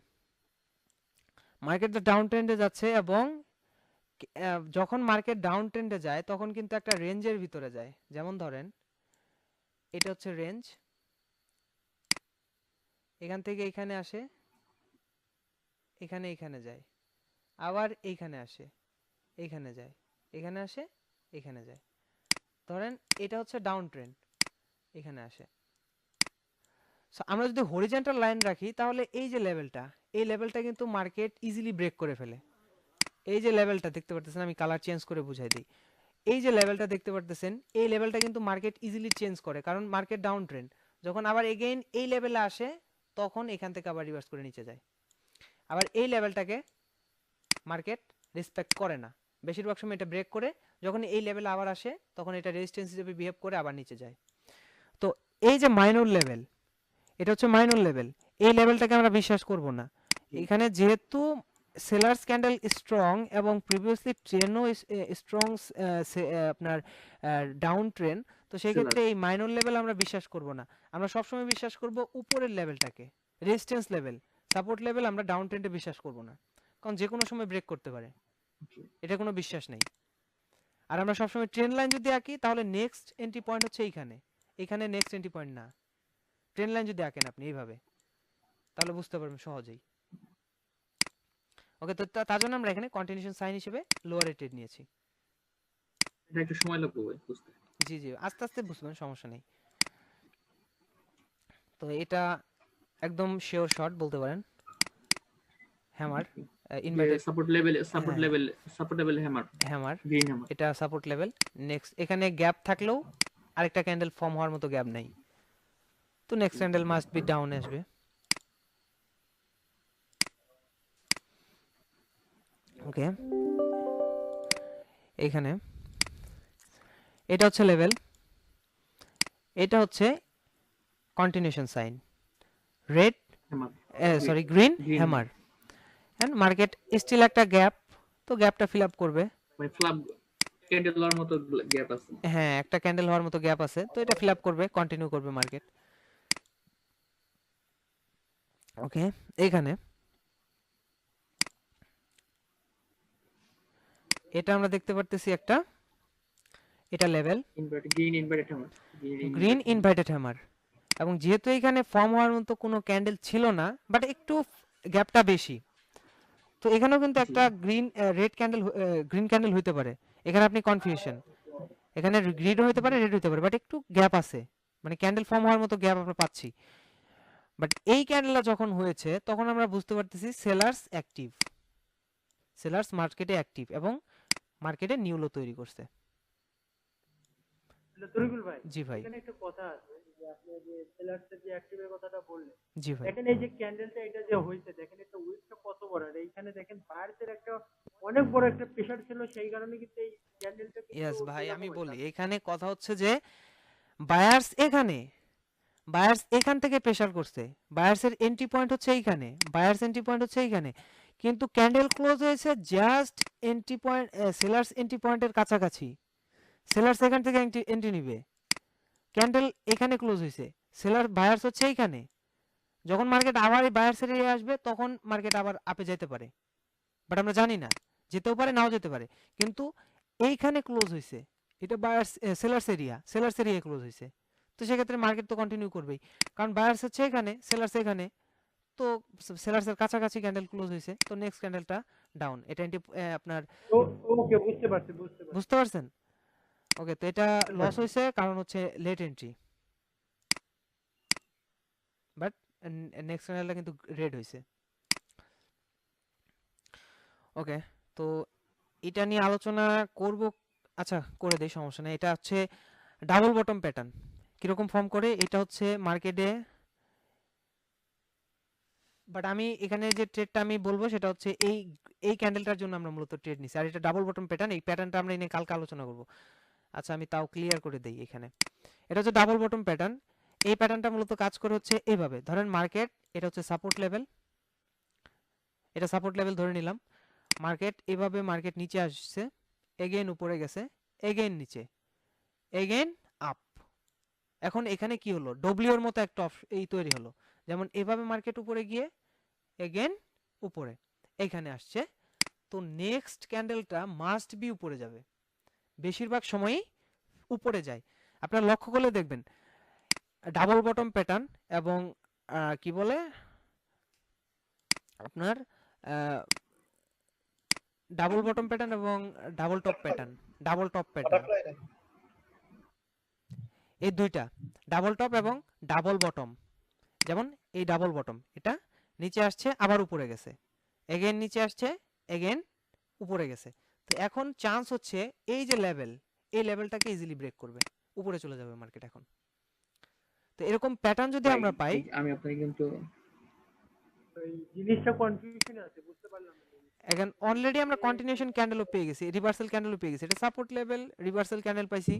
মার্কেটটা ডাউন ট্রেন্ডে যাচ্ছে, এবং যখন মার্কেট ডাউন ট্রেন্ডে যায় তখন কিন্তু একটা রেঞ্জের ভিতরে যায়। যেমন ধরেন এটা হচ্ছে রেঞ্জ, এখান থেকে এখানে আসে, এখানে এখানে যায়, আবার এইখানে আসে, এইখানে যায়, এখানে আসে, এখানে যায়। ধরেন এটা হচ্ছে ডাউন ট্রেন্ড, এখানে আসে। সো আমরা যদি হরিজন্টাল লাইন রাখি তাহলে এই যে লেভেলটা, এই লেভেলটা কিন্তু মার্কেট ইজিলি ব্রেক করে ফেলে। এই যে লেভেলটা দেখতে পারতেছেন, আমি কালার চেঞ্জ করে বুঝাই দিই, এই যে লেভেলটা দেখতে পারতেছেন, এই লেভেলটা কিন্তু মার্কেট ইজিলি চেঞ্জ করে, কারণ মার্কেট ডাউন ট্রেন্ড। যখন আবার এগেইন এই লেভেলে আসে তখন এখান থেকে আবার রিভার্স করে নিচে যায়। আবার এই লেভেলটাকে মার্কেট রেসপেক্ট করে না, বেশিরভাগ সময় এটা ব্রেক করে, যখন এই লেভেলে আবার আসে তখন এটা রেজিস্ট্যান্স হিসেবে বিহেভ করে আবার নিচে যায়। তো এই যে মাইনর লেভেল, এটা হচ্ছে মাইনর লেভেল, এই লেভেলটাকে আমরা বিশ্বাস করব না। এখানে যেহেতু সেলার্স ক্যান্ডেল স্ট্রং এবং প্রিভিয়াসলি ট্রেনও স্ট্রং, আপনার ডাউন ট্রেন, তো সেই ক্ষেত্রে এই মাইনর লেভেল আমরা বিশ্বাস করব না। আমরা সবসময় বিশ্বাস করব উপরের লেভেলটাকে, রেজিস্ট্যান্স লেভেল, সাপোর্ট লেভেল আমরা ডাউন ট্রেন্ডে বিশ্বাস করব না, কারণ যে কোনো সময় ব্রেক করতে পারে, এটা কোনো বিশ্বাস নেই। আর আমরা সবসময় ট্রেন লাইন যদি আঁকি তাহলে নেক্সট এন্ট্রি পয়েন্ট হচ্ছে এইখানে, এখানে নেক্সট এন্ট্রি পয়েন্ট না। ট্রেন লাইন যদি আঁকেন আপনি এইভাবে তাহলে বুঝতে পারবেন সহজেই। ওকে, তো তার জন্য আমরা এখানে কন্টিনিউশন সাইন হিসেবে লোয়ার ট্রেড নিয়েছি। এটা একটু সময় লাগবে ভাই বুঝতে। জি জি, আস্তে আস্তে বুঝবেন, সমস্যা নেই। তো এটা একদম শিওর শট বলতে পারেন, hammer. Inverted support level hammer, green hammer. এটা সাপোর্ট লেভেল। নেক্সট এখানে গ্যাপ থাকলেও আরেকটা ক্যান্ডেল ফর্ম হওয়ার মতো গ্যাপ নাই, তো next candle must be down আসবে। ওকে, এখানে এটা হচ্ছে লেভেল, এটা হচ্ছে continuation sign, red sorry green Green hammer, and market still একটা গ্যাপ, তো গ্যাপটা ফিল আপ করবে। মানে ফ্ল্যাপ ক্যান্ডেলের মতো গ্যাপ আছে। হ্যাঁ, একটা ক্যান্ডেল হওয়ার মতো গ্যাপ আছে, তো এটা ফিল আপ করবে, কন্টিনিউ করবে মার্কেট। ওকে, এখানে এটা আমরা দেখতে পারতেছি একটা, এটা level green inverted hammer, green inverted hammer, এবং যেহেতু এখানে ফর্ম হওয়ার মতো কোনো ক্যান্ডেল ছিল না, বাট একটু গ্যাপটা বেশি, তো এখানেও কিন্তু একটা রেড ক্যান্ডেল গ্রিন ক্যান্ডেল হইতে পারে। এখানে আপনি কনফিউশন, এখানে গ্রিনও হইতে পারে, রেড হইতে পারে, বাট একটু গ্যাপ আছে, মানে ক্যান্ডেল ফর্ম হওয়ার মতো গ্যাপ আমরা পাচ্ছি। বাট এই ক্যান্ডেলটা যখন হয়েছে তখন আমরা বুঝতে পারতেছি সেলার্স অ্যাক্টিভ, সেলার্স মার্কেটে অ্যাক্টিভ এবং মার্কেটে নিউ লো তৈরি করছে। তরিকুল ভাই, জি ভাই, এখানে একটা কথা আছে যে আপনি যে সেলার্সের যে অ্যাক্টিভের কথাটা বললেন, জি ভাই, দেখেন এই যে ক্যান্ডেলটা এটা যে হয়েছে, দেখেন একটা উইকটা কত বড়, আর এইখানে দেখেন বায়ার্সের একটা অনেক বড় একটা প্রেসার ছিল, সেই কারণে কিন্তু এই ক্যান্ডেলটা ইয়েস ভাই, আমি বলি এখানে কথা হচ্ছে যে বায়ার্স এখান থেকে প্রেসার করছে, বায়ার্সের এন্ট্রি পয়েন্ট হচ্ছে এইখানে, বায়ার্স এন্ট্রি পয়েন্ট হচ্ছে এইখানে, কিন্তু ক্যান্ডেল ক্লোজ হয়েছে just entry point, sellers entry পয়েন্টের কাছাকাছি, সেলার্স এখান থেকে এন্ট্রি নিবে, ক্যান্ডেল এখানে ক্লোজ হয়েছে, সেলার বায়ার্স হচ্ছে এইখানে, যখন মার্কেট আবার এই বায়ার্স এরিয়া আসবে তখন মার্কেট আবার আপে যেতে পারে, বাট আমরা জানি না, যেতেও পারে নাও যেতে পারে, কিন্তু এইখানে ক্লোজ হয়েছে, এটা বায়ার্স সেলার্স এরিয়া ক্লোজ হয়েছে, তো সেক্ষেত্রে মার্কেট তো কন্টিনিউ করবেই, কারণ বায়ার্স হচ্ছে এখানে, সেলার্স এখানে, তো সেলার্সের কাছাকাছি ক্যান্ডেল ক্লোজ হয়েছে, তো নেক্সট ক্যান্ডেলটা ডাউন, এটা আপনার ওকে, বুঝতে পারছি। বুঝতে পারছেন? ওকে, তো এটা লস হয়েছে কারণ হচ্ছে লেট এন্ট্রি, বাট নেক্সট ক্যান্ডেলটা কিন্তু রেড হয়েছে। ওকে, তো এটা নিয়ে আলোচনা করব, আচ্ছা করে দেই, সমস্যা নেই। এটা হচ্ছে ডাবল বটম প্যাটার্ন, কিরকম ফর্ম করে, এটা হচ্ছে মার্কেটে, বাট আমি এখানে যে ট্রেডটা আমি বলবো সেটা হচ্ছে এই ক্যান্ডেলটার জন্য আমরা মূলত ট্রেড নিছি, আর এটা ডাবল বটম প্যাটার্ন, এই প্যাটার্নটা আমরা এনে কালকে আলোচনা করব। আচ্ছা, আমি তাও ক্লিয়ার করে দেই, এখানে এটা হচ্ছে ডাবল বটম প্যাটার্ন, এই প্যাটার্নটা মূলত কাজ করে হচ্ছে এইভাবে, ধরেন মার্কেট এটা হচ্ছে সাপোর্ট লেভেল, এটা সাপোর্ট লেভেল ধরে নিলাম, মার্কেট এভাবে মার্কেট নিচে আসছে, এগেইন উপরে গেছে, এগেইন নিচে, এগেইন আপ, এখন এখানে কি হলো, ডব্লিউর মতো একটা এই তৈরি হলো, যেমন এভাবে মার্কেট উপরে গিয়ে এগেইন উপরে এখানে আসছে, তো নেক্সট ক্যান্ডেলটা মাস্ট বি উপরে যাবে, বেশিরভাগ সময়ই উপরে যায়, আপনারা লক্ষ্য করলে দেখবেন ডাবল বটম প্যাটার্ন এবং কি বলে আপনার ডাবল বটম প্যাটার্ন এবং ডাবল টপ প্যাটার্ন এই দুইটা, ডাবল টপ এবং ডাবল বটম, যেমন এই ডাবল বটম, এটা নিচে আসছে আবার উপরে গেছে, এগেইন নিচে আসছে, এগেইন উপরে গেছে, তো এখন চান্স হচ্ছে এই যে লেভেল, এই লেভেলটাকে ইজিলি ব্রেক করবে, উপরে চলে যাবে মার্কেট এখন। তো এরকম প্যাটার্ন যদি আমরা পাই, আমি আপনাকে কিন্তু এই জিনিসটা কনফিউশন আছে, বুঝতে পারলাম না। এখন অলরেডি আমরা কন্টিনিউশন ক্যান্ডেলও পেয়ে গেছি, রিভার্সাল ক্যান্ডেলও পেয়ে গেছি, এটা সাপোর্ট লেভেল, রিভার্সাল ক্যান্ডেল পাইছি,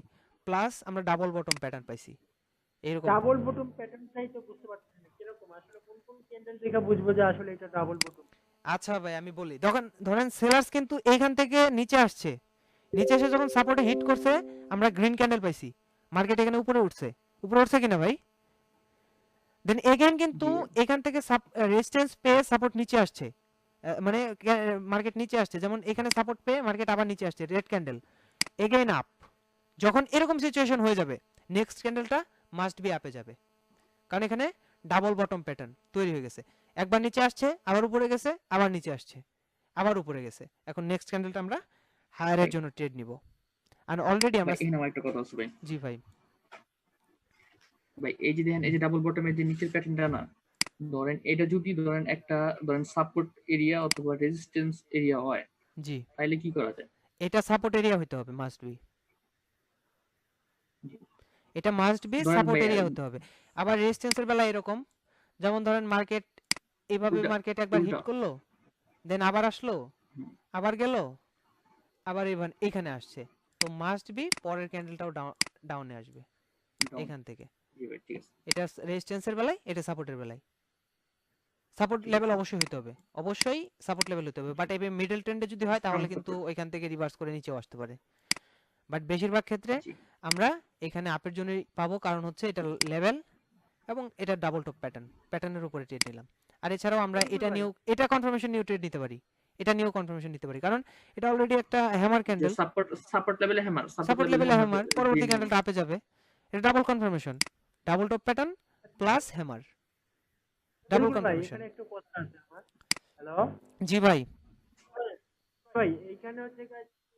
প্লাস আমরা ডাবল বটম প্যাটার্ন পাইছি, এরকম। ডাবল বটম প্যাটার্নটাই তো বুঝতে পারছি না কিরকম, আসলে কোন ক্যান্ডেল দেখে বুঝবো যে আসলে এটা ডাবল বটম? আচ্ছা ভাই, আমি বলি, ধরেন সেলার্স কিন্তু এইখান থেকে নিচে আসছে, নিচে এসে যখন সাপোর্টে হিট করছে আমরা গ্রিন ক্যান্ডেল পাইছি, মার্কেট এখানে উপরে উঠছে কিনা ভাই, দেন এগেইন কিন্তু এখান থেকে রেজিস্ট্যান্স পেয়ে সাপোর্ট নিচে আসছে, মানে মার্কেট নিচে আসছে, যেমন এখানে সাপোর্ট পেয়ে মার্কেট আবার নিচে আসছে, রেড ক্যান্ডেল, এগেইন আপ, যখন এরকম সিচুয়েশন হয়ে যাবে নেক্সট ক্যান্ডেলটা মাস্ট বি আপে যাবে, কারণ এখানে ডাবল বটম প্যাটার্ন তৈরি হয়ে গেছে, একবার নিচে আসছে আবার উপরে গেছে, আবার নিচে আসছে আবার উপরে গেছে, এখন নেক্সট ক্যান্ডেলটা আমরা হায়ারের জন্য ট্রেড নিব, আর অলরেডি আমরা এখানে আমার একটা কথা আছে ভাই। জি ভাই, এই যে দেখেন, এই যে ডাবল বটমের যে নিচের প্যাটার্নটা না, ধরেন এটা যদি ধরেন একটা ধরেন সাপোর্ট এরিয়া অথবা রেজিস্ট্যান্স এরিয়া হয়, জি, তাহলে কি করা যায়? এটা সাপোর্ট এরিয়া হতে হবে, মাস্ট বি, জি। এটা মাস্ট বি ধরেন সাপোর্ট এরিয়া হতে হবে। আবার রেজিস্ট্যান্সের বেলা এরকম, যেমন ধরেন মার্কেট এইভাবে উল্টা মার্কেট একবার হিট উল্টা করলো, দেন আবার আসলো, হুম, আবার গেল, আবার এখানে আসছে, তো মাস্ট বি পরের ক্যান্ডেলটাও ডাউনে আসবে down। এখান থেকে। জি ভাই, ঠিক আছে, এটা রেজিস্ট্যান্সের বেলায়, এটা সাপোর্টের বেলায়। সাপোর্ট ঠিক লেভেল আছে। অবশ্যই হতে হবে, অবশ্যই সাপোর্ট লেভেল হতে হবে, বাট এই মিডল ট্রেন্ডে যদি হয় স্ট্রং তাহলে কিন্তু সাপোর্ট। ওইখান থেকে রিভার্স করে নিচেও আসতে পারে। বাট বেশিরভাগ ক্ষেত্রে জি। আমরা এখানে আপের জন্যই পাবো, কারণ হচ্ছে এটা লেভেল এবং এটা ডাবল টপ প্যাটার্নের উপরে ট্রেড নিলাম। আর এছাড়াও আমরা এটা নিয়েও, এটা কনফার্মেশন নিয়েও ট্রেড নিতে পারি, এটা নিয়েও কনফার্মেশন নিতে পারি, কারণ এটা অলরেডি একটা হ্যামার যে ক্যান্ডেল, সাপোর্ট লেভেলে হ্যামার, সাপোর্ট লেভেলে হ্যামার, পরবর্তী ক্যান্ডেলটা আপে যাবে, এটা double confirmation, double top pattern plus hammer, double বিল্কুল ভাই, কনফার্মেশন। এখানে একটু কথা আছে আমার। হ্যালো জি ভাই, ভাই, এইখানে হচ্ছে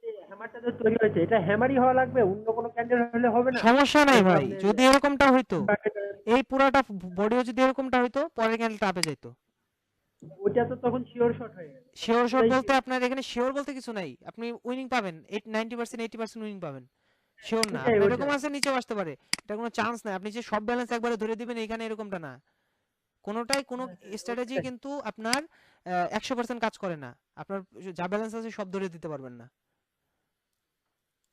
যে হ্যামারটা যে তৈরি হয়েছে, এটা হ্যামারই হওয়া লাগবে, অন্য কোনো ক্যান্ডেল হলে হবে না? সমস্যা নাই যেমন ভাই, আপনি যদি এরকমটা হইতো, market- এই পুরাটা বডিও যদি এরকমটা হইতো, পরের ক্যান্ডেলটা আপে যাইতো। ওইটা তো তখন শিওর শট হয়ে গেছে। শিওর শট এটাই বলতে আপনার এখানে শিওর বলতে কিছু নাই, আপনি উইনিং পাবেন 90% 80% উইনিং পাবেন, শিওর না। ওইটাই, আপনার ওইটাই। এরকম আছে নিচেও আসতে পারে, এটা কোনো চান্স নাই, আপনি যে সব ব্যালেন্স একবারে ধরে দিবেন এখানে এরকমটা না। কোনোটাই কোনো স্ট্র্যাটেজি ওইটাই। কিন্তু আপনার 100% কাজ করে না, আপনার যা ব্যালেন্স আছে সব ধরে দিতে পারবেন না।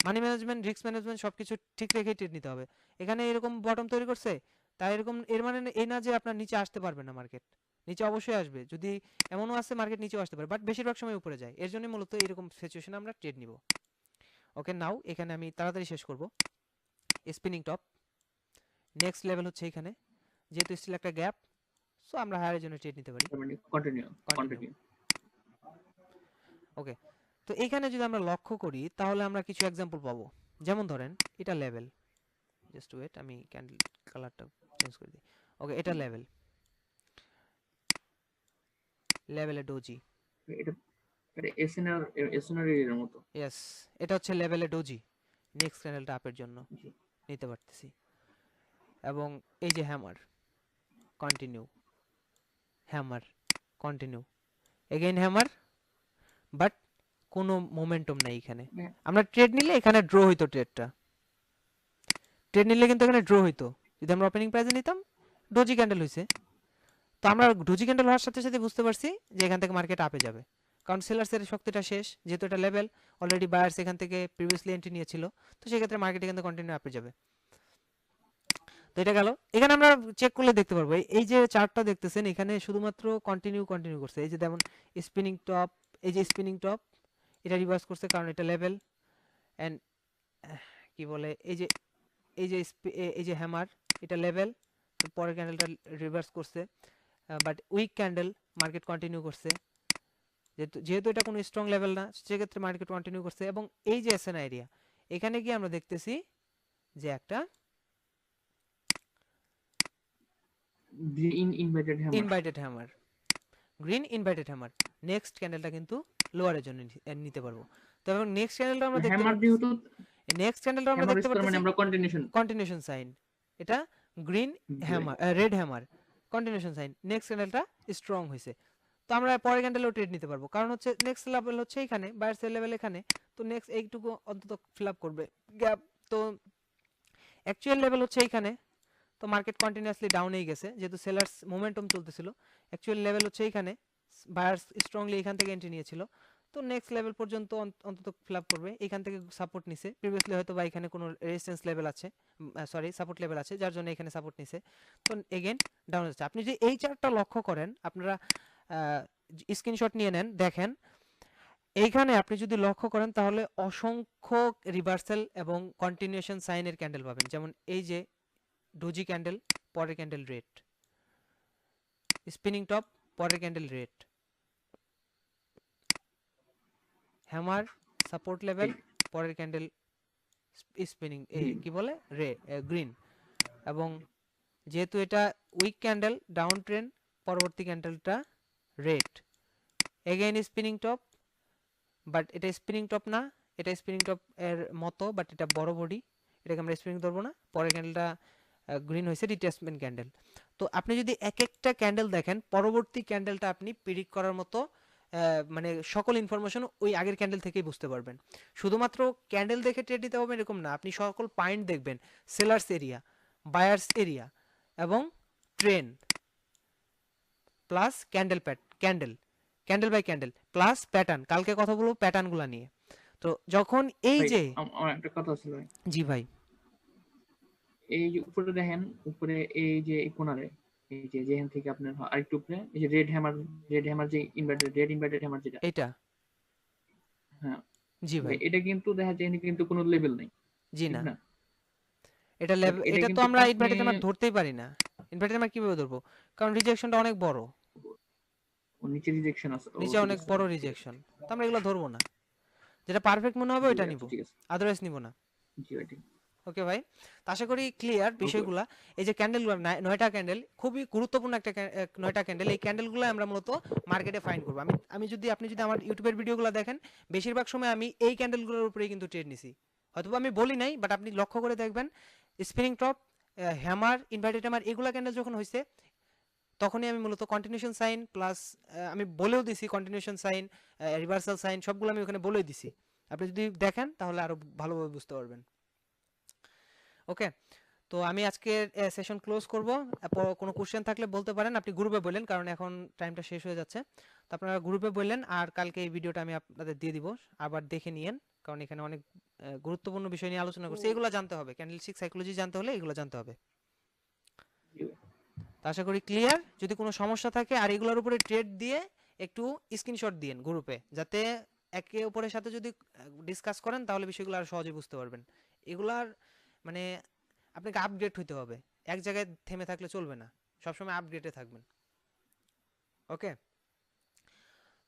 মানি ম্যানেজমেন্ট, রিস্ক ম্যানেজমেন্ট সবকিছু ঠিক রেখেই ট্রেড নিতে হবে। এখানে এরকম বটম তৈরি করছে, তাই এরকম, এর মানে এই না যে আপনার নিচে আসতে পারবে না, মার্কেট নিচে অবশ্যই আসবে, যদি এমনও আছে মার্কেট নিচেও আসতে পারে, বাট বেশিরভাগ সময় উপরে যায়, এর জন্য মূলত এরকম সিচুয়েশনে আমরা ট্রেড নিব। ওকে, নাও এখানে আমি তাড়াতাড়ি শেষ করব। স্পিনিং টপ নেক্সট লেভেল হচ্ছে এখানে, যেহেতু স্টিল একটা গ্যাপ, সো আমরা হায়ারের জন্য ট্রেড নিতে পারি। কন্টিনিউ। ওকে, তো এইখানে যদি আমরা লক্ষ্য করি তাহলে আমরা কিছু এক্সাম্পল পাবো, যেমন ধরেন এটা লেভেল, জাস্ট ওয়েট, আমি ক্যান্ডেল কালারটা চেঞ্জ করে দিই। ওকে, এটা লেভেলে ডোজি, এটা এটা এসএনআর এর মতো। ইয়েস, এটা হচ্ছে লেভেলে ডোজি, নেক্সট ক্যান্ডেলটা আপের জন্য জি। নিতে পারতেছি। এবং এই যে hammer, continue, hammer, continue, again hammer, but কোনো মোমেন্টাম নাই এখানে। হ্যাঁ। আমরা ট্রেড নিলে এখানে ড্র হইতো, ট্রেড নিলে কিন্তু এখানে ড্র হইতো, যদি আমরা ওপেনিং প্রাইসে নিতাম, ডোজি ক্যান্ডেল হইছে, তো আমরা ডোজি ক্যান্ডেল হওয়ার সাথে সাথে বুঝতে পারছি যে এখান থেকে মার্কেট আপে যাবে, কারণ সেলার্সের শক্তিটা শেষ, যেহেতু এটা লেভেল, অলরেডি বায়ার্স এখান থেকে প্রিভিয়াসলি এন্ট্রি নিয়েছিল, তো সেক্ষেত্রে মার্কেট এখান থেকে কন্টিনিউ আপে যাবে। তো এটা গেল। এখানে আমরা চেক করলে দেখতে পারবো, এই যে চার্টটা দেখতেছেন এখানে শুধুমাত্র কন্টিনিউ করছে, এই যে যেমন স্পিনিং টপ, এই যে স্পিনিং টপ, এটা রিভার্স করছে কারণ এটা লেভেল, এন্ড কি বলে, এই যে হ্যামার, এটা লেভেল, পরের ক্যান্ডেলটা রিভার্স করছে, but weak candle, market continue করছে, যেহেতু এটা কোনো স্ট্রং লেভেল না, সেক্ষেত্রে মার্কেট কন্টিনিউ করছে। এবং এই যে এসএন এরিয়া, এখানে গিয়ে আমরা দেখতেছি যে একটা green inverted hammer, green inverted hammer, next ক্যান্ডেলটা কিন্তু লোয়ারের জন্য নিতে পারবো। তো এবং নেক্সট ক্যান্ডেলটা আমরা দেখতে হ্যামার পাচ্ছি, যেহেতু নেক্সট ক্যান্ডেলটা আমরা হ্যামার দেখতে স্কোর মানে পাচ্ছি আমরা কন্টিনিউশন সাইন, এটা green hammer, red hammer, continuation sign, next ক্যান্ডেলটা স্ট্রং হয়েছে, তো আমরা পরের ক্যান্ডেলও ট্রেড নিতে পারবো, কারণ হচ্ছে নেক্সট লেভেল হচ্ছে এখানে, বায়ার সেল লেভেল এখানে, তো নেক্সট এইটুকু অন্তত ফিল আপ করবে গ্যাপ, তো অ্যাকচুয়াল লেভেল হচ্ছে এইখানে, তো মার্কেট কন্টিনিউয়াসলি ডাউনেই গেছে, যেহেতু সেলার্স মোমেন্টাম চলতেছিল, অ্যাকচুয়াল লেভেল হচ্ছে এইখানে, বায়ার্স স্ট্রংলি এখান থেকে এন্ট্রি নিয়েছিল, তো নেক্সট লেভেল পর্যন্ত অন্তত ফিল আপ করবে, এখান থেকে সাপোর্ট নিছে প্রিভিয়াসলি, হয়তো বা এখানে কোনো রেজিস্ট্যান্স লেভেল আছে, সরি সাপোর্ট লেভেল আছে, যার জন্য এখানে সাপোর্ট নিছে, তো এগেইন ডাউন হচ্ছে। আপনি যদি এই চার্টটা লক্ষ্য করেন, আপনারা স্ক্রিনশট নিয়ে নেন, দেখেন এইখানে আপনি যদি লক্ষ্য করেন তাহলে অসংখ্য রিভার্সাল এবং কন্টিনিউশন সাইনের ক্যান্ডেল পাবেন, যেমন এই যে ডোজি ক্যান্ডেল, পরের ক্যান্ডেল রেড, স্পিনিং টপ, পরের candle red, hammer, support level, পরের ক্যান্ডেল স্পিনিং, কি বলে, গ্রিন, এবং যেহেতু এটা উইক ক্যান্ডেল, ডাউন ট্রেন্ড, পরবর্তী ক্যান্ডেলটা red, again spinning top, but এটা স্পিনিং টপ না, এটা স্পিনিং টপ এর মতো, বাট এটা বড় বডি, এটাকে আমরা স্পিনিং ধরবো না, পরের ক্যান্ডেলটা গ্রিন হয়েছে রিট্রেসমেন্ট ক্যান্ডেল। তো আপনি যদি এক একটা ক্যান্ডেল দেখেন, পরবর্তী ক্যান্ডেলটা আপনি প্রিডিক্ট করার মতো মানে সকল ইনফরমেশন ওই আগের ক্যান্ডেল থেকেই বুঝতে পারবেন। শুধুমাত্র ক্যান্ডেল দেখে ট্রেড দিতে হবে এরকম না, আপনি সকল পয়েন্ট দেখবেন, সেলার্স এরিয়া, বায়ার্স এরিয়া এবং trend plus candle candle by candle plus pattern. কালকে কথা বলবো প্যাটার্নগুলো নিয়ে। তো যখন এই ভাই যে আমার একটা কথা ছিল ভাই, জি ভাই, এই যে উপরে দেখেন, উপরে এই যে কোণারে, এই যে যেখান থেকে আপনার আরেকটু উপরে এই যে রেড হ্যামার যে ইনভার্টেড হ্যামার যেটা, এটা হ্যাঁ জি ভাই, এটা কিন্তু দেখা যায় এখানে কিন্তু কোনো লেভেল নেই, জি ঠিক না, না? এটা এটা এটা তো কিন্তু আমরা আপনি ইনভার্টেড আমার ধরতেই পারি না। ইনভার্টেড আমার কিভাবে ধরবো, কারণ রিজেকশনটা অনেক বড়, নিচে রিজেকশন আছে, নিচে অনেক বড় রিজেকশন, তো আমরা এগুলো ধরবো না। যেটা পারফেক্ট মনে হবে ওইটা নিব, ঠিক আছে, আদারওয়াইজ নিব না। জি ভাই ঠিক। ওকে ভাই, তো আশা করি ক্লিয়ার বিষয়গুলা। এই যে ক্যান্ডেলগুলো 9টা ক্যান্ডেল খুবই গুরুত্বপূর্ণ একটা 9টা ক্যান্ডেল, এই ক্যান্ডেলগুলো আমরা মূলত মার্কেটে ফাইন্ড করব। আমি যদি আপনি যদি আমার ইউটিউবের ভিডিওগুলো দেখেন, বেশিরভাগ সময় আমি এই ক্যান্ডেলগুলোর উপরেই কিন্তু ট্রেড নিছি। হয়তো আমি বলি নাই, বাট আপনি লক্ষ্য করে দেখবেন spinning top, hammer, inverted hammer, এগুলা ক্যান্ডেল যখন হয়েছে তখনই আমি মূলত কন্টিনিউশন সাইন প্লাস আমি বলেও দিছি কন্টিনিউশন সাইন, রিভার্সাল সাইন, সবগুলো আমি ওখানে বলেই দিছি। আপনি যদি দেখেন তাহলে আরো ভালোভাবে বুঝতে পারবেন। ওকে, তো আমি আজকের সেশন ক্লোজ করব। কোনো কোশ্চেন থাকলে বলতে পারেন, আপনি গ্রুপে বললেন, কারণ এখন টাইমটা শেষ হয়ে যাচ্ছে। তো আপনারা গ্রুপে বললেন, আর কালকে এই ভিডিওটা আমি আপনাদের দিয়ে দিব, আবার দেখে নিয়েন, কারণ এখানে অনেক গুরুত্বপূর্ণ বিষয় নিয়ে আলোচনা করছি, এগুলো জানতে হবে, ক্যান্ডেলস্টিক সাইকোলজি জানতে হলে এগুলো জানতে হবে। তো আশা করি ক্লিয়ার। যদি কোনো সমস্যা থাকে আর এগুলোর উপরে ট্রেড দিয়ে একটু স্ক্রিনশট দিন গ্রুপে, যাতে একে অপরের সাথে যদি ডিসকাস করেন তাহলে বিষয়গুলো আরো সহজে বুঝতে পারবেন। এগুলার মানে আপনাকে আপডেট হইতে হবে, এক জায়গায় থেমে থাকলে চলবে না, সবসময় আপডেটে থাকবেন। ওকে,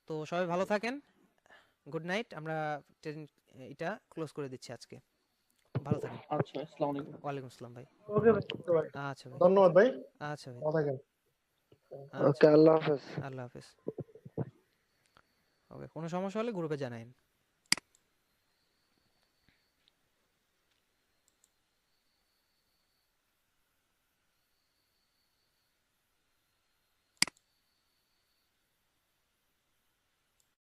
তো সবাই ভালো থাকেন, গুড নাইট। আমরা এটা ক্লোজ করে দিচ্ছি আজকে, ভালো থাকেন। আচ্ছা, আসসালামু আলাইকুম। ওয়ালাইকুম আসসালাম ভাই। ওকে ভাই। ভাই, আচ্ছা ভাই, ধন্যবাদ ভাই, আচ্ছা ভাই, ভালো থাকেন। আচ্ছা, ওকে, আল্লাহ হাফেজ। আল্লাহ হাফেজ। ওকে, কোনো সমস্যা হলে গ্রুপে জানাইন।